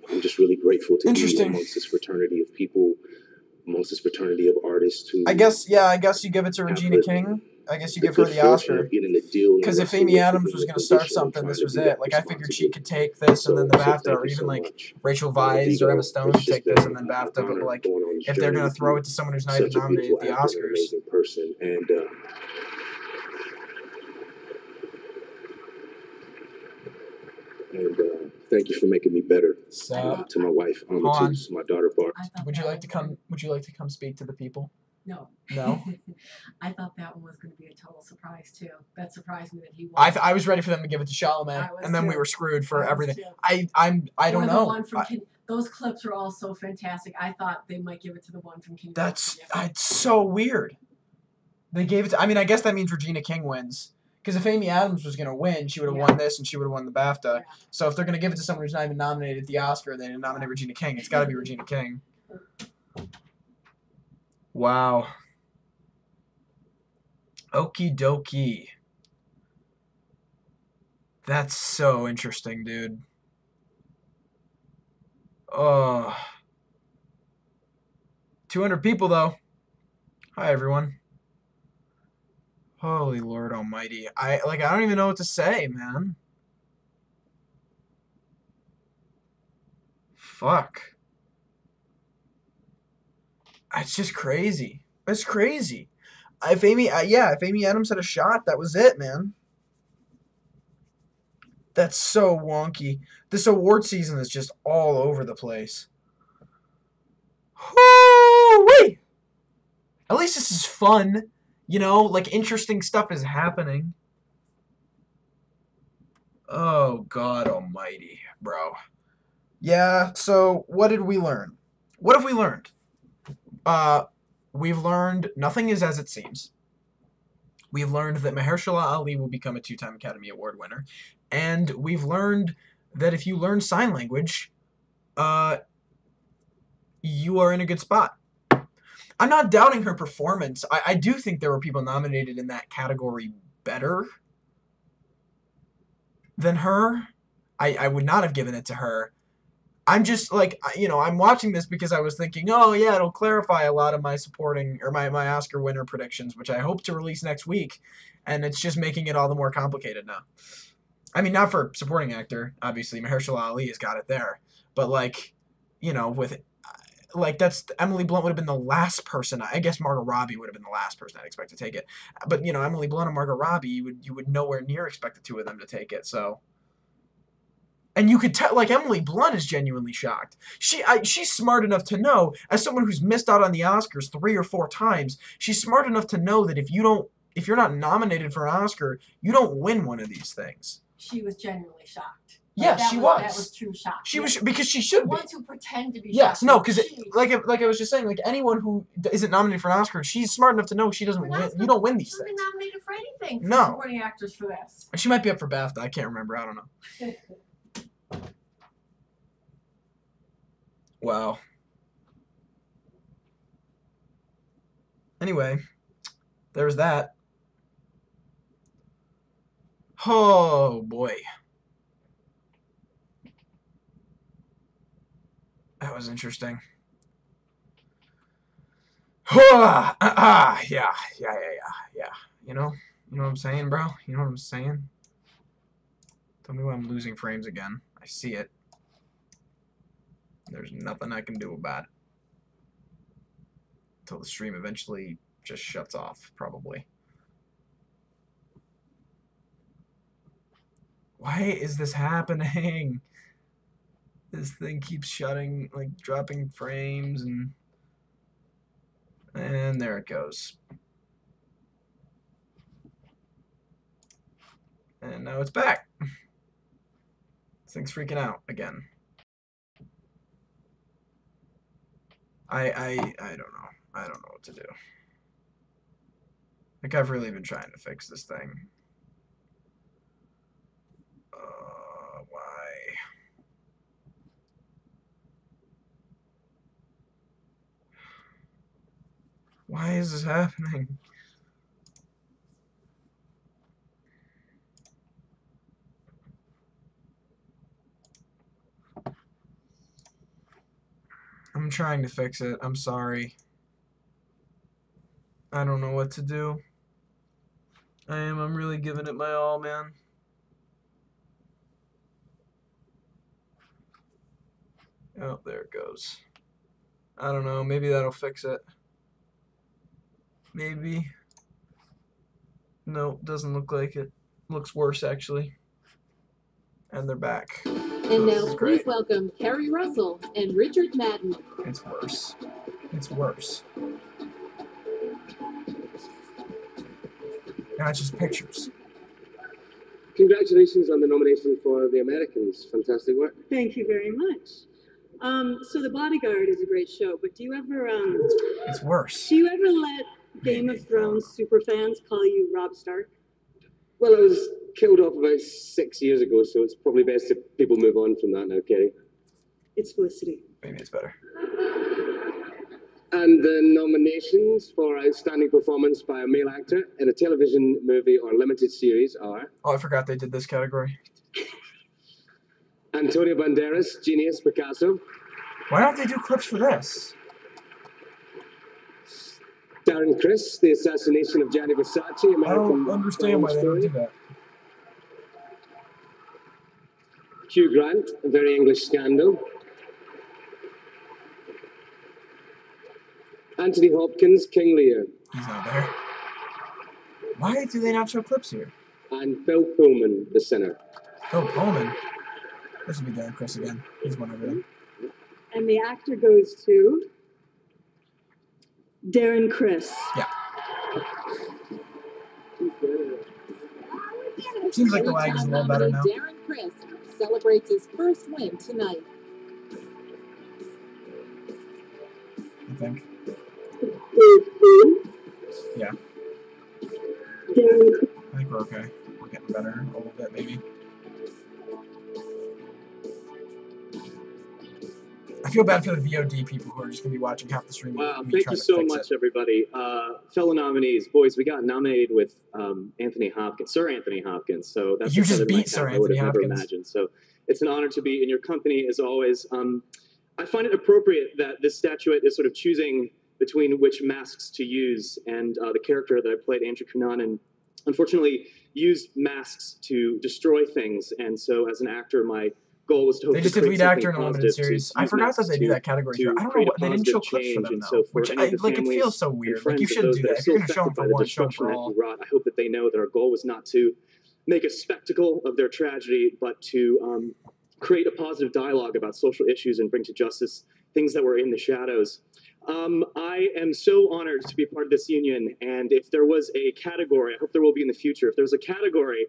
I'm just really grateful to be amongst this fraternity of people, amongst this fraternity of artists who. I guess you give it to Regina King. I guess you give her the Oscar. Because if Amy Adams was going to start something, this was it. Like, I figured she could take this and then the BAFTA, or even like Rachel Weisz or Emma Stone could take this and then BAFTA. But like, if they're going to throw it to someone who's not even nominated at the Oscars. Amazing person. And thank you for making me better. To my wife, Amatus, my daughter Bart. Would you like to come speak to the people? No. No? I thought that one was going to be a total surprise too. That surprised me that he won. I was ready for them to give it to Chalamet, and then we were screwed for everything. I don't know. The one from those clips are all so fantastic. I thought they might give it to the one from King. It's so weird. They gave it to, I mean, I guess that means Regina King wins. Because if Amy Adams was going to win, she would have won this and she would have won the BAFTA. Yeah. So if they're going to give it to someone who's not even nominated at the Oscar, they didn't nominate Regina King. It's got to be Regina King. Wow. Okie dokie. That's so interesting, dude. Oh. 200 people, though. Hi, everyone. Holy Lord Almighty. I don't even know what to say, man. Fuck. It's just crazy. It's crazy. If Amy Adams had a shot, that was it, man. That's so wonky. This award season is just all over the place. Woo-wee! At least this is fun. You know, like, interesting stuff is happening. Oh, God almighty, bro. Yeah, so what did we learn? What have we learned? We've learned nothing is as it seems. We've learned that Mahershala Ali will become a 2-time Academy Award winner. And we've learned that if you learn sign language, you are in a good spot. I'm not doubting her performance. I do think there were people nominated in that category better than her. I would not have given it to her. I'm just like, you know, I'm watching this because I was thinking, oh yeah, it'll clarify a lot of my supporting or my Oscar winner predictions, which I hope to release next week. And it's just making it all the more complicated now. I mean, not for supporting actor, obviously. Mahershala Ali has got it there. But like, you know, with like, that's Emily Blunt would have been the last person. I guess Margot Robbie would have been the last person I'd expect to take it. But, you know, Emily Blunt and Margot Robbie, you would nowhere near expect the two of them to take it. So, and you could tell, like, Emily Blunt is genuinely shocked. She's smart enough to know, as someone who's missed out on the Oscars 3 or 4 times, she's smart enough to know that if you're not nominated for an Oscar, you don't win one of these things. She was genuinely shocked. Yeah, she was. That was true shock. She was, because she should be. The ones who pretend to be yes, shocked. no, because like I was just saying, like, anyone who isn't nominated for an Oscar, she's smart enough to know she doesn't win. You don't win these things. She's been nominated for anything. No. For supporting actors for this. She might be up for BAFTA. I can't remember. I don't know. Wow. Anyway, there's that. Oh, boy. That was interesting. Yeah. You know what I'm saying, bro? You know what I'm saying? Tell me why I'm losing frames again. I see it. There's nothing I can do about it. Until the stream eventually just shuts off, probably. Why is this happening? This thing keeps shutting, like dropping frames, and there it goes. And now it's back. This thing's freaking out again. I don't know. I don't know what to do. Like, I've really been trying to fix this thing. Why? Why is this happening? I'm trying to fix it. I'm sorry. I don't know what to do. I'm really giving it my all, man. Oh, there it goes. I don't know. Maybe that'll fix it. Maybe. No, doesn't look like it. Looks worse, actually. And they're back. And now please welcome Carrie Russell and Richard Madden. It's worse. It's worse. Now it's just pictures. Congratulations on the nomination for The Americans. Fantastic work. Thank you very much. So The Bodyguard is a great show, but do you ever It's worse. Do you ever let Game of Thrones superfans call you Robb Stark? Well, I was killed off about 6 years ago, so it's probably best if people move on from that now, Kerry. It's Felicity. Maybe it's better. And the nominations for Outstanding Performance by a Male Actor in a Television, Movie, or Limited Series are... Oh, I forgot they did this category. Antonio Banderas, Genius, Picasso. Why don't they do clips for this? Darren Criss, The Assassination of Gianni Versace, American I don't understand why they don't do that. Hugh Grant, A Very English Scandal. Anthony Hopkins, King Lear. He's not there. Why do they not show clips here? And Bill Pullman, The Sinner. Bill Pullman? This would be Darren Criss again. He's won everything. And the actor goes to Darren Criss. Yeah. Seems like the lag is a little better now. Darren Criss celebrates his first win tonight. I think. Yeah. I think we're okay. We're getting better a little bit, maybe. I feel bad for the VOD people who are just going to be watching half the stream. Wow, thank you so much, everybody. Fellow nominees, boys, we got nominated with Anthony Hopkins, Sir Anthony Hopkins. So that's you just beat Sir Anthony Hopkins. Never imagined. So it's an honor to be in your company as always. I find it appropriate that this statuette is sort of choosing between which masks to use, and the character that I played, Andrew Cunanan, unfortunately used masks to destroy things, and so as an actor, my goal was to hope they just did lead actor in a limited series. I forgot that they do that category here. I don't know. They didn't show clips for them though, which like it feels so weird. Like you shouldn't do that. If you're going to show them for one, show them for all. I hope that they know that our goal was not to make a spectacle of their tragedy, but to create a positive dialogue about social issues and bring to justice things that were in the shadows. I am so honored to be a part of this union, and if there was a category, I hope there will be in the future, if there's a category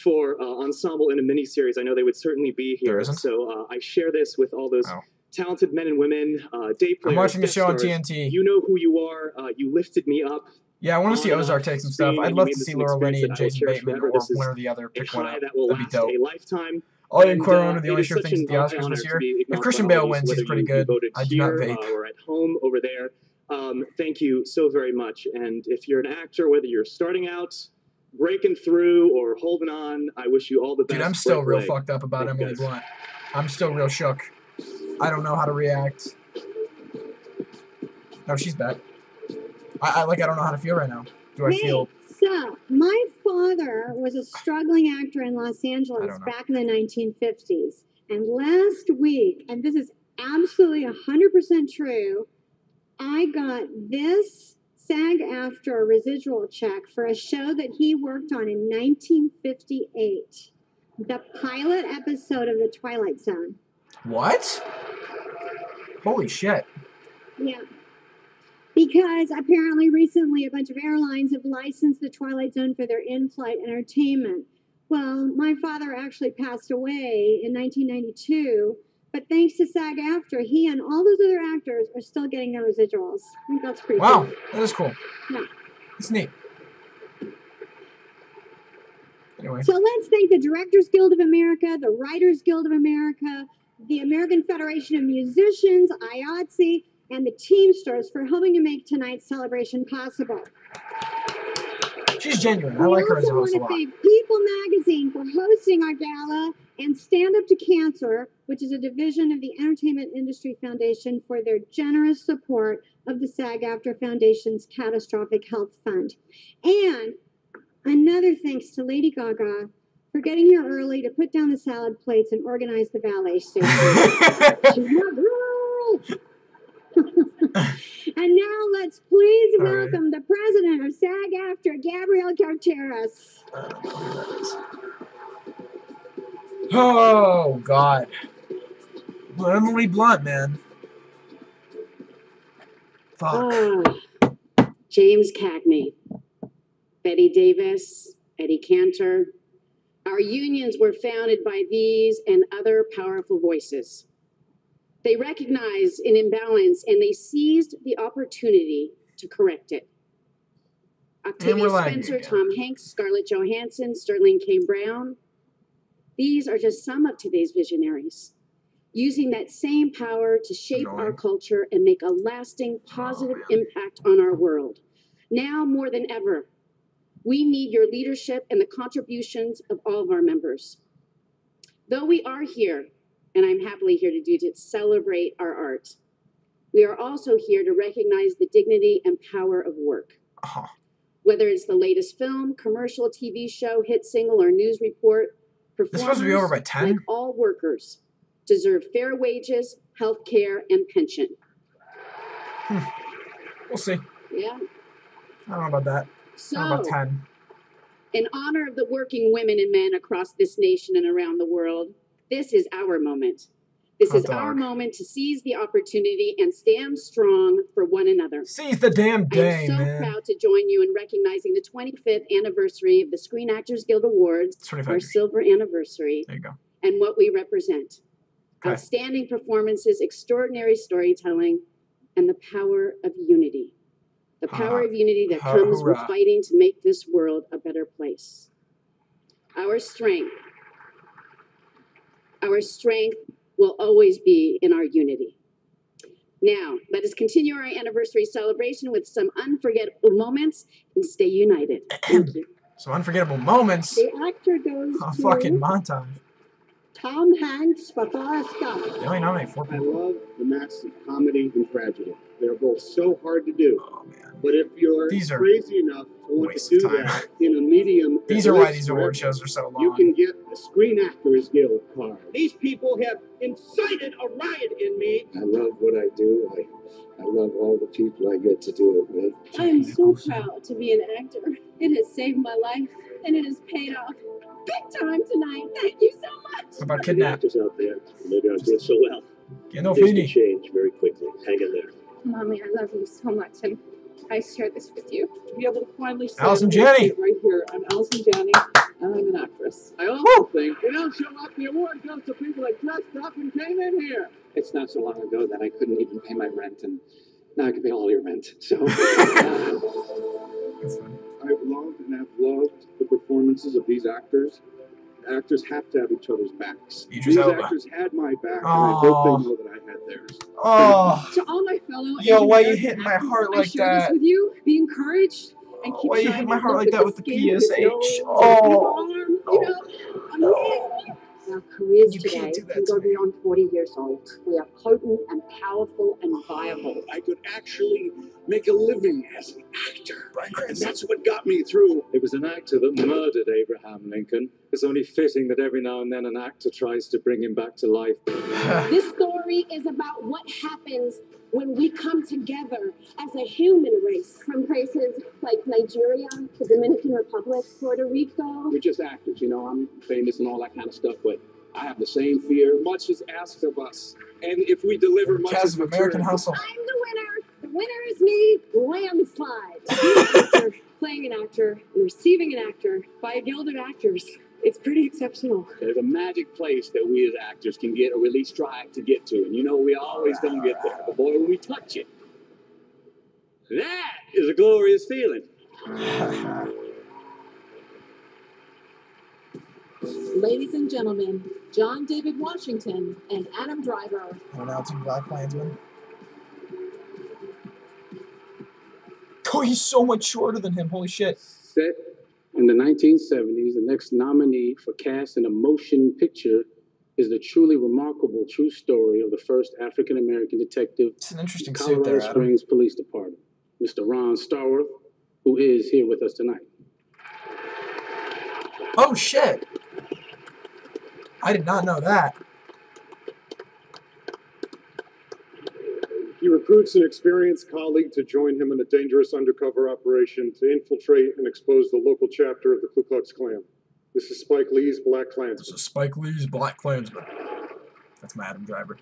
for ensemble in a miniseries, I know they would certainly be here. So I share this with all those talented men and women, day players. I'm watching the show on stars. TNT. You know who you are. You lifted me up. Yeah, I want to see Ozark take some stuff. I'd love to see Laura Linney and Jason Bateman, or one or the other, pick one up. That'd be dope. A lifetime. Ollie and Cuarón are the only sure things at the Oscars this year. If Christian Bale wins, he's pretty good. I do not vape. Or at home over there. Thank you so very much. And if you're an actor, whether you're starting out, breaking through or holding on, I wish you all the best. Dude, I'm still Break real leg. fucked up about Thank you, Emily guys. Blunt. I'm still real shook. I don't know how to react. No, she's back. I don't know how to feel right now. Do I feel... So, my father was a struggling actor in Los Angeles back in the 1950s. And last week, and this is absolutely 100% true, I got this SAG-AFTRA residual check for a show that he worked on in 1958. The pilot episode of The Twilight Zone. What? Holy shit. Yeah. Because apparently recently a bunch of airlines have licensed the Twilight Zone for their in-flight entertainment. Well, my father actually passed away in 1992, but thanks to SAG-AFTRA, he and all those other actors are still getting their residuals. I think that's pretty cool. Wow, that is cool. Yeah. It's neat. Anyway. So let's thank the Directors Guild of America, the Writers Guild of America, the American Federation of Musicians, IATSE, and the Teamsters for helping to make tonight's celebration possible. She's genuine. I like her as a host a lot. We also want to thank People Magazine for hosting our gala and Stand Up to Cancer, which is a division of the Entertainment Industry Foundation, for their generous support of the SAG-AFTRA Foundation's Catastrophic Health Fund. And another thanks to Lady Gaga for getting here early to put down the salad plates and organize the valet station. She's my girl! And now let's please welcome the president of SAG-AFTRA, Gabrielle Carteras. Oh, God. Emily Blunt, man. Fuck. James Cagney, Betty Davis, Eddie Cantor. Our unions were founded by these and other powerful voices. They recognized an imbalance and they seized the opportunity to correct it. Octavia Spencer, Tom Hanks, Scarlett Johansson, Sterling K. Brown. These are just some of today's visionaries, using that same power to shape our culture and make a lasting positive impact on our world. Now more than ever, we need your leadership and the contributions of all of our members. Though we are here, and I'm happily here to celebrate our art, we are also here to recognize the dignity and power of work. Whether it's the latest film, commercial, TV show, hit single, or news report, performers, this is supposed to be over by 10? like all workers, deserve fair wages, health care, and pension. We'll see. Yeah. I don't know about that. So, I don't know about 10. In honor of the working women and men across this nation and around the world, this is our moment. This is our moment to seize the opportunity and stand strong for one another. Seize the damn day, I'm so proud to join you in recognizing the 25th anniversary of the Screen Actors Guild Awards, our silver anniversary, there you go, and what we represent. Okay. Outstanding performances, extraordinary storytelling, and the power of unity. The power of unity that comes with fighting to make this world a better place. Our strength will always be in our unity. Now, let us continue our anniversary celebration with some unforgettable moments and stay united. Thank you. Some unforgettable moments. The actor goes to fucking montage. Tom Hanks for Forrest Gump. They only nominate 4 people. I love the mix of comedy and tragedy. They're both so hard to do. But if you're crazy enough to want to do that in a medium, these are why these award shows are so long. You can get the Screen Actors Guild card. These people have incited a riot in me. I love what I do. I love all the people I get to do it with. I am so proud to be an actor. It has saved my life, and it has paid off big time tonight. Thank you so much. What about Kidnap? Actors out there, maybe I'm doing so well. Things can change very quickly. Hang in there. Mommy, I love you so much, and I share this with you. To be able to finally say Allison Janney. right here, I'm Allison Janney, and I'm an actress. I also think we don't show up the award goes to people that dressed up and came in here. It's not so long ago that I couldn't even pay my rent, and now I can pay all your rent. So I've loved and have loved the performances of these actors. Actors have to have each other's backs. These actors had my back, and I hope they know that I had theirs. Oh. To all my fellow Yo, why you actors, hitting my heart I like share that? this with you. Be encouraged. and keep Why you trying hit my to heart look like at that with the skin of his PSH? nose or Oh, his arm, you know. Our careers You today can't do that can to go me. beyond 40 years old. We are potent and powerful and viable. I could actually make a living as an actor. And that's what got me through. It was an actor that murdered Abraham Lincoln. It's only fitting that every now and then an actor tries to bring him back to life. This story is about what happens when we come together as a human race. From places like Nigeria, the Dominican Republic, Puerto Rico. We're just actors, you know. I'm famous and all that kind of stuff, but I have the same fear. Much is asked of us. And if we deliver much Cast is of American returned. Hustle. I'm the winner. The winner is me, landslide. To be an actor, playing an actor, and receiving an actor by a guild of actors. It's pretty exceptional. There's a magic place that we as actors can get or at least strive to get to. And you know, we always don't get there. But boy, when we touch it, that is a glorious feeling. Ladies and gentlemen, John David Washington and Adam Driver. Announcing Black Klansman. Oh, he's so much shorter than him. Holy shit. Set in the 1970s, the next nominee for cast in a motion picture is the truly remarkable true story of the first African-American detective It's an interesting in suit Colorado there, Adam. Springs Police Department, Mr. Ron Starworth, who is here with us tonight. Oh, shit. I did not know that. He recruits an experienced colleague to join him in a dangerous undercover operation to infiltrate and expose the local chapter of the Ku Klux Klan. This is Spike Lee's Black Klansman. This is Spike Lee's Black Klansman. That's my Adam Driver.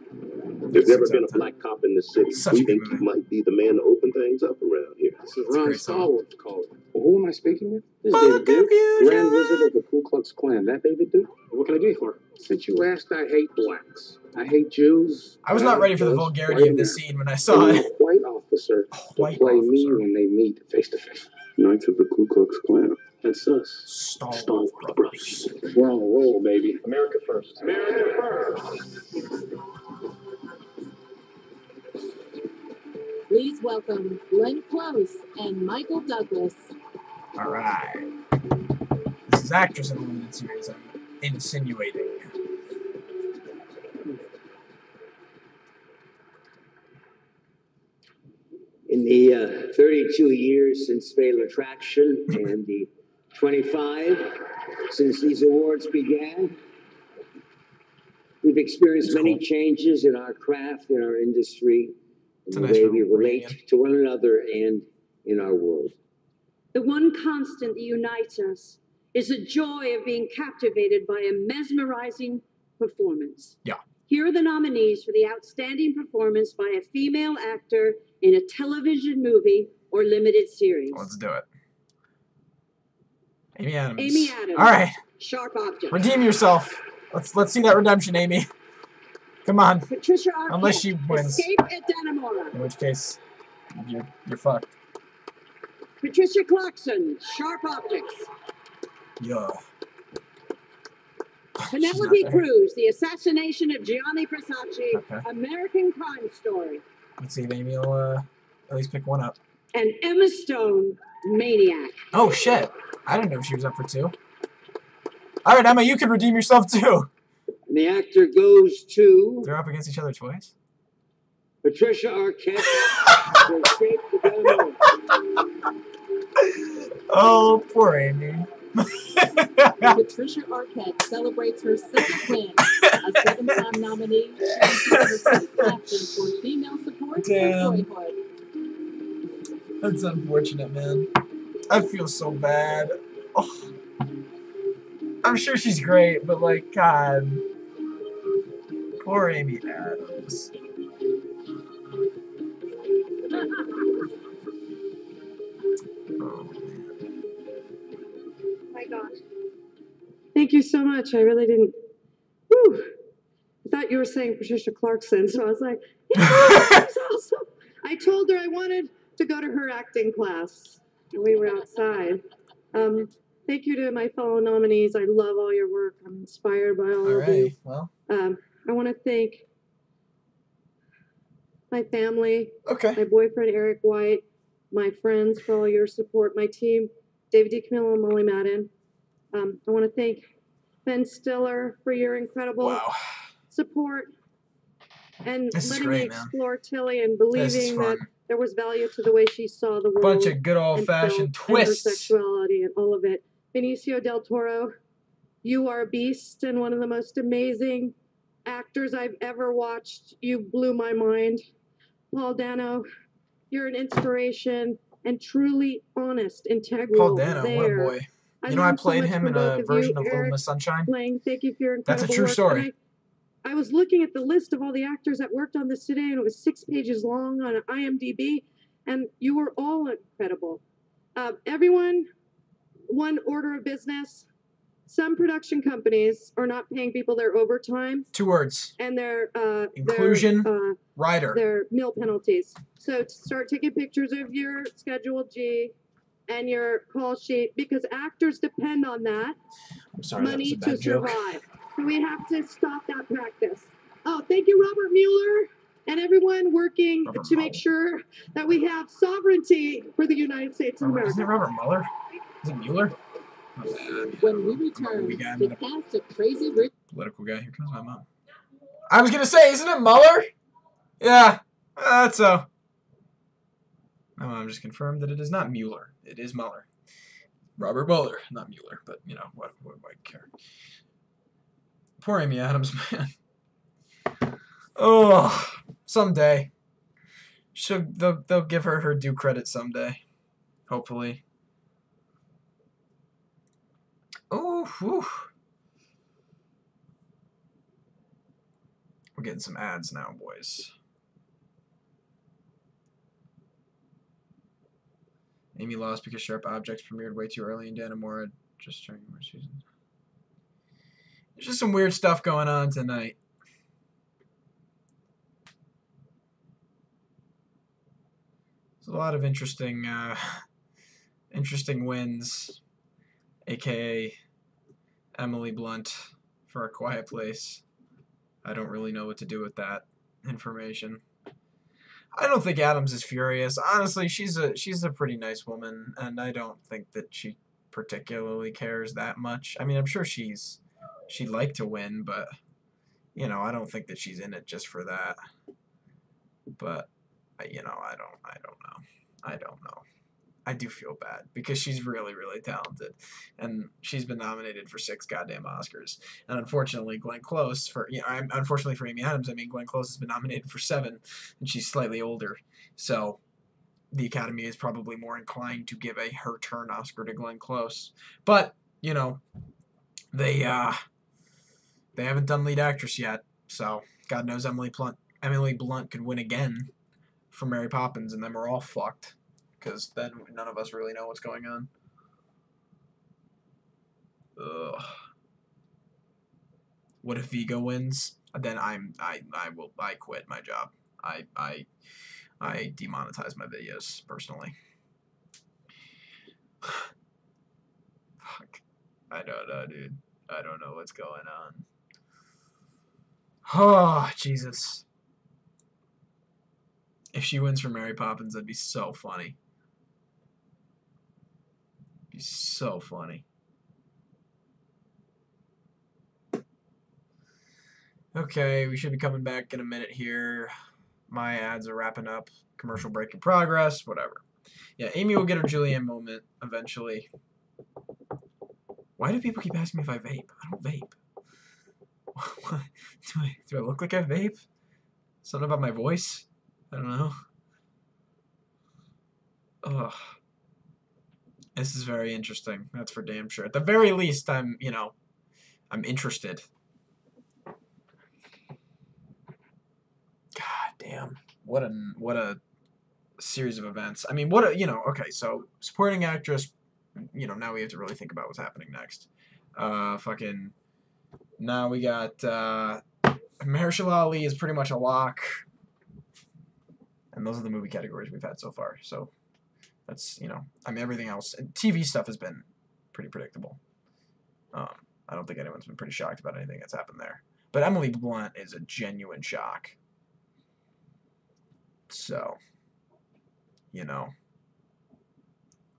There's never been a black cop in this city. Such a We good think movie. he might be the man to open things up around here. This is It's a Ron great song. Starworth calling. Well, who am I speaking with? This is David Duke, Grand Wizard of the Ku Klux Klan. That David Duke? What can I do you for? Since you asked, I hate blacks. I hate Jews. I was not ready for the vulgarity of this scene when I saw it. White officer to White play me officer. when they meet face to face. Knights of the Ku Klux Klan. That's us. Star Brothers. We're on a roll, baby. America first. America first. Please welcome Glenn Close and Michael Douglas. All right. This is actress in the limited series, I'm insinuating. In the 32 years since Fatal Attraction and the 25 since these awards began, we've experienced many changes in our craft, in our industry, in the way we relate to one another and in our world. The one constant that unites us is the joy of being captivated by a mesmerizing performance. Yeah. Here are the nominees for the outstanding performance by a female actor in a television movie or limited series. Let's do it. Amy Adams. Amy Adams. All right. Sharp Object. Redeem yourself. Let's see that redemption, Amy. Come on. Patricia Arquette. Unless she wins. Escape at Dannemora. In which case, you're fucked. Patricia Clarkson. Sharp Objects. Yeah. Penelope there. Cruz. The Assassination of Gianni Versace. Okay. American Crime Story. Let's see if Amy will at least pick one up. And Emma Stone. Maniac. Oh, shit. I didn't know she was up for two. All right, Emma, you can redeem yourself, too. And the actor goes to They're up against each other twice. Patricia Arquette for Escape to Dannemora. Oh, poor Amy. Patricia Arquette celebrates her second win, a seven-time nominee. She received her first BAFTA for female support Damn. for Boyhood. That's unfortunate, man. I feel so bad. Oh. I'm sure she's great, but like, God. Poor Amy Adams. Oh, My gosh. Thank you so much. I really didn't. Whew. I thought you were saying Patricia Clarkson, so I was like, yeah, that's awesome. I told her I wanted to go to her acting class, and we were outside. Thank you to my fellow nominees. I love all your work. I'm inspired by all of you. Well. I want to thank my family, okay, my boyfriend Eric White, my friends for all your support, my team, David D. Camillo and Molly Madden. I want to thank Ben Stiller for your incredible support and letting me explore Tilly and believing that there was value to the way she saw the world. Bunch of good old-fashioned twists. And her sexuality and all of it. Benicio del Toro, you are a beast and one of the most amazing actors I've ever watched. You blew my mind. Paul Dano, you're an inspiration and truly honest, integral. Paul Dano, what a boy. You know, I played him in a version of Little Miss Sunshine. Thank you for your incredible That's a true work. story. I was looking at the list of all the actors that worked on this today, and it was 6 pages long on IMDb, and you were all incredible. Everyone, one order of business. Some production companies are not paying people their overtime. 2 words. And their inclusion rider. Their meal penalties. So start taking pictures of your Schedule G and your call sheet because actors depend on that money to survive. So we have to stop that practice. Oh, thank you, Robert Mueller, and everyone working to make sure that we have sovereignty for the United States of America. Isn't it Robert Mueller? Is it Mueller? When we return, the cast of Crazy Rich Political guy. Here comes my mom. I was gonna say, isn't it Mueller? Yeah, that's so. My mom just confirmed that it is not Mueller. It is Mueller. Robert Mueller, not Mueller, but you know what do I care? Poor Amy Adams, man. Oh, someday. They'll give her due credit someday. Hopefully. Oh, whew. We're getting some ads now, boys. Amy lost because Sharp Objects premiered way too early in Danamora just during more seasons. There's just some weird stuff going on tonight. There's a lot of interesting wins, aka Emily Blunt for A Quiet Place. I don't really know what to do with that information. I don't think Adams is furious. Honestly, she's a pretty nice woman, and I don't think that she particularly cares that much. I mean, I'm sure she'd like to win, but you know, I don't think that she's in it just for that. But you know, I don't know. I do feel bad because she's really, really talented, and she's been nominated for 6 goddamn Oscars. And unfortunately, Glenn Close unfortunately for Amy Adams, I mean, Glenn Close has been nominated for 7, and she's slightly older, so the Academy is probably more inclined to give a her turn Oscar to Glenn Close. But you know, they haven't done lead actress yet, so God knows Emily Blunt could win again for Mary Poppins, and then we're all fucked. Because then none of us really know what's going on. Ugh. What if Vigo wins? Then I quit my job. I demonetize my videos personally. Fuck. I don't know, dude. I don't know what's going on. Oh, Jesus. If she wins for Mary Poppins, that'd be so funny. Be so funny. Okay, we should be coming back in a minute here. My ads are wrapping up. Commercial break in progress. Whatever. Yeah, Amy will get her Julianne moment eventually. Why do people keep asking me if I vape? I don't vape. Do I look like I vape? Something about my voice? I don't know. Ugh. This is very interesting. That's for damn sure. At the very least, I'm interested. God damn. What a series of events. I mean, okay, so supporting actress, now we have to really think about what's happening next. Now we got Mahershala Ali is pretty much a lock. And those are the movie categories we've had so far. So that's, I mean, everything else. And TV stuff has been pretty predictable. I don't think anyone's been pretty shocked about anything that's happened there. But Emily Blunt is a genuine shock. So,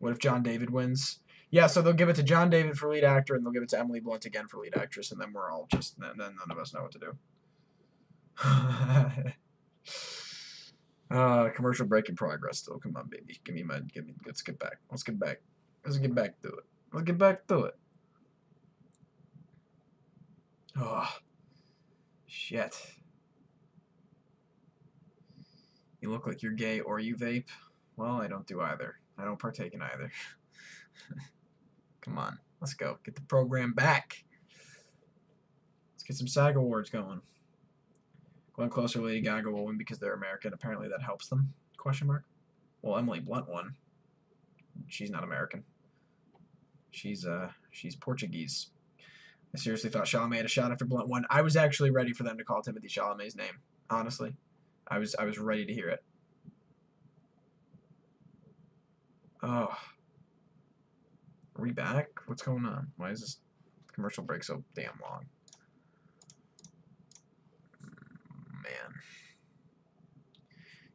What if John David wins? Yeah, so they'll give it to John David for lead actor, and they'll give it to Emily Blunt again for lead actress, and then we're all just then none of us know what to do. Commercial break in progress. Still, come on, baby, let's get back. Let's get back to it. Let's get back to it. Oh, shit. You look like you're gay or you vape. Well, I don't do either. I don't partake in either. Come on, let's go. Get the program back. Let's get some SAG Awards going. Glenn Close or Lady Gaga will win because they're American. Apparently that helps them. Question mark. Well, Emily Blunt won. She's not American. She's Portuguese. I seriously thought Chalamet had a shot after Blunt won. I was actually ready for them to call Timothée Chalamet's name. Honestly, I was ready to hear it. Oh, are we back? What's going on? Why is this commercial break so damn long? Man.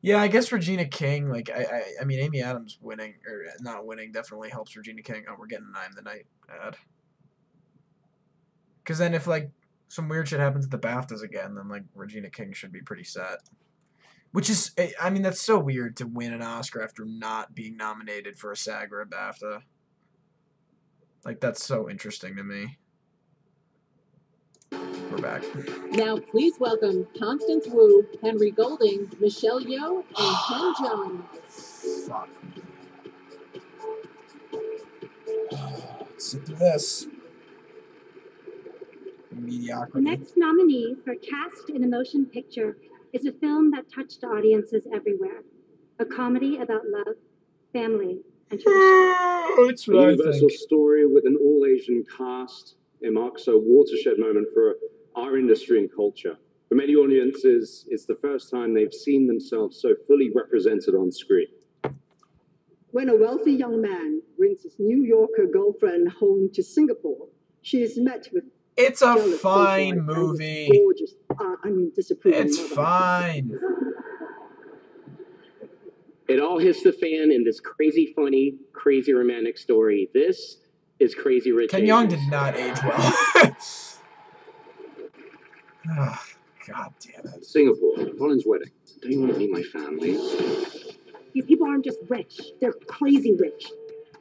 Yeah, I guess Regina King. Like I mean, Amy Adams winning or not winning definitely helps Regina King. Oh, we're getting an I'm the Night ad. Because then if, like, some weird shit happens at the BAFTAs again, then, like, Regina King should be pretty set. Which is, I mean, that's so weird to win an Oscar after not being nominated for a SAG or a BAFTA. Like, that's so interesting to me. We're back. Now, please welcome Constance Wu, Henry Golding, Michelle Yeoh, and Ken Jeong. Fuck. Let's sit through this. Mediocrity. The next nominee for Cast in a Motion Picture is a film that touched audiences everywhere. A comedy about love, family, and tradition. It's a universal story with an all-Asian cast. It marks a watershed moment for our industry and culture. For many audiences, it's the first time they've seen themselves so fully represented on screen. When a wealthy young man brings his New Yorker girlfriend home to Singapore, she is met with it's a fine movie. Gorgeous, disapproving it's fine. It all hits the fan in this crazy, funny, crazy romantic story. This is Crazy Rich Ken Jeong did not age well. Oh, God damn it. Singapore, Colin's wedding. Don't you want to meet my family? These people aren't just rich, they're crazy rich.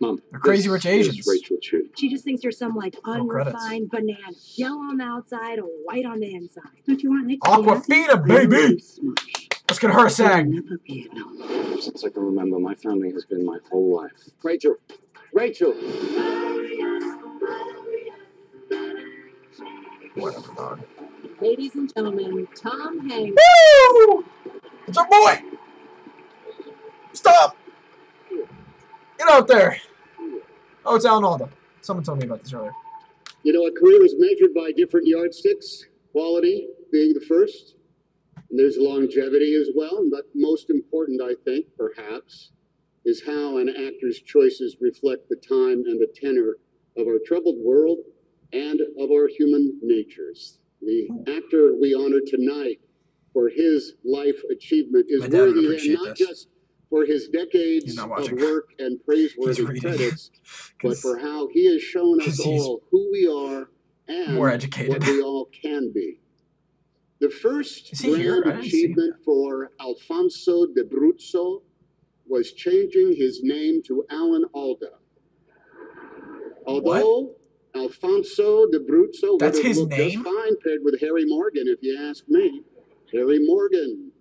Mom, they're crazy rich Asians. Rachel Chu. She just thinks you're some like unrefined banana, yellow on the outside or white on the inside. Don't you want Nick? Aquafina, baby! Let's get her a SAG. Since I can remember, my family has been my whole life. Rachel! Rachel! Whatever, dog. Ladies and gentlemen, Tom Hanks. Woo! It's our boy! Stop! Get out there! Oh, it's Alan Alda. Someone told me about this earlier. You know, a career is measured by different yardsticks, quality being the first. And there's longevity as well. But most important, I think, perhaps, is how an actor's choices reflect the time and the tenor of our troubled world and of our human natures. The actor we honor tonight for his life achievement is worthy and not just for his decades of work and praiseworthy credits, but for how he has shown us all who we are and what we all can be. The first grand achievement for Alfonso de Abruzzo was changing his name to Alan Alda. Although Alfonso de Abruzzo would have looked just fine paired with Harry Morgan, if you ask me. Harry Morgan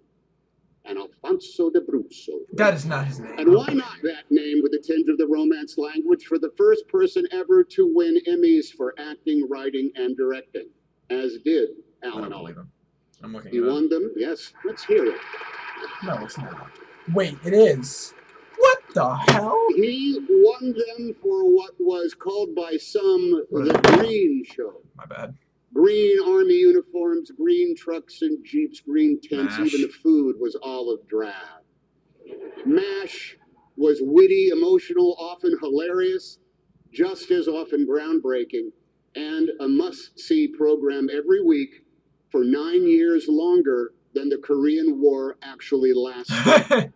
and Alfonso de Abruzzo. That is not his name. And why not that name with a tinge of the Romance language for the first person ever to win Emmys for acting, writing, and directing, as did Alan Alda. I'm looking. He won them? Yes. Let's hear it. No, it's not. Wait, it is. What the hell? He won them for what was called by some the Green Show. My bad. Green army uniforms, green trucks and jeeps, green tents, even the food was olive drab. MASH was witty, emotional, often hilarious, just as often groundbreaking, and a must-see program every week for 9 years longer than the Korean War actually lasted.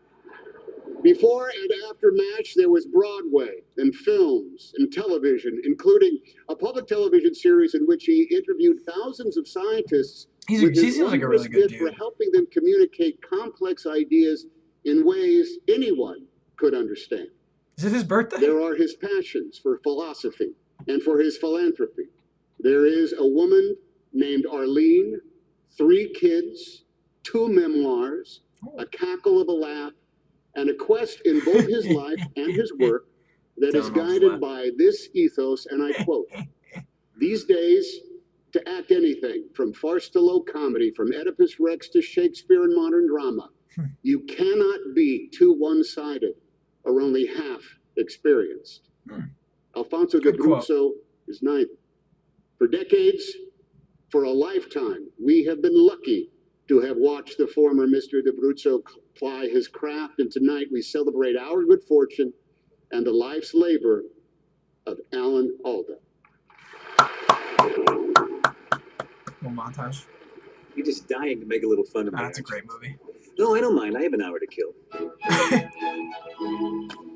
Before and after match, there was Broadway and films and television, including a public television series in which he interviewed thousands of scientists. He seems like a really good gift for dude. helping them communicate complex ideas in ways anyone could understand. Is it his birthday? There are his passions for philosophy and for his philanthropy. There is a woman named Arlene, 3 kids, 2 memoirs, a cackle of a laugh, and a quest in both his life and his work that is guided by this ethos, and I quote, "These days, to act anything, from farce to low comedy, from Oedipus Rex to Shakespeare and modern drama, you cannot be too one-sided or only half experienced." Alfonso de Abruzzo is neither. For decades, for a lifetime, we have been lucky to have watched the former Mr. de Abruzzo ply his craft, and tonight we celebrate our good fortune and the life's labor of Alan Alda. Little montage. You're just dying to make a little fun of me. That's a great movie. No, I don't mind. I have an hour to kill.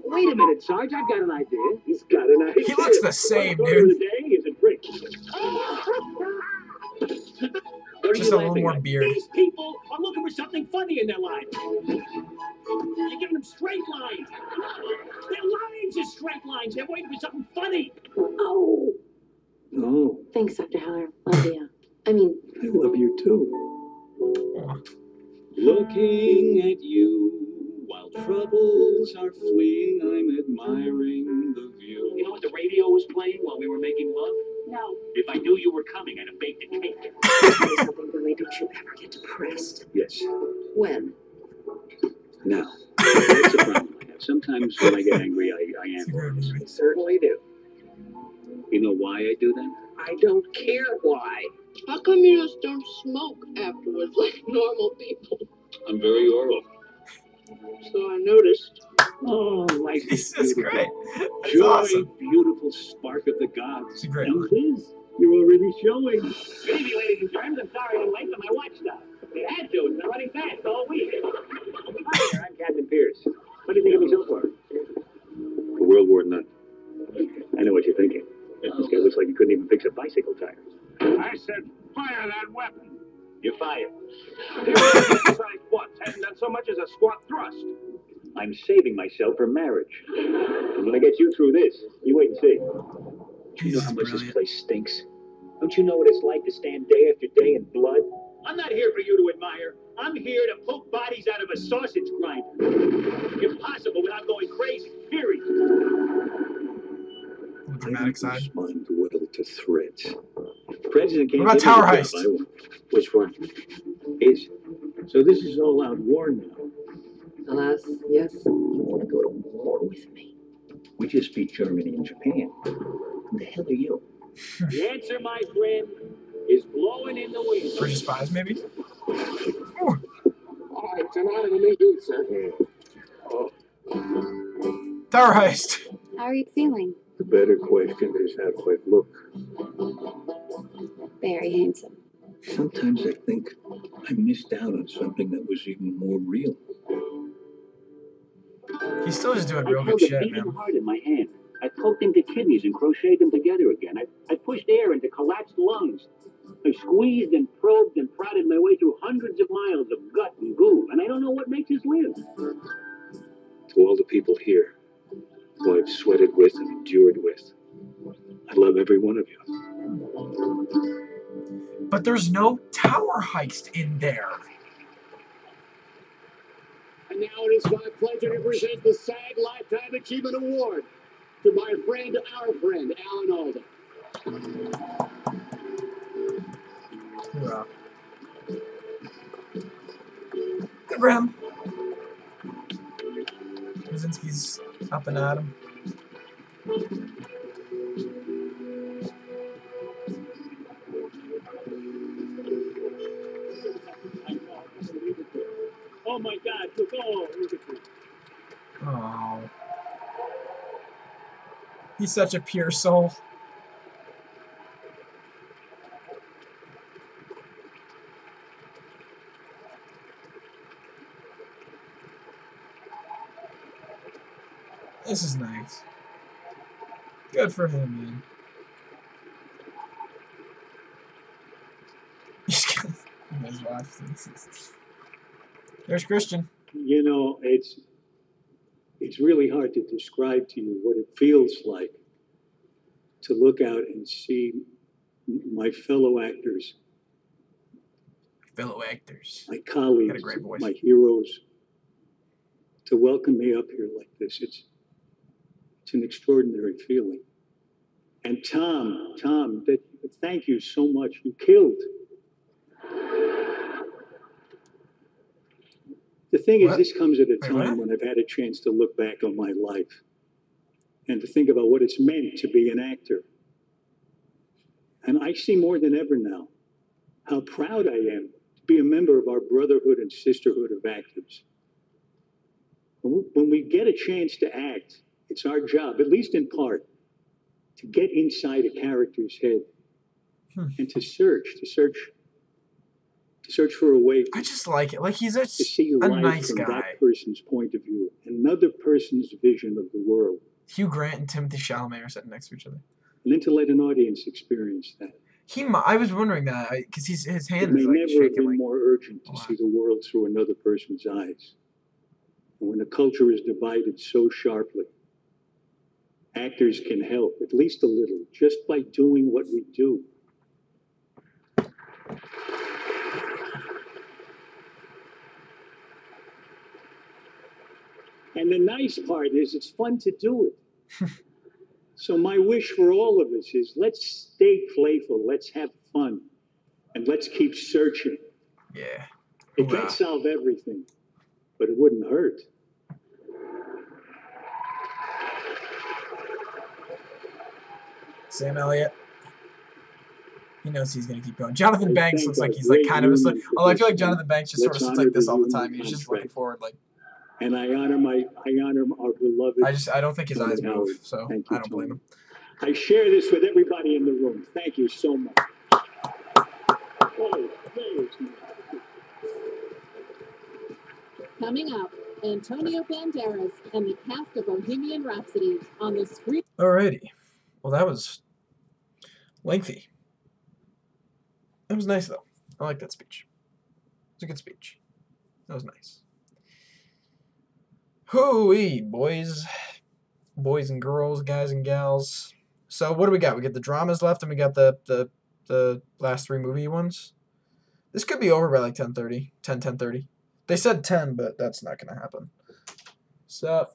Wait a minute, Sarge. I've got an idea. He's got an idea. He looks the same, Order of dude. the day is a drink. What are Just you a little laughing more at? beard. These people are looking for something funny in their life. You're giving them straight lines. Their lines are straight lines. They're waiting for something funny. Oh. Oh, Thanks, Dr. Heller. Love you. I mean, I love you too. Looking at you while troubles are fleeing, I'm admiring the view. You know what the radio was playing while we were making love? no. If I knew you were coming, I'd have baked a cake. Say something, Billy. Don't you ever get depressed. Yes. When? Now, that's a problem I have. Sometimes when I get angry, I am. I certainly do. You know why I do that? I don't care why. How come you just don't smoke afterwards like normal people? I'm very oral. So I noticed. Oh, life This is is beautiful. great. That's Joy, awesome. beautiful spark of the gods. It's a great And one. Liz, you're already showing. Good evening, ladies and germs. I'm sorry I'm late, but my watch stopped. It had to. It's been running fast all week. Hi there, I'm Captain Pierce. What do you think of me so far? For World War None. I know what you're thinking. This guy looks like he couldn't even fix a bicycle tire. I said, fire that weapon. You're fired. Besides what? Hasn't done so much as a squat thrust. I'm saving myself for marriage. I'm gonna get you through this. You wait and see. Do you know how much this place stinks? Don't you know what it's like to stand day after day in blood? I'm not here for you to admire. I'm here to poke bodies out of a sausage grinder. Impossible without going crazy, period. Dramatic side. Respond well to threats. President can't What about give me Tower the job Heist? I want. Which one? Is. So this is all out war now. Alas, yes. You want to go to war with me? We just beat Germany and Japan. Who the hell are you? The answer, my friend, is blowing in the wind. British Spies, maybe? All right, it's an honor to meet you, sir. Tower Heist. How are you feeling? The better question is how do I look? Very handsome. Sometimes I think I missed out on something that was even more real. He's still just doing I real good held a shit, beating man. heart in my hand. I poked into kidneys and crocheted them together again. I pushed air into collapsed lungs. I squeezed and probed and prodded my way through hundreds of miles of gut and goo, and I don't know what makes us live. To all the people here who I've sweated with and endured with, I love every one of you. But there's no Tower Heist in there. And now it is my pleasure to present the SAG Lifetime Achievement Award to my friend, our friend, Alan Alda. Hoorah. Good for him. Krasinski's up and at him. Oh my God, look, oh, look at this. Oh. He's such a pure soul. This is nice. Good for him, man. You guys watch this. There's Christian. You know, it's really hard to describe to you what it feels like to look out and see my fellow actors, my colleagues, Got a great voice. my heroes, to welcome me up here like this. It's an extraordinary feeling. And Tom, thank you so much. You killed. The thing is, this comes at a time when I've had a chance to look back on my life and to think about what it's meant to be an actor. And I see more than ever now how proud I am to be a member of our brotherhood and sisterhood of actors. When we get a chance to act, it's our job, at least in part, to get inside a character's head and to search for a way. I just like it. Like he's to see a life nice from guy. that person's point of view, another person's vision of the world, Hugh Grant and Timothy Chalamet are sitting next to each other. and then to let an audience experience that. I was wondering that because his It hand may is like never have shaking. been Like, more urgent to see the world through another person's eyes. And when a culture is divided so sharply, actors can help, at least a little, just by doing what we do. And the nice part is it's fun to do it. So my wish for all of us is let's stay playful, let's have fun, and let's keep searching. Yeah. It can't solve everything, but it wouldn't hurt. Sam Elliott. He knows he's gonna keep going. Jonathan Banks looks like he's like kind of a. Although I feel like Jonathan Banks just sort of sits like this all the time. He's just looking forward, like. And I honor our beloved. I don't think his eyes move, so Thank you, I don't blame him. I share this with everybody in the room. Thank you so much. Oh, Coming up, Antonio Banderas and the cast of Bohemian Rhapsody on the screen. Alrighty. Well, that was lengthy. That was nice, though. I like that speech. It's a good speech. That was nice. Hooey, boys. Boys and girls, guys and gals. So, what do we got? We got the dramas left, and we got the last three movie ones. This could be over by like 10:30. 10:30. They said 10, but that's not going to happen. So.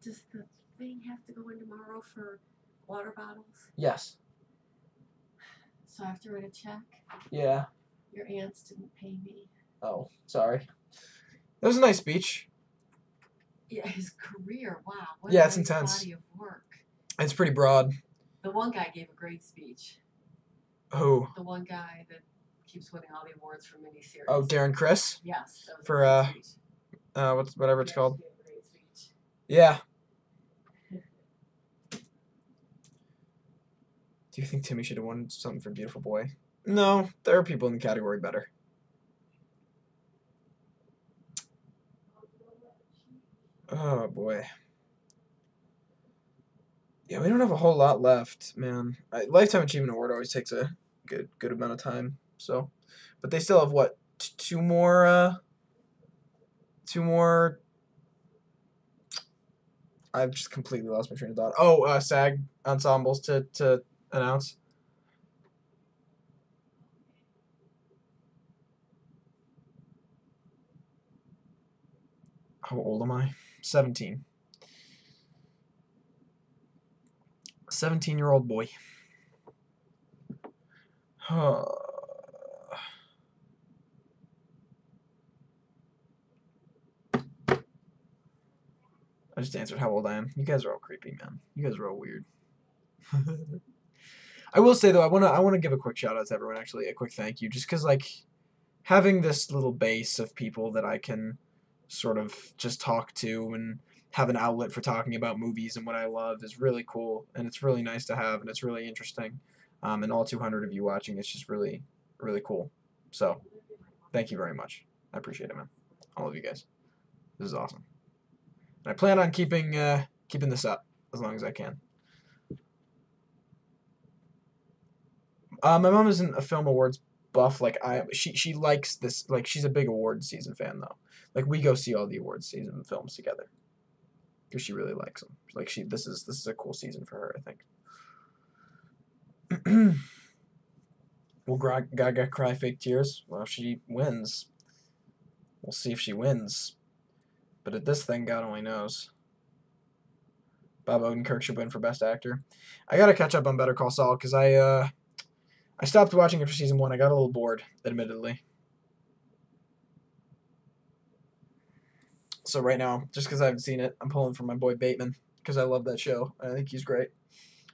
Does the thing have to go in tomorrow for water bottles? Yes. So I have to write a check? Yeah. Your aunts didn't pay me. Oh, sorry. That was a nice speech. Yeah, his career, wow. What Yeah, a it's nice intense. body of work. It's pretty broad. The one guy gave a great speech. Who? The one guy that keeps winning all the awards for miniseries. Oh, Darren Criss? Yes. That was For, a great speech. whatever it's called. Gave a great speech. Yeah. Do you think Timmy should have won something for Beautiful Boy? No, there are people in the category better. Oh, boy. Yeah, we don't have a whole lot left, man. Lifetime Achievement Award always takes a good amount of time, so. But they still have, what, two more... I've just completely lost my train of thought. Oh, SAG ensembles to announce. How old am I? 17. 17-year-old boy. I just answered how old I am. You guys are all creepy, man. You guys are all weird. I will say though, I wanna give a quick shout out to everyone. Actually, a quick thank you, just because like having this little base of people that I can sort of just talk to and have an outlet for talking about movies and what I love is really cool, and it's really nice to have, and it's really interesting. And all 200 of you watching, it's just really, really cool. So, thank you very much. I appreciate it, man. All of you guys. This is awesome. And I plan on keeping Keeping this up as long as I can. My mom isn't a film awards buff like I am. She likes this. Like, she's a big awards season fan though. Like, we go see all the awards season films together because she really likes them. Like, this is a cool season for her, I think. Will Gaga cry fake tears? Well, if she wins, we'll see if she wins. But at this thing, God only knows. Bob Odenkirk should win for Best Actor. I gotta catch up on Better Call Saul because I stopped watching it for season 1. I got a little bored, admittedly. So right now, just because I haven't seen it, I'm pulling for my boy Bateman because I love that show. I think he's great.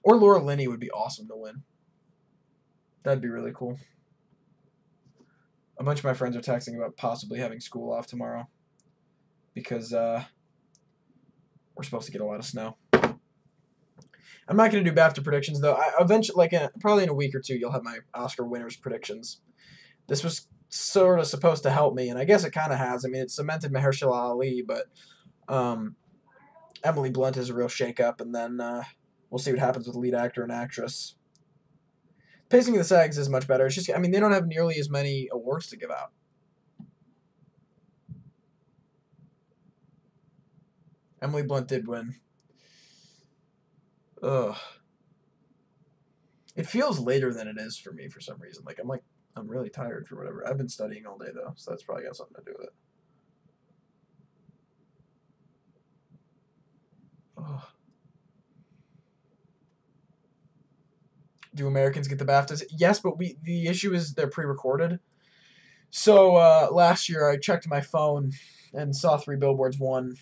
Or Laura Linney would be awesome to win. That'd be really cool. A bunch of my friends are texting about possibly having school off tomorrow because we're supposed to get a lot of snow. I'm not going to do BAFTA predictions, though. Eventually, probably in a week or two, you'll have my Oscar winners predictions. This was sort of supposed to help me, and I guess it kind of has. I mean, it cemented Mahershala Ali, but Emily Blunt is a real shakeup, and then we'll see what happens with lead actor and actress. Pacing of the SAGs is much better. It's just, I mean, they don't have nearly as many awards to give out. Emily Blunt did win. Ugh. It feels later than it is for me for some reason. Like, I'm really tired for whatever. I've been studying all day, though, so that's probably got something to do with it. Ugh. Do Americans get the BAFTAs? Yes, but the issue is they're pre-recorded. So last year I checked my phone and saw 3 Billboards won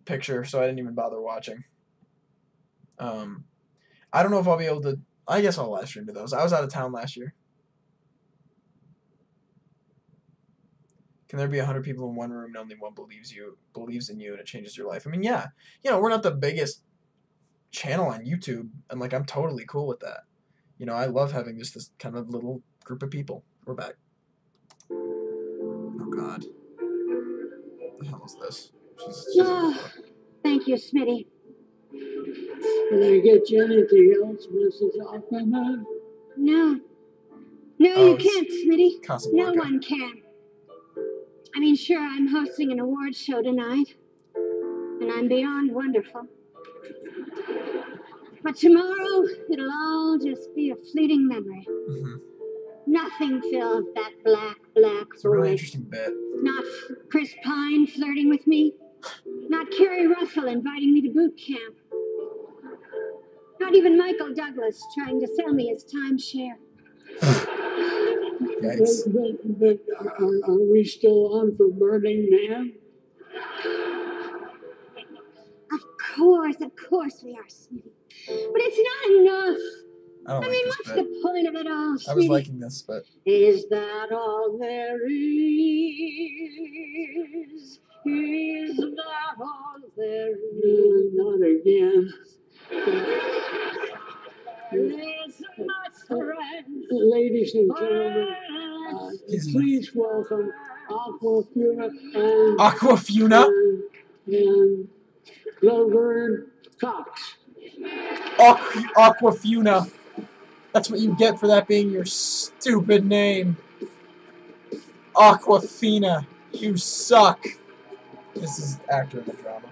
picture, so I didn't even bother watching. I don't know if I'll be able to. I guess I'll live stream to those. I was out of town last year. Can there be 100 people in one room and only one believes in you and it changes your life? I mean, yeah. You know, we're not the biggest channel on YouTube, and like I'm totally cool with that. You know, I love having just this kind of little group of people. We're back. Oh God. What the hell is this? She's on the floor. Thank you, Smitty. Can I get you anything else, Mrs. Oppenheimer? No. No, you can't, Smitty. Casablanca. No one can. I mean, sure, I'm hosting an awards show tonight, and I'm beyond wonderful. But tomorrow, it'll all just be a fleeting memory. Mm-hmm. Nothing fills that black void. It's a really interesting bit. Not Chris Pine flirting with me. Not Kerry Russell inviting me to boot camp. Not even Michael Douglas trying to sell me his timeshare. But are we still on for Burning Man? Of course we are, Smitty. But it's not enough. I mean, what's the point of it all, Smitty? I was liking this, but... Is that all there is? Is that all there is? Not again. Is my friend. Ladies and gentlemen, please welcome Aquafina and Laverne Cox. Aquafina. That's what you get for that being your stupid name. Aquafina. You suck. This is actor in the drama.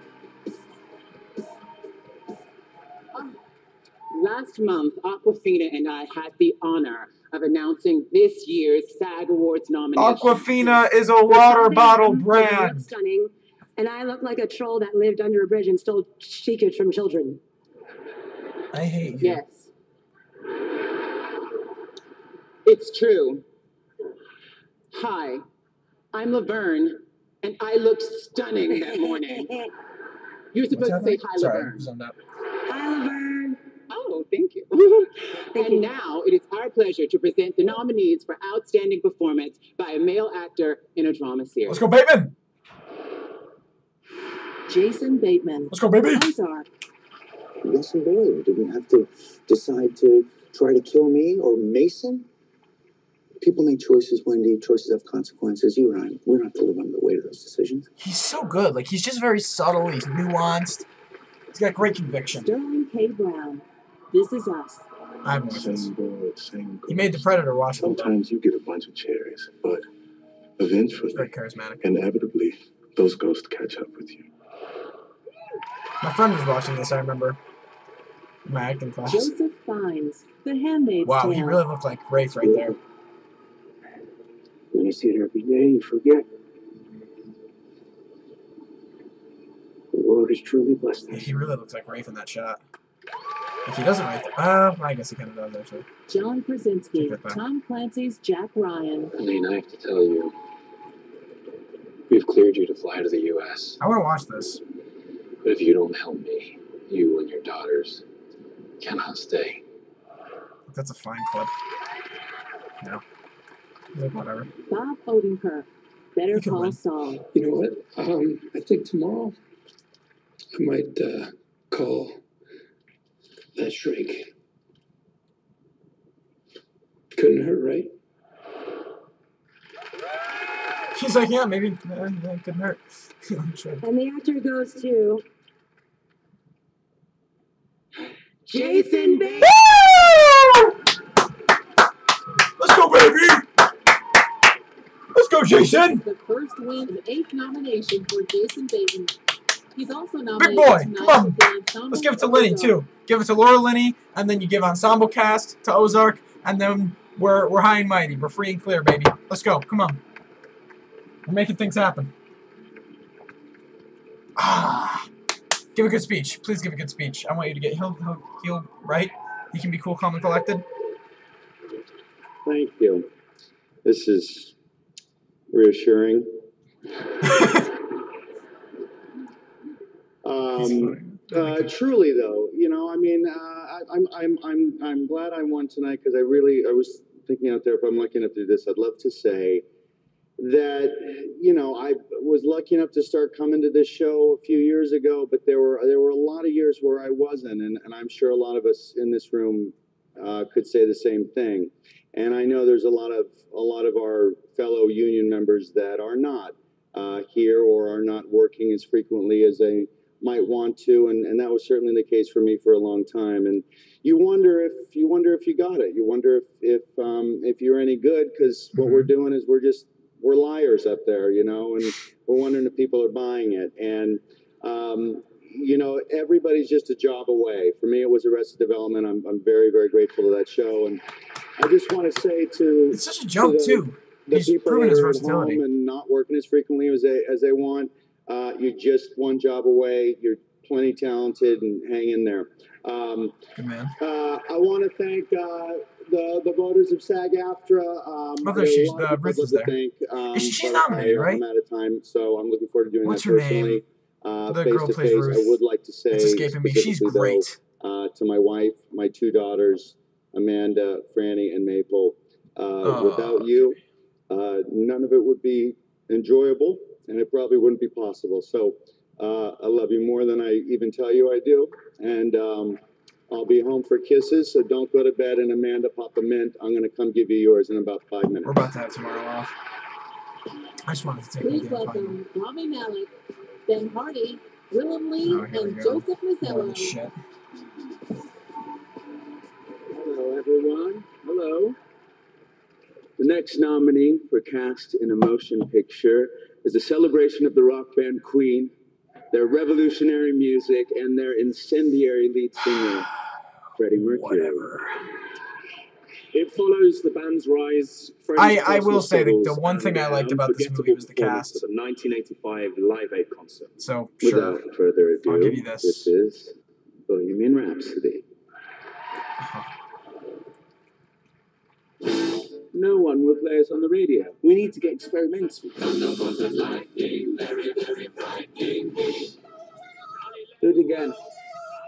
Last month, Aquafina and I had the honor of announcing this year's SAG Awards nominations. Aquafina is a water bottle brand. Stunning, and I look like a troll that lived under a bridge and stole secrets from children. I hate you. Yes. It's true. Hi, I'm Laverne, and I looked stunning that morning. You're supposed to say hi, Laverne. Hi, Laverne. Oh, thank you. And now it is our pleasure to present the nominees for Outstanding Performance by a Male Actor in a Drama Series. Let's go, Bateman! Jason Bateman. Let's go, baby! Ozark. Yes, and boy, did we have to decide to try to kill me or Mason? People make choices, Wendy. Choices have consequences. You and I, we don't have to live under the weight of those decisions. He's so good. Like, he's just very subtle. He's nuanced. He's got great conviction. Sterling K. Brown, This Is Us. I haven't watched this. Same board, same He made The Predator watchable. Sometimes you get a bunch of cherries, but eventually, Very charismatic. inevitably, those ghosts catch up with you. My friend was watching this, I remember. In my acting class. Joseph Fiennes, The Handmaid's Wow, Tale. he really looked like Rafe right there. When you see it every day, you forget. The Lord is truly blessed. He really looks like Rafe in that shot. If he doesn't right there. I guess he kind of does, actually. John Krasinski, Tom Clancy's Jack Ryan. I mean, I have to tell you, we've cleared you to fly to the U.S. I want to watch this. But if you don't help me, you and your daughters cannot stay. That's a fine clip. No. Like, whatever. Bob Odenkirk, Better Call Saul. You know what? I think tomorrow I might call that shrink. Couldn't hurt, right? She's like, yeah, maybe that couldn't hurt. Sure. And the actor goes to Jason Bateman. Let's go, baby! Let's go, Jason! The first win and 8th nomination for Jason Bateman. He's also Big nominated boy, tonight come on! with the ensemble Let's give it to Linney, too. Give it to Laura Linney, and then you give ensemble cast to Ozark, and then we're high and mighty. We're free and clear, baby. Let's go. Come on. We're making things happen. Give a good speech. Please give a good speech. I want you to get healed, right? You can be cool, calm, and collected. Thank you. This is reassuring. Truly, though, you know, I mean, I'm glad I won tonight because I was thinking out there, if I'm lucky enough to do this, I'd love to say that, you know, I was lucky enough to start coming to this show a few years ago, but there were a lot of years where I wasn't, and I'm sure a lot of us in this room could say the same thing. And I know there's a lot of our fellow union members that are not here or are not working as frequently as they might want to, and that was certainly the case for me for a long time. And you wonder if you got it. You wonder if you're any good, because what we're doing is we're liars up there, you know, and we're wondering if people are buying it. And you know, everybody's just a job away. For me, it was Arrested Development. I'm very, very grateful to that show, and I just want to say to it's such a jump too. The He's people proven that his are at versatility home and not working as frequently as they want. You're just one job away. You're plenty talented, and hang in there. Good man. I want to thank the voters of SAG-AFTRA. Ruth is there. She's nominated, right? I'm out of time, so I'm looking forward to doing What's that her personally. name? The Face girl to plays face, Ruth. I would like to say It's escaping me. She's specifically, great. though, to my wife, my 2 daughters, Amanda, Franny, and Maple. Without you, none of it would be enjoyable, and it probably wouldn't be possible. So I love you more than I even tell you I do, and I'll be home for kisses, so don't go to bed. And Amanda, pop a mint. I'm going to come give you yours in about 5 minutes. We're about to have tomorrow off. I just wanted to take Please welcome Rami Malek, Ben Hardy, Willem Lee, and go. Joseph Mazzello. Shit. Hello, everyone. Hello. The next nominee for Cast in a Motion Picture is a celebration of the rock band Queen, their revolutionary music, and their incendiary lead singer, Freddie Mercury. Whatever. It follows the band's rise. I will say the one thing I liked about this movie was the cast. The 1985 Live Aid concert. So, sure. Without further ado, I'll give you this. This is Bohemian Rhapsody. No one will play us on the radio. We need to get experimental. Do it again.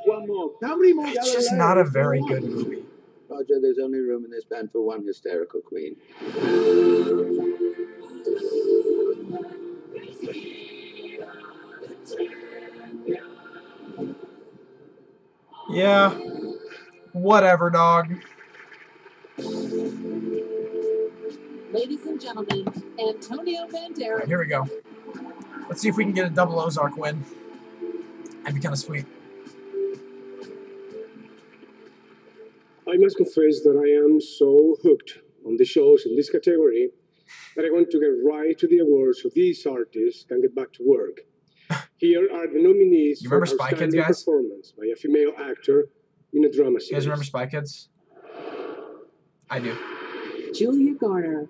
One more. How many more? It's just not a very good movie. Roger, there's only room in this band for one hysterical queen. Yeah. Whatever, dog. Ladies and gentlemen, Antonio Banderas. Right, here we go. Let's see if we can get a double Ozark win. That'd be kind of sweet. I must confess that I am so hooked on the shows in this category that I want to get right to the awards so these artists can get back to work. Here are the nominees for Outstanding Performance by a Female Actor in a Drama Series. You guys remember Spy Kids? I do. Julia Garner,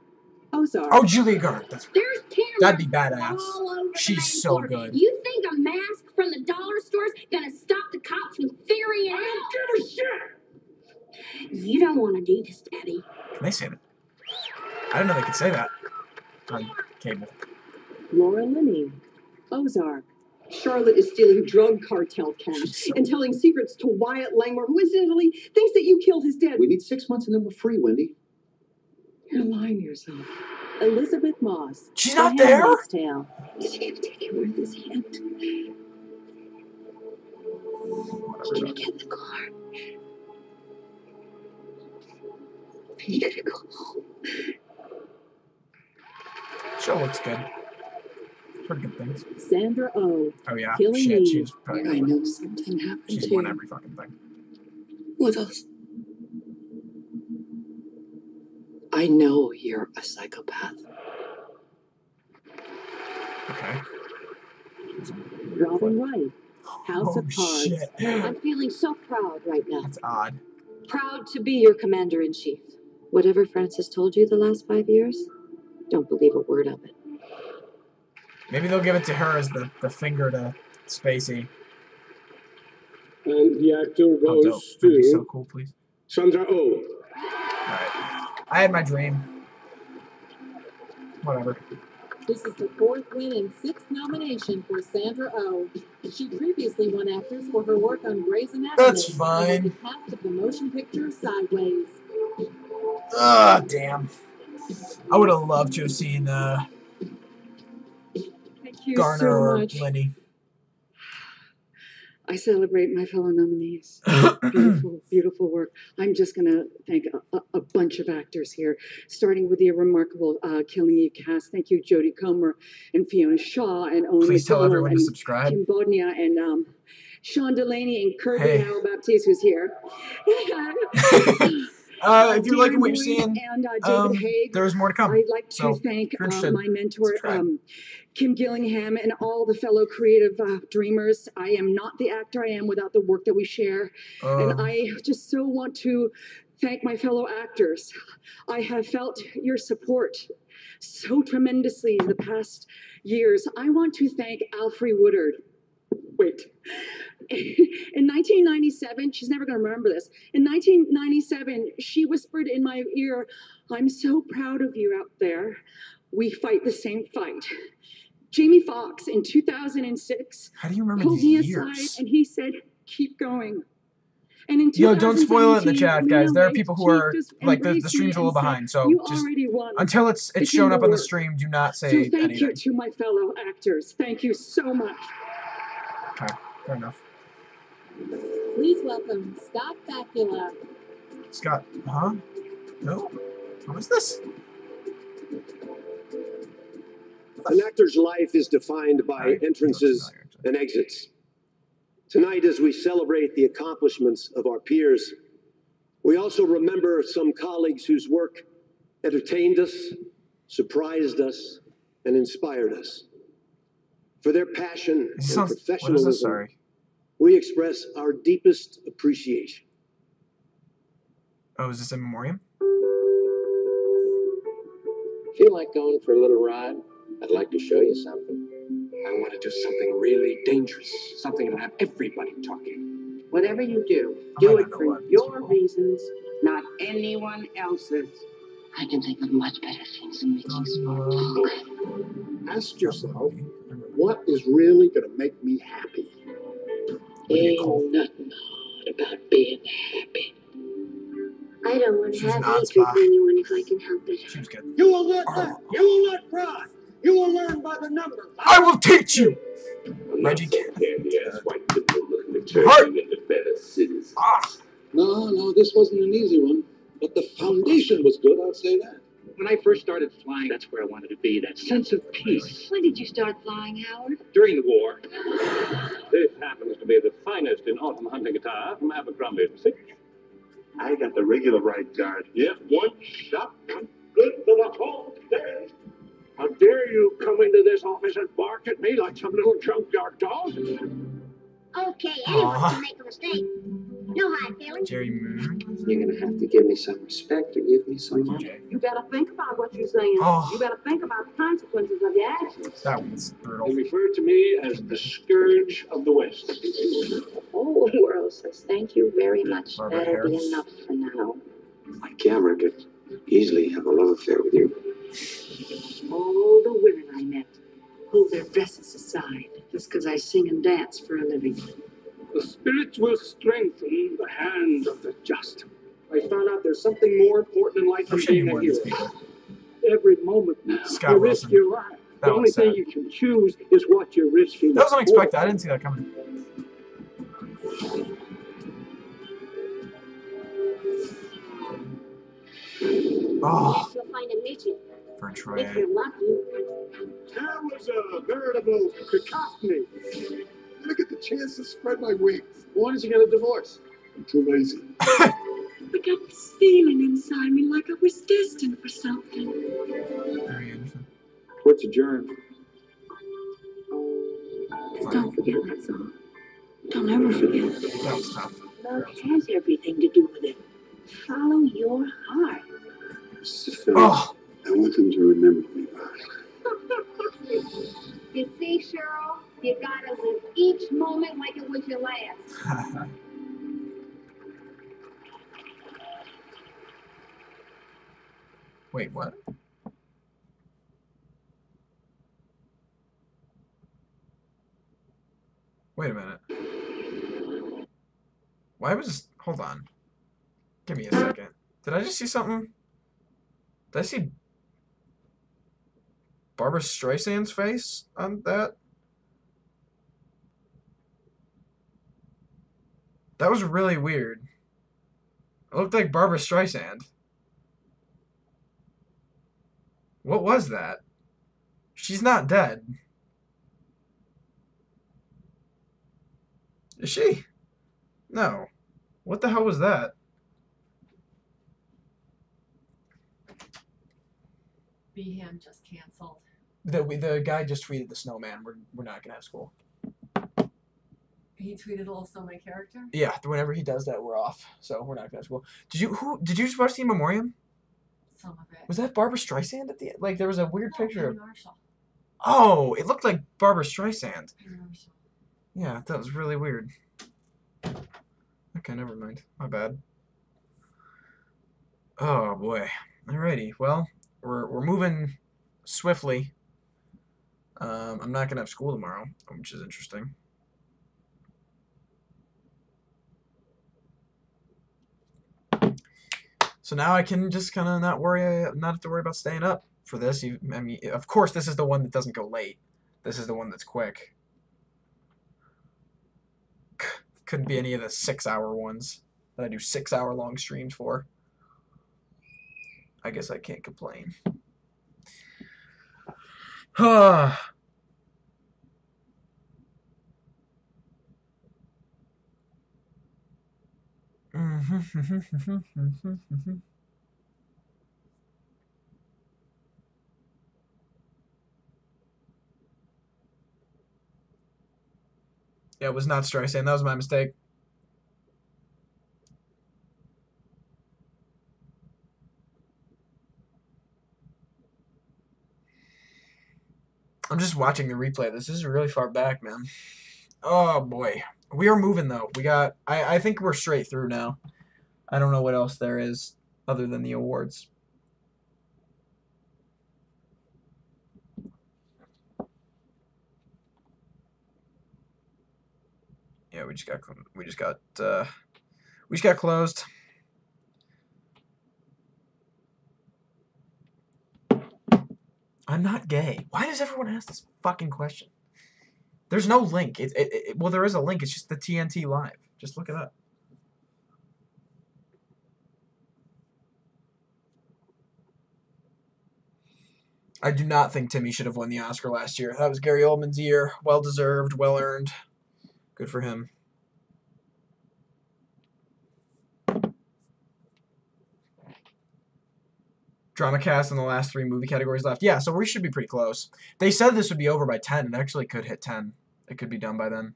Ozark. Oh, Julia Garner. That's right. There's cameras That'd be badass. all over the She's main so floor. good. You think a mask from the dollar store's gonna stop the cops from figuring it out? I don't give a shit! You don't want to do this, Daddy. Can they say that? I didn't know they could say that on cable. Laura Linney, Ozark. Charlotte is stealing drug cartel cash and telling secrets to Wyatt Langmore, who incidentally thinks that you killed his dad. We need 6 months and then we're free, Wendy. You're lying to yourself. Elizabeth Moss. She's not there? Tale. Is he going to take him with his hand? He's gonna get in the car. You gotta go home. Show looks good. Pretty good things. Sandra Oh. Oh yeah. Killing Shit, Me. she's probably I know something happened she's to won you. every fucking thing. What else? I know you're a psychopath. Okay. Robin Wright, House of Cards. Shit. I'm feeling so proud right now. That's odd. Proud to be your commander-in-chief. Whatever Francis told you the last 5 years, don't believe a word of it. Maybe they'll give it to her as the finger to Spacey. And the actor Oh, dope. goes That'd be to so cool, please. Sandra Oh. Alright. I had my dream. Whatever. This is the 4th win and 6th nomination for Sandra Oh. She previously won actors for her work on Grey's Anatomy. That's fine. And was the cast of the motion picture Sideways. Ah, damn. I would have loved to have seen Thank you Garner so or much. Lenny. I celebrate my fellow nominees. Beautiful, beautiful work. I'm just going to thank a bunch of actors here, starting with the remarkable Killing Eve cast. Thank you, Jodie Comer and Fiona Shaw and Owen Please tell McDonald everyone to and subscribe. Kim Bodnia and Sean Delaney and Kirby Hey. Howell Baptiste, who's here. If you're liking what you're David seeing, and David Haig. there's more to come. I'd like to So, thank if you're interested, my mentor, subscribe. Kim Gillingham, and all the fellow creative dreamers. I am not the actor I am without the work that we share. And I just so want to thank my fellow actors. I have felt your support so tremendously in the past years. I want to thank Alfre Woodard. Wait. In 1997, she's never going to remember this. In 1997, she whispered in my ear, "I'm so proud of you out there. We fight the same fight." Jamie Foxx in 2006 How do you remember pulled me these aside years? and he said, "Keep going." And in Yo, don't spoil it in the 2017, chat, guys. There are Lena people who Waithe are just like the embraced stream's a me little and said, behind, so "You just already won." until it's It's in shown up on the works. stream, do not say So thank anything. you to my fellow actors. Thank you so much. Okay, fair enough. Please welcome Scott Bakula. Scott, huh? No? What is this? An actor's life is defined by entrances and exits. Tonight, as we celebrate the accomplishments of our peers, we also remember some colleagues whose work entertained us, surprised us, and inspired us. For their passion and What is this? professionalism, Sorry. we express our deepest appreciation. Oh, is this in memoriam? Feel like going for a little ride? I'd like to show you something. I want to do something really dangerous. Something that'll have everybody talking. Whatever you do it for your reasons, not anyone else's. I can think of much better things than making small talk. Ask yourself, what is really going to make me happy? Ain't nothing hard about being happy. I don't want to She's have an odd hatred spot. for anyone if I can help it. She was good. You will not laugh. You will not cry. You will learn by the numbers. I will teach you! Reggie No, this wasn't an easy one. But the foundation was good, I'd say that. When I first started flying, that's where I wanted to be, that sense of peace. When did you start flying, Howard? During the war. This happens to be the finest in autumn hunting attire from Abercrombie & Fitch. I got the regular right guard. Yep, one shot, one good for the whole day. How dare you come into this office and bark at me like some little junkyard dog? Okay, anyone can make a mistake. No hard feelings. Jerry Moon. You're gonna have to give me some respect or give me some money. You better think about what you're saying. Oh. You better think about the consequences of your actions. That one's brutal. They refer to me as the scourge of the West. The whole world says thank you very much. Barbara That'll Harris. be enough for now. My camera could easily have a love affair with you. All the women I met pull their dresses aside just because I sing and dance for a living. The spirit will strengthen the hand of the just. I found out there's something more important in life than being a hero. Every moment now, Scott you Wilson. risk your life. That The only was thing sad. you can choose is what you're risking. That was unexpected. I didn't see that coming. Oh, You'll find a midget. for If Troy. you're lucky. That was a veritable cacophony. I didn't get the chance to spread my wings. Why did you get a divorce? I'm too lazy. I got this feeling inside me like I was destined for something. Very interesting. Court's adjourned. Don't forget that song. Don't ever forget. That was tough. Love has everything to do with it. Follow your heart. This is a film. Oh, I want them to remember me. You see, Cheryl, you gotta live each moment like it was your last. wait, what? Wait a minute. Why was... Hold on. Give me a second. Did I just see something? Did I see Barbara Streisand's face on that? That was really weird. It looked like Barbara Streisand. What was that? She's not dead. Is she? No. What the hell was that? Behan just canceled. The guy just tweeted the snowman. We're not gonna have school. He tweeted a little snowman character. Yeah, whenever he does that, we're off. So we're not gonna have school. Did you just watch the in memoriam? Some of it. Was that Barbara Streisand at the end? Like there was a weird picture of. Penny Marshall. Oh, it looked like Barbara Streisand. Penny Marshall. Yeah, that was really weird. Okay, never mind. My bad. Oh boy. Alrighty. Well, we're moving swiftly. I'm not gonna have school tomorrow, which is interesting. So now I can just kind of not have to worry about staying up for this. I mean, of course, this is the one that doesn't go late. This is the one that's quick. Couldn't be any of the 6-hour ones that I do 6-hour long streams for. I guess I can't complain. Yeah, it was not Streisand. That was my mistake. I'm just watching the replay. This is really far back, man. Oh, boy. We are moving, though. We got... I think we're straight through now. I don't know what else there is other than the awards. Yeah, we just got closed. I'm not gay. Why does everyone ask this fucking question? There's no link. Well, there is a link. It's just the TNT Live. Just look it up. I do not think Timmy should have won the Oscar last year. That was Gary Oldman's year. Well-deserved, well-earned. Good for him. Drama cast and the last 3 movie categories left. Yeah, so we should be pretty close. They said this would be over by 10. It actually could hit 10. It could be done by then.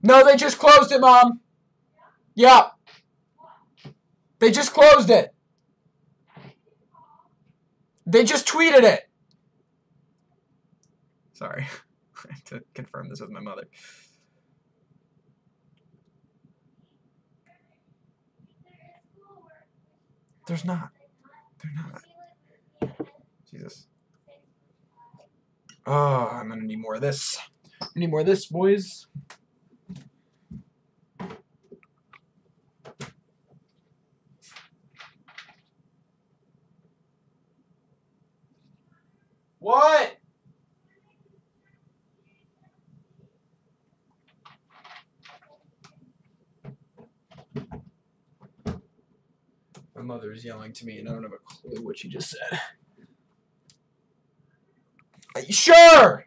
No, they just closed it, Mom. Yeah. They just closed it. They just tweeted it. Sorry. I have to confirm this with my mother. There's not. They're not. Jesus. Oh, I'm gonna need more of this. I need more of this, boys. What? My mother is yelling to me, and I don't have a clue what she just said. Are you sure?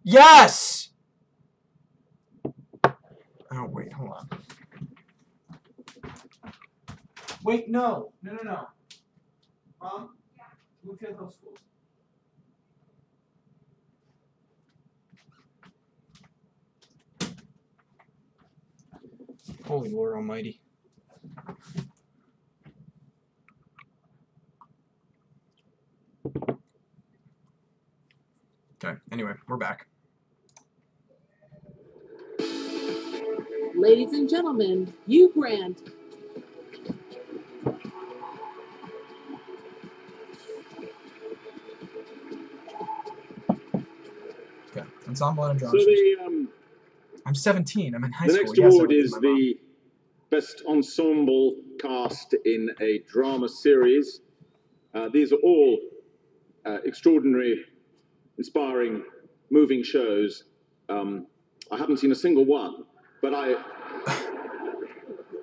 Yes! Oh, wait, hold on. Wait, no. No. Mom? Bluefield Hill School. Holy Lord Almighty. Okay, anyway, we're back. Ladies and gentlemen, Hugh Grant. Okay, ensemble and So drama. the I'm 17. I'm in high the school. next Yes, I award live with is my mom. the best ensemble cast in a drama series. These are all extraordinary, inspiring, moving shows. I haven't seen a single one, but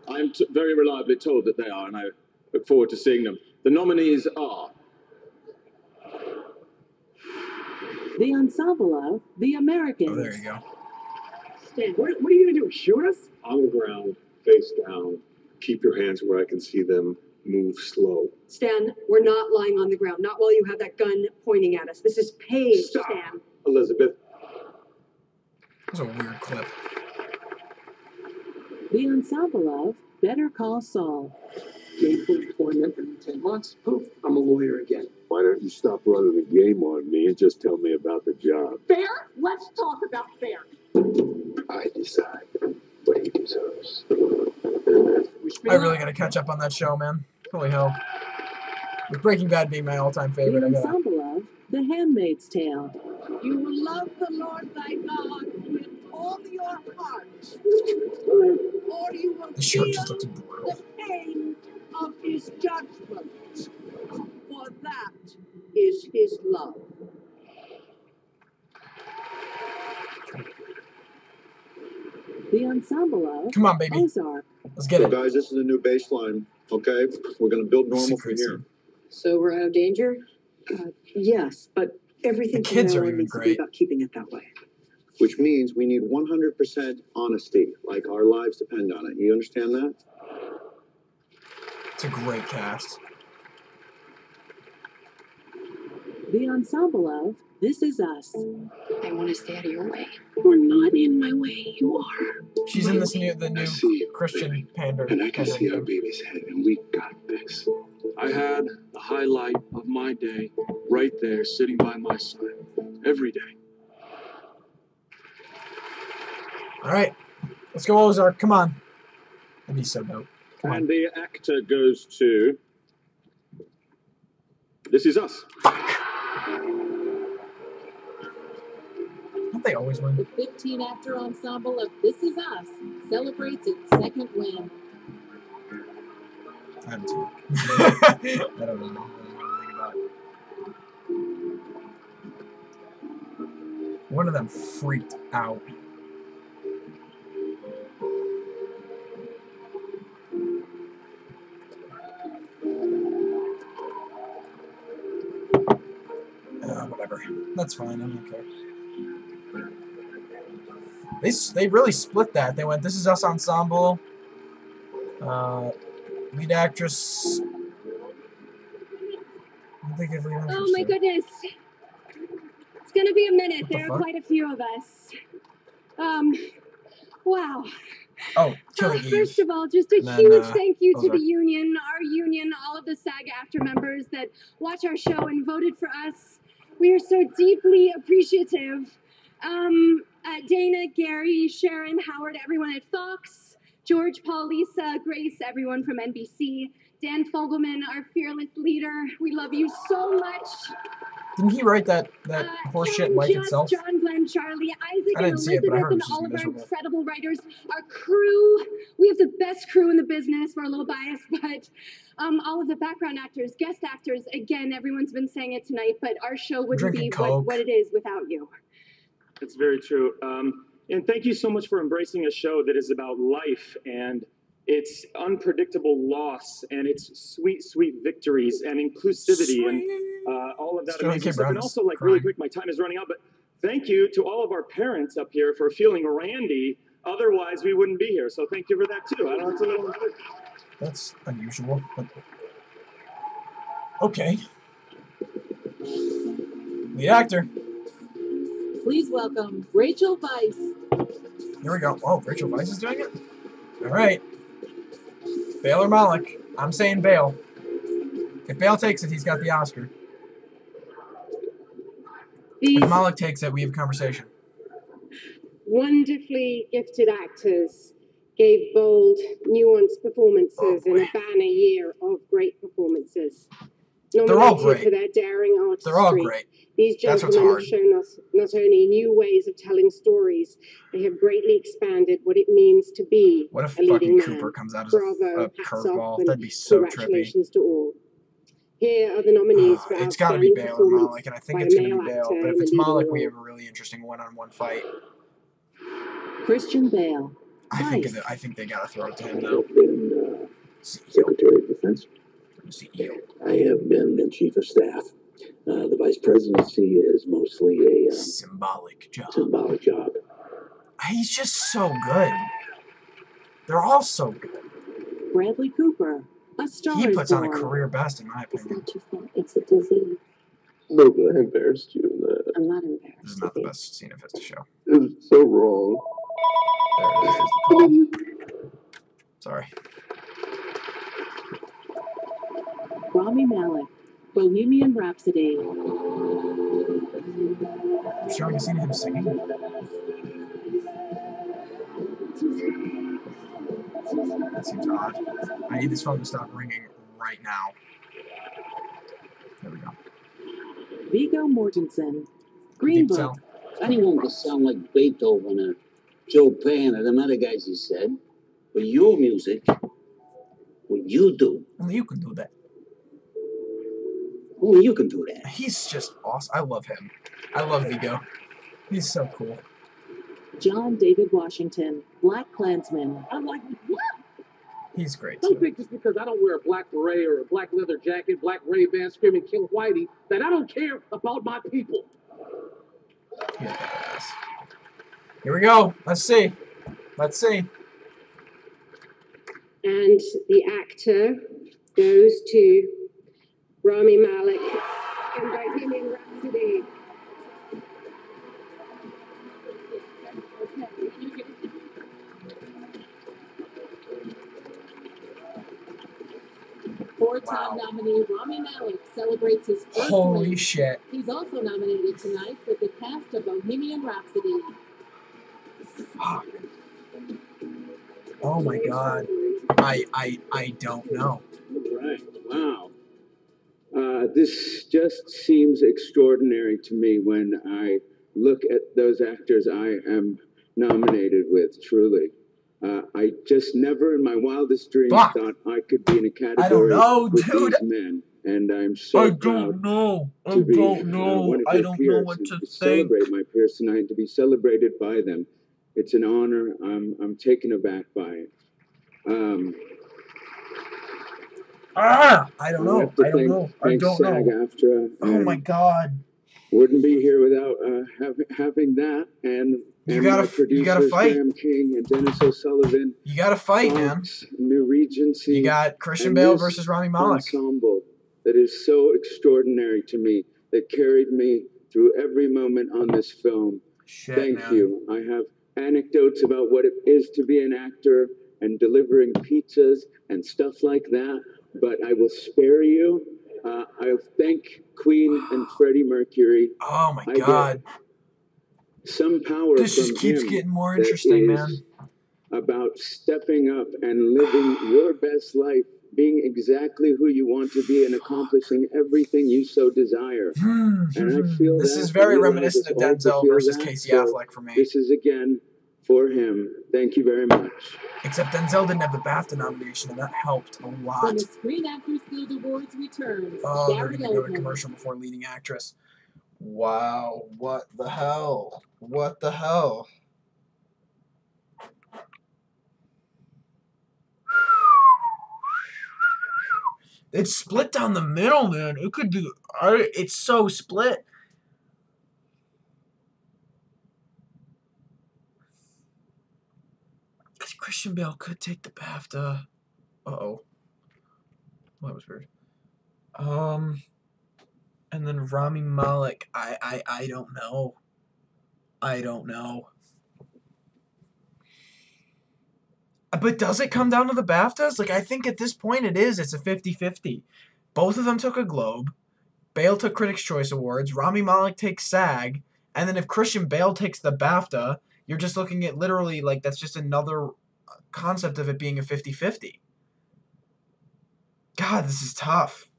I'm very reliably told that they are, and I look forward to seeing them. The nominees are The ensemble of The Americans. Oh, there you go. Stan, what are you gonna do? Shoot us? On the ground, face down. Keep your hands where I can see them. Move slow. Stan, we're not lying on the ground. Not while you have that gun pointing at us. This is paid, Stop. Stan. Elizabeth. That was a weird clip. The ensemble of Better Call Saul. Gainful employment in 10 months. Poof, I'm a lawyer again. Why don't you stop running the game on me and just tell me about the job? Fair? Let's talk about fair. I decide what he deserves. I really gotta catch up on that show, man. Holy hell. With Breaking Bad being my all-time favorite, The I gotta... ensemble of The Handmaid's Tale. You will love the Lord thy God with all your heart, or you will The show feel just looks brutal. the pain of his judgment. For that is his love. The ensemble of Come on, baby. Ozark. Let's get So it. guys, this is the new baseline, okay? We're going to build normal from here. So we're out of danger? Yes, but everything The from kids now are on even needs to be great. about keeping it that way. Which means we need 100% honesty, like our lives depend on it. You understand that? It's a great cast. The ensemble of This Is Us. I want to stay out of your way. We're not in my way. You are. She's in the new Christian pander. And I can see our baby's head, and we got this. I had the highlight of my day right there, sitting by my side, every day. All right, let's go Ozark. Come on. That'd be so dope. Come on. and the actor goes to This Is Us. Don't they always win? The 15-actor ensemble of This Is Us celebrates its second win. I haven't seen it. I don't know anything about it. One of them freaked out. Whatever. That's fine. I don't care. They really split that. They went This Is Us ensemble, Lead actress. I think of lead actress. Oh my goodness. It's gonna be a minute. What the There are fuck? quite a few of us. Wow. Oh, Killing Eve. First of all, just a And then, huge thank you to Ozark. the union, our union, all of the SAG-AFTRA members that watch our show and voted for us. We are so deeply appreciative. Dana, Gary, Sharon, Howard, everyone at Fox, George, Paul, Lisa, Grace, everyone from NBC, Dan Fogelman, our fearless leader. We love you so much. Didn't he write that horseshit Life Just Itself? John, Glenn, Charlie, Isaac, I and didn't see it, but I Elizabeth, heard and it was just all of our miserable. incredible writers, our crew. We have the best crew in the business. We're a little biased, but all of the background actors, guest actors, again, everyone's been saying it tonight, but our show wouldn't be what it is without you. That's very true. And thank you so much for embracing a show that is about life and its unpredictable loss and its sweet, sweet victories and inclusivity and all of that Sterling amazing K. stuff. Brown And is also, like, crying. really quick, my time is running out, but thank you to all of our parents up here for feeling randy. Otherwise, we wouldn't be here. So thank you for that, too. I know it's a little... That's unusual, but... Okay. Lead actor. Please welcome Rachel Weisz. Here we go. Oh, Rachel Weisz is doing it? Alright. Bale or Malik? I'm saying Bale. If Bale takes it, he's got the Oscar. If Malik takes it, we have a conversation. Wonderfully gifted actors gave bold, nuanced performances in a banner year of great performances. They're all Nominated great. for their daring artistry. They're all great. These That's what's gentlemen hard. have shown us not only new ways of telling stories, they have greatly expanded what it means to be What if a leading fucking man. Cooper comes out as Bravo, a hats curveball? off, and That'd be so trippy. congratulations to all. Here are the nominees for It's got to be outstanding Bale or performance Malik, and I think by it's a going to male be Bale. actor But if in it's a leading Malik, we role. have a really interesting one-on-one fight. Christian Bale. I think they got to throw it to him, though. I've been Secretary of Defense. CEO. I have been Chief of Staff. The Vice Presidency is mostly a symbolic job. Symbolic job. He's just so good. They're all so good. Bradley Cooper. A star He is puts on a born. career best, in my opinion. It's a disease. No, I embarrassed you in that. I'm not embarrassed. This is not the best scene of his to show. It's so wrong. There it is. Here's the call. Sorry. Rami Malek. Bohemian Rhapsody. You're showing a scene of him singing? That seems odd. I need this phone to stop ringing right now. There we go. Viggo Mortensen. Green Deep Book. Cell. If anyone could sound like Beethoven or Chopin or them other guys you said, but your music, what you do, Only you can do that. only you can do that. He's just awesome. I love him. I love Viggo. He's so cool. John David Washington. Black Klansman. I'm like, what? He's great, Don't too. think just because I don't wear a black beret or a black leather jacket, black Ray-Ban screaming Kill Whitey, that I don't care about my people. He's badass. Here we go. Let's see. Let's see. And the actor goes to Rami Malek in Bohemian Rhapsody. Four-time nominee Rami Malek celebrates his first Holy win. shit. He's also nominated tonight for the cast of Bohemian Rhapsody. Fuck. Oh my god. I don't know. Right. Wow. This just seems extraordinary to me when I look at those actors I am nominated with, truly. I just never in my wildest dreams thought I could be in a category with these men. And I'm so proud to be one of your peers and to celebrate my peers tonight and to be celebrated by them. It's an honor. I'm taken aback by it. I don't know. I don't know. I Thanks don't know. SAG-AFTRA Oh my god. wouldn't be here without having that and you gotta fight. Graham King and Dennis O'Sullivan. You gotta fight, Fox, man. New Regency. You got Christian Bale versus Rami Malek. Ensemble that is so extraordinary to me, that carried me through every moment on this film. Thank you. I have anecdotes about what it is to be an actor and delivering pizzas and stuff like that, but I will spare you. I thank Queen and Freddie Mercury. Oh my God. Some power this just keeps getting more interesting, man. About stepping up and living your best life, being exactly who you want to be and accomplishing everything you so desire. And I feel this is very reminiscent of Denzel versus Casey Affleck for me. This is again for him. Thank you very much. Except Denzel didn't have the BAFTA nomination, and that helped a lot. When the Screen Actors Guild Awards returns, oh, they're Gary going to go to Oldman. commercial before leading actress. Wow, what the hell? What the hell? It's split down the middle, man. It could do. It's so split. Because Christian Bale could take the BAFTA. Uh-oh. Well, that was weird. And then Rami Malek. I don't know. I don't know. But does it come down to the BAFTAs? Like, I think at this point it is. It's a 50-50. Both of them took a Globe. Bale took Critics' Choice Awards. Rami Malek takes SAG. And then if Christian Bale takes the BAFTA, you're just looking at literally, like, that's just another concept of it being a 50-50. God, this is tough.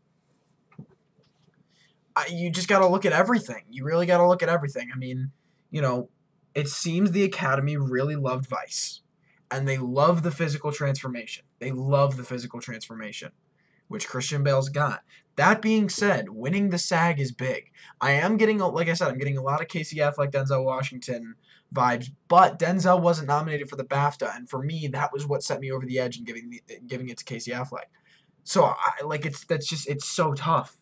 You just got to look at everything. You really got to look at everything. I mean, you know, it seems the Academy really loved Vice. And they love the physical transformation. They love the physical transformation, which Christian Bale's got. That being said, winning the SAG is big. I am getting, like I said, I'm getting a lot of Casey Affleck, Denzel Washington vibes, but Denzel wasn't nominated for the BAFTA, and for me, that was what set me over the edge in giving it to Casey Affleck. So, it's so tough.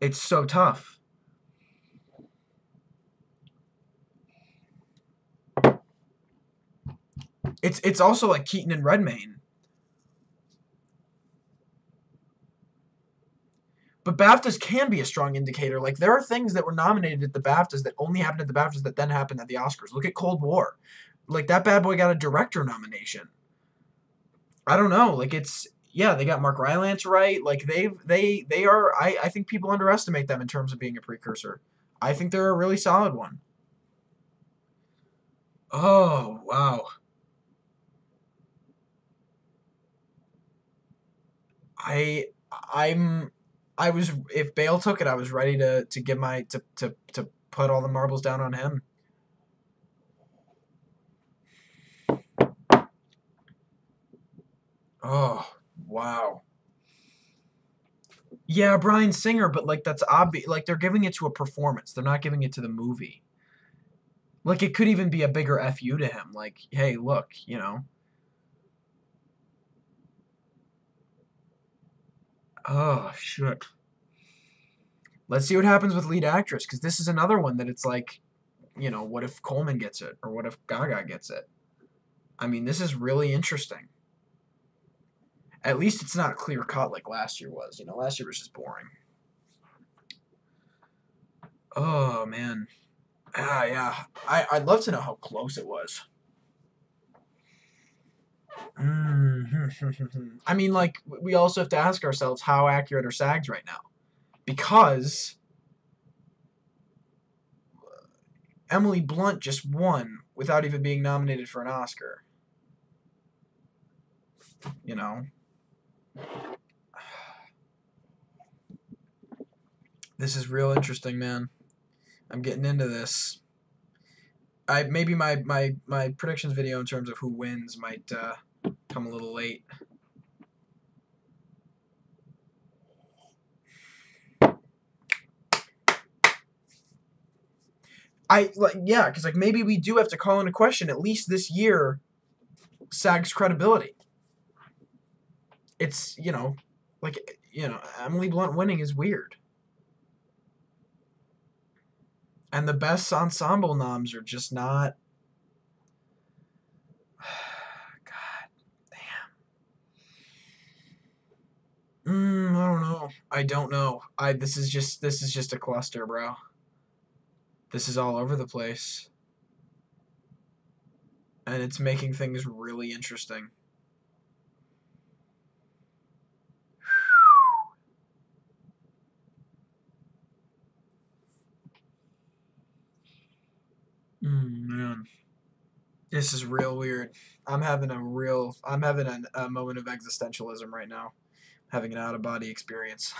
It's so tough. It's also like Keaton and Redmayne. But BAFTAs can be a strong indicator. Like, there are things that were nominated at the BAFTAs that only happened at the BAFTAs that then happened at the Oscars. Look at Cold War. Like, that bad boy got a director nomination. I don't know. Like, it's... Yeah, they got Mark Rylance right. Like, they are... I think people underestimate them in terms of being a precursor. I think they're a really solid one. Oh, wow. If Bale took it, I was ready to give my to put all the marbles down on him. Oh, wow. Yeah, Bryan Singer, but like that's obvious. Like they're giving it to a performance. They're not giving it to the movie. Like it could even be a bigger FU to him. Like, hey, look, you know. Oh, shit. Let's see what happens with lead actress, because this is another one that it's like, you know, what if Coleman gets it? Or what if Gaga gets it? I mean, this is really interesting. At least it's not clear-cut like last year was. You know, last year was just boring. Oh, man. Yeah. I'd love to know how close it was. I mean, like, we also have to ask ourselves how accurate are SAGs right now. Because Emily Blunt just won without even being nominated for an Oscar. You know? This is real interesting, man. I'm getting into this. Maybe my predictions video in terms of who wins might come a little late. Yeah, because like maybe we do have to call into question at least this year SAG's credibility. It's, you know, like, you know, Emily Blunt winning is weird. And the best ensemble noms are just not. I don't know. I don't know. This is just a cluster, bro. This is all over the place. And it's making things really interesting. Man. This is real weird. I'm having a moment of existentialism right now. Having an out-of-body experience.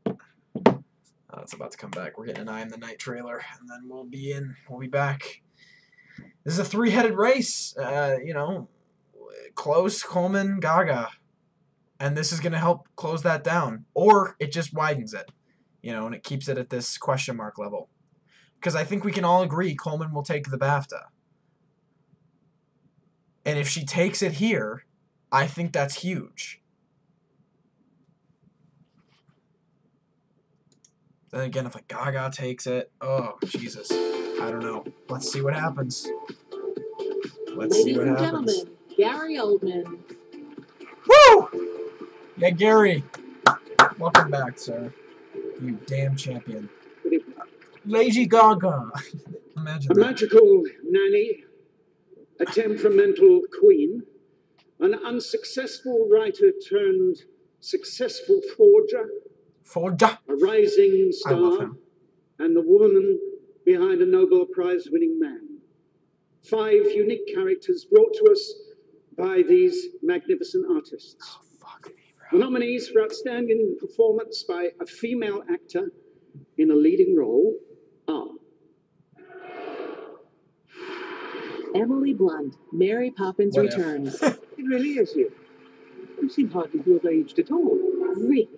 It's about to come back. We're getting an Eye in the Night trailer, and then we'll be back. This is a three-headed race, you know, close, Coleman, Gaga. And this is going to help close that down. Or it just widens it, you know, and it keeps it at this question mark level. Because I think we can all agree Coleman will take the BAFTA. And if she takes it here, I think that's huge. Then again, if like Gaga takes it, oh, Jesus. I don't know. Let's see what happens. Let's see what happens. Ladies and gentlemen, Gary Oldman. Woo! Yeah, Gary. Welcome back, sir. You damn champion. Lady Gaga. Imagine that. Magical nanny, a temperamental queen, an unsuccessful writer turned successful forger, a rising star, and the woman behind a Nobel Prize-winning man. 5 unique characters brought to us by these magnificent artists. Oh, fuck me, bro. The nominees for outstanding performance by a female actor in a leading role are Emily Blunt, Mary Poppins Returns. It really is you. You seem hardly to have aged at all. Really?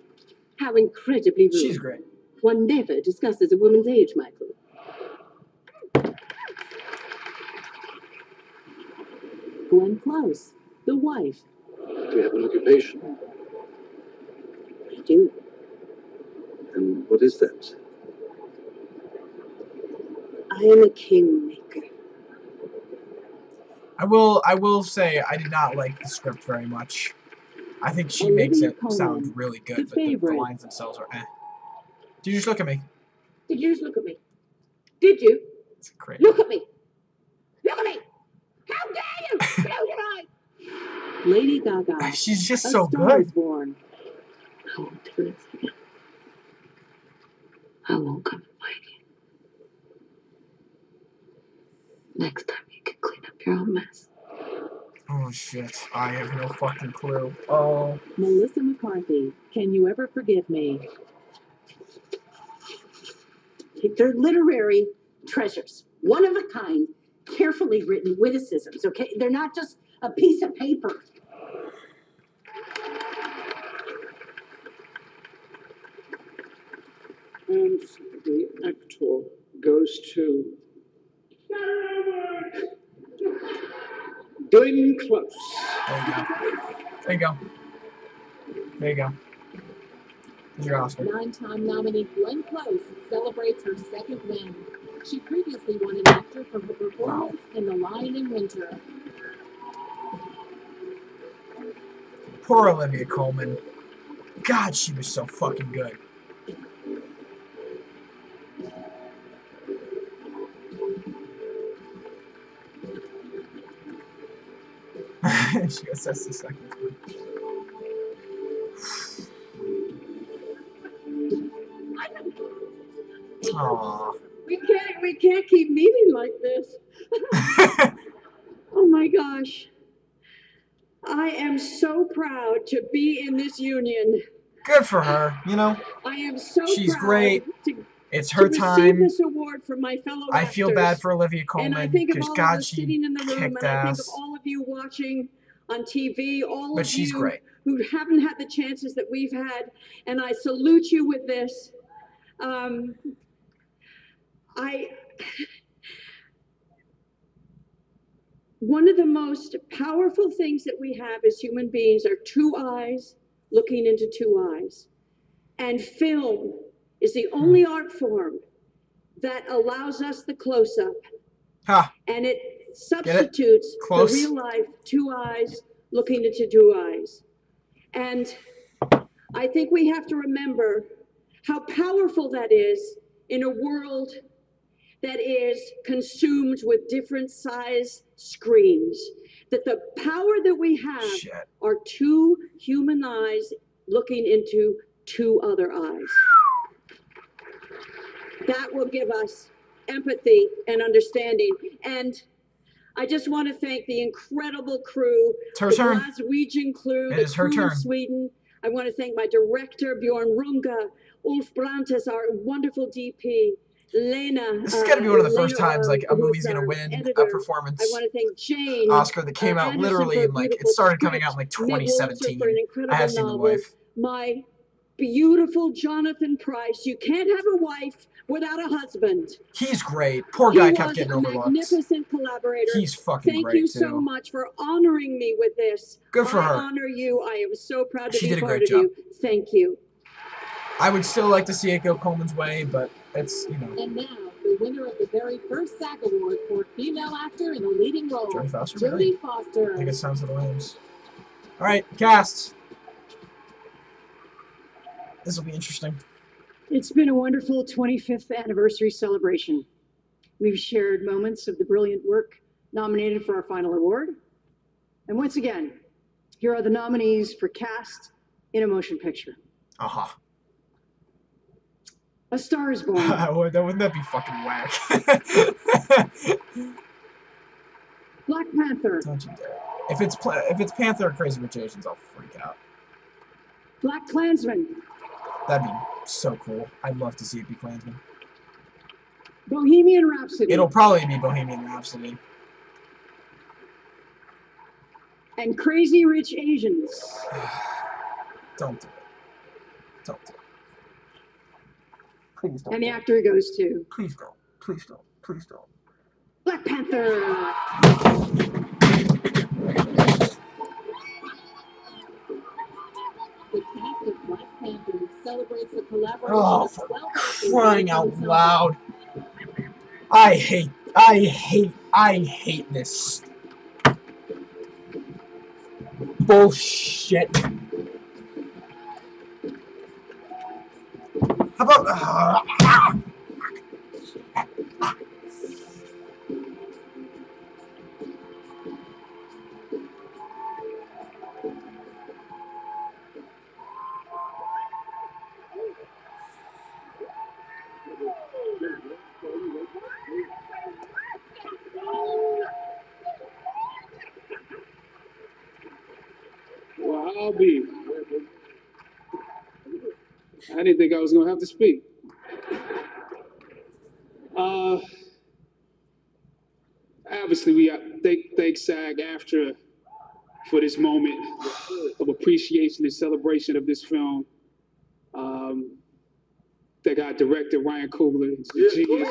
How incredibly rude. She's great. One never discusses a woman's age, Michael. Glenn Close, the wife. Do you have an occupation? I do. And what is that? I am a kingmaker. I will say I did not like the script very much. I think she makes it sound really good, but the lines themselves are eh. Did you just look at me? Did you just look at me? Did you? It's great. Look at me. Look at me. How dare you? Close your eyes. Lady Gaga. She's just A so Star good. Is Born. I won't do this again. I won't come fight you. Next time you can clean up your own mess. Oh shit! I have no fucking clue. Oh. Melissa McCarthy, Can You Ever Forgive Me? They're literary treasures, one of a kind, carefully written witticisms, okay? They're not just a piece of paper. And the actor goes to Glenn Close. There you go. There you go. There's your Oscar. 9-time nominee Glenn Close celebrates her second win. She previously won an actor for her performance in The Lion in Winter. Poor Olivia Colman. God, she was so fucking good. She goes, that's the second one. Aww. We can't keep meeting like this. Oh my gosh. I am so proud to be in this union. Good for her, you know. I am so She's proud great. to, It's her to time. receive this award from my fellow I feel actors. bad for Olivia And I Colman think of because all of God, us she sitting in the room, and kicked I think of ass. all of you watching on TV, all But of she's you great. who haven't had the chances that we've had, and I salute you with this. One of the most powerful things that we have as human beings are two eyes looking into two eyes. And film is the only art form that allows us the close-up. Ha. And it substitutes the real life two eyes looking into two eyes. And I think we have to remember how powerful that is in a world that is consumed with different size screens. That the power that we have are two human eyes looking into two other eyes. That will give us empathy and understanding. And I just want to thank the incredible crew, the Glaswegian crew, the crew in Sweden. I want to thank my director, Bjorn Runge, Ulf Brantes, our wonderful DP, Lena. This is going to be one of the first times like a movie's going to win a performance I want to thank Jane, Oscar that came out literally in like, it started coming out in like 2017. I have seen The Wife. My beautiful Jonathan Pryce. You can't have a wife without a husband. He's great. Poor guy kept getting overlooked. Magnificent collaborator. He's fucking great Thank you too. so much for honoring me with this. Good for her. I honor you. I am so proud to She be did a part great of job. you. Thank you. I would still like to see it go Coleman's way, but it's, you know. And now, the winner of the very first SAG Award for female actor in a leading role, Jodie Foster. Jodie Really? Foster. I think it's Sounds of the Lambs. All right, casts. This will be interesting. It's been a wonderful 25th anniversary celebration. We've shared moments of the brilliant work nominated for our final award. And once again, here are the nominees for Cast in a Motion Picture. Aha. A Star is Born. Wouldn't that be fucking whack? Black Panther. Don't you dare. If it's Panther or Crazy Rich Asians, I'll freak out. Black Klansman. That'd be so cool. I'd love to see it be Klansman. Bohemian Rhapsody. It'll probably be Bohemian Rhapsody. And Crazy Rich Asians. Don't do it. Don't do it. Please don't. And the actor goes to. Please don't. Please don't. Please don't. Black Panther. The cast of Black Panther celebrates the collaboration Oh, of for 12 crying out ensemble. loud. I hate this bullshit. How about Well, I'll be. I didn't think I was gonna have to speak. Obviously, we thank SAG-AFTRA for this moment of appreciation and celebration of this film. Thank our director Ryan Coogler, he's a genius.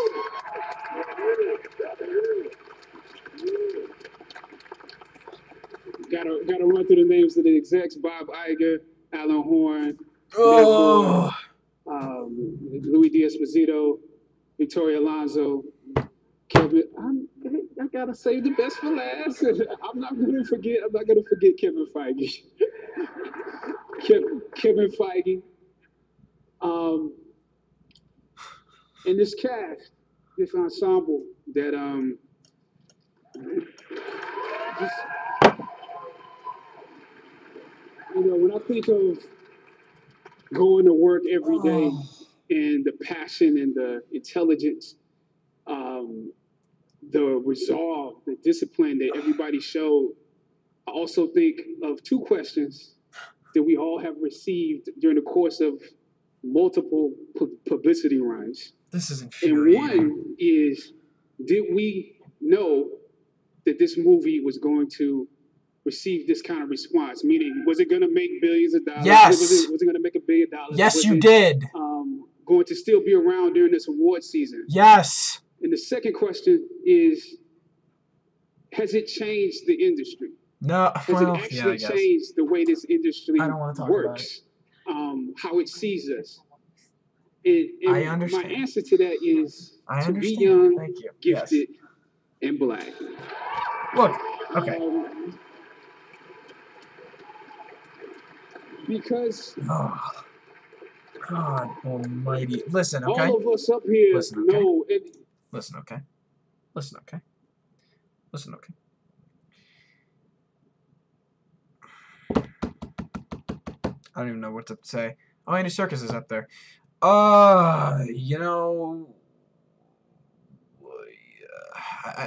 Gotta run through the names of the execs: Bob Iger, Alan Horn, Louis D'Esposito, Victoria Alonso, Kevin. I gotta save the best for last. I'm not gonna forget Kevin Feige. Kevin Feige. And this cast, this ensemble that just, you know, when I think of going to work every day and the passion and the intelligence, the resolve, the discipline that everybody showed, I also think of two questions that we all have received during the course of multiple publicity runs. This is And infuriating. one is, did we know that this movie was going to receive this kind of response? Meaning, was it going to make billions of dollars? Yes. Was it going to make $1 billion? Yes, Was you it, did. Going to still be around during this award season? Yes. And the second question is, has it changed the industry? No. Has Well, it actually I guess. changed the way this industry I don't wanna talk works? How it sees us? And I understand. my answer to that is I to understand. be young, Thank you. gifted, and black. Look, okay. Because God almighty. Listen, okay? all of us up here Listen, okay? know Listen, okay? Listen, okay? Listen, okay? I don't even know what to say. Oh, Andy Serkis is up there. You know,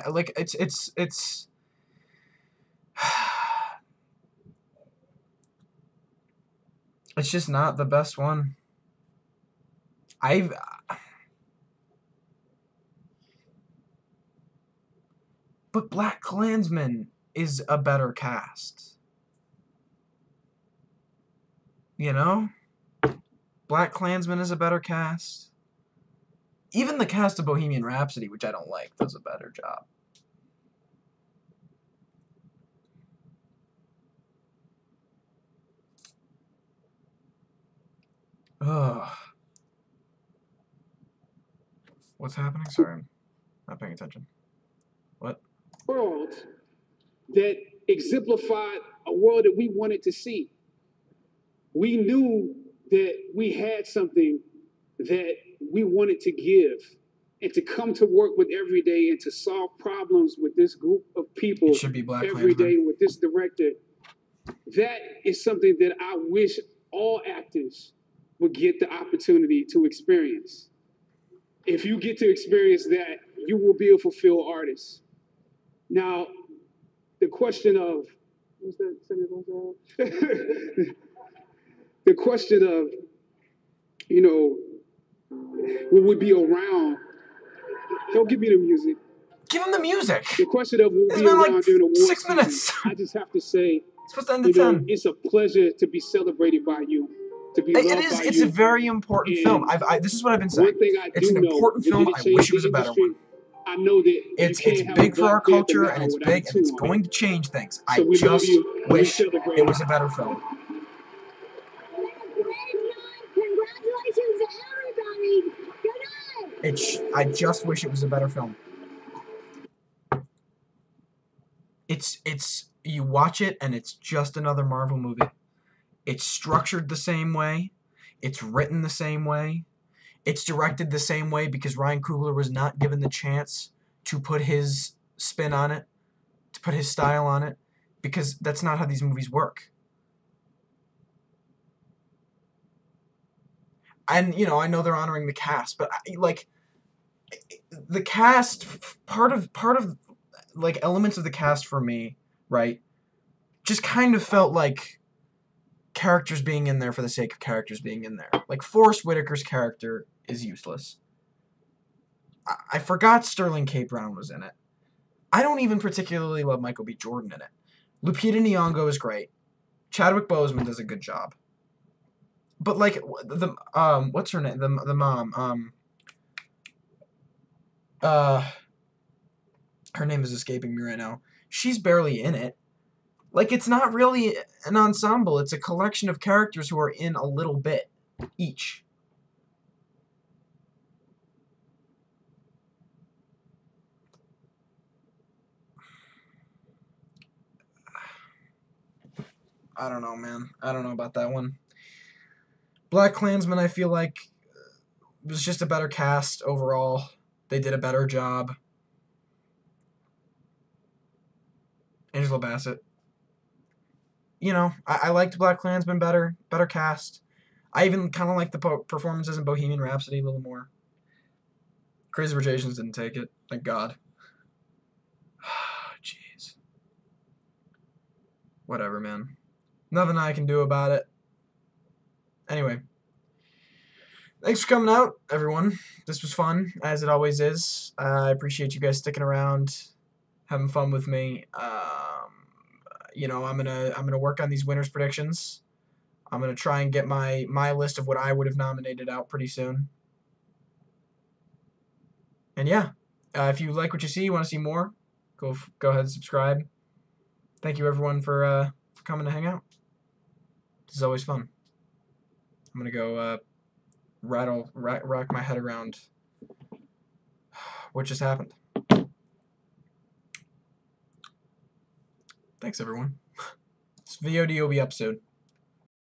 like it's it's just not the best one. But Black Klansman is a better cast. You know? Black Klansman is a better cast. Even the cast of Bohemian Rhapsody, which I don't like, does a better job. Ugh. What's happening? Sorry, I'm not paying attention. What? world that exemplified a world that we wanted to see. We knew that we had something that we wanted to give, and to come to work with every day and to solve problems with this group of people It should be Black every Klansman. day with this director. That is something that I wish all actors would get the opportunity to experience. If you get to experience that, you will be a fulfilled artist. Now, the question of, what's that? The question of, you know, will we be around? Don't give me the music. Give him the music. The question of will we be around during the 6 minutes. I just have to say, it's supposed to end at 10. It's a pleasure to be celebrated by you. To be loved by you. It's a very important film. This is what I've been saying. One thing I It's do an important know, film. I wish it was a better one. I know that It's big for our culture, and it's big, and it's going to change things. I just wish it was a better film. Congratulations to everybody. Good night. I just wish it was a better film. It's you watch it, and it's just another Marvel movie. It's structured the same way. It's written the same way. It's directed the same way because Ryan Coogler was not given the chance to put his spin on it, to put his style on it, because that's not how these movies work. And, you know, I know they're honoring the cast, but, like, the cast, part of like, elements of the cast for me, right, just kind of felt like characters being in there for the sake of characters being in there. Like, Forrest Whitaker's character is useless. I forgot Sterling K. Brown was in it. I don't even particularly love Michael B. Jordan in it. Lupita Nyong'o is great. Chadwick Boseman does a good job. But, like, what's her name? The mom, her name is escaping me right now. She's barely in it. Like, it's not really an ensemble. It's a collection of characters who are in a little bit each. I don't know, man. I don't know about that one. Black Klansman, I feel like, was just a better cast overall. They did a better job. Angela Bassett. You know, I liked Black Klansman better. Better cast. I even kind of liked the performances in Bohemian Rhapsody a little more. Crazy Rich Asians didn't take it. Thank God. Jeez. Whatever, man. Nothing I can do about it. Anyway. Thanks for coming out, everyone. This was fun, as it always is. I appreciate you guys sticking around, having fun with me. You know, I'm gonna work on these winners predictions. I'm gonna try and get my list of what I would have nominated out pretty soon. And yeah, if you like what you see, you want to see more, go ahead and subscribe. Thank you everyone for coming to hang out. This is always fun. I'm gonna go rack my head around what just happened. Thanks, everyone. It's VODOB episode.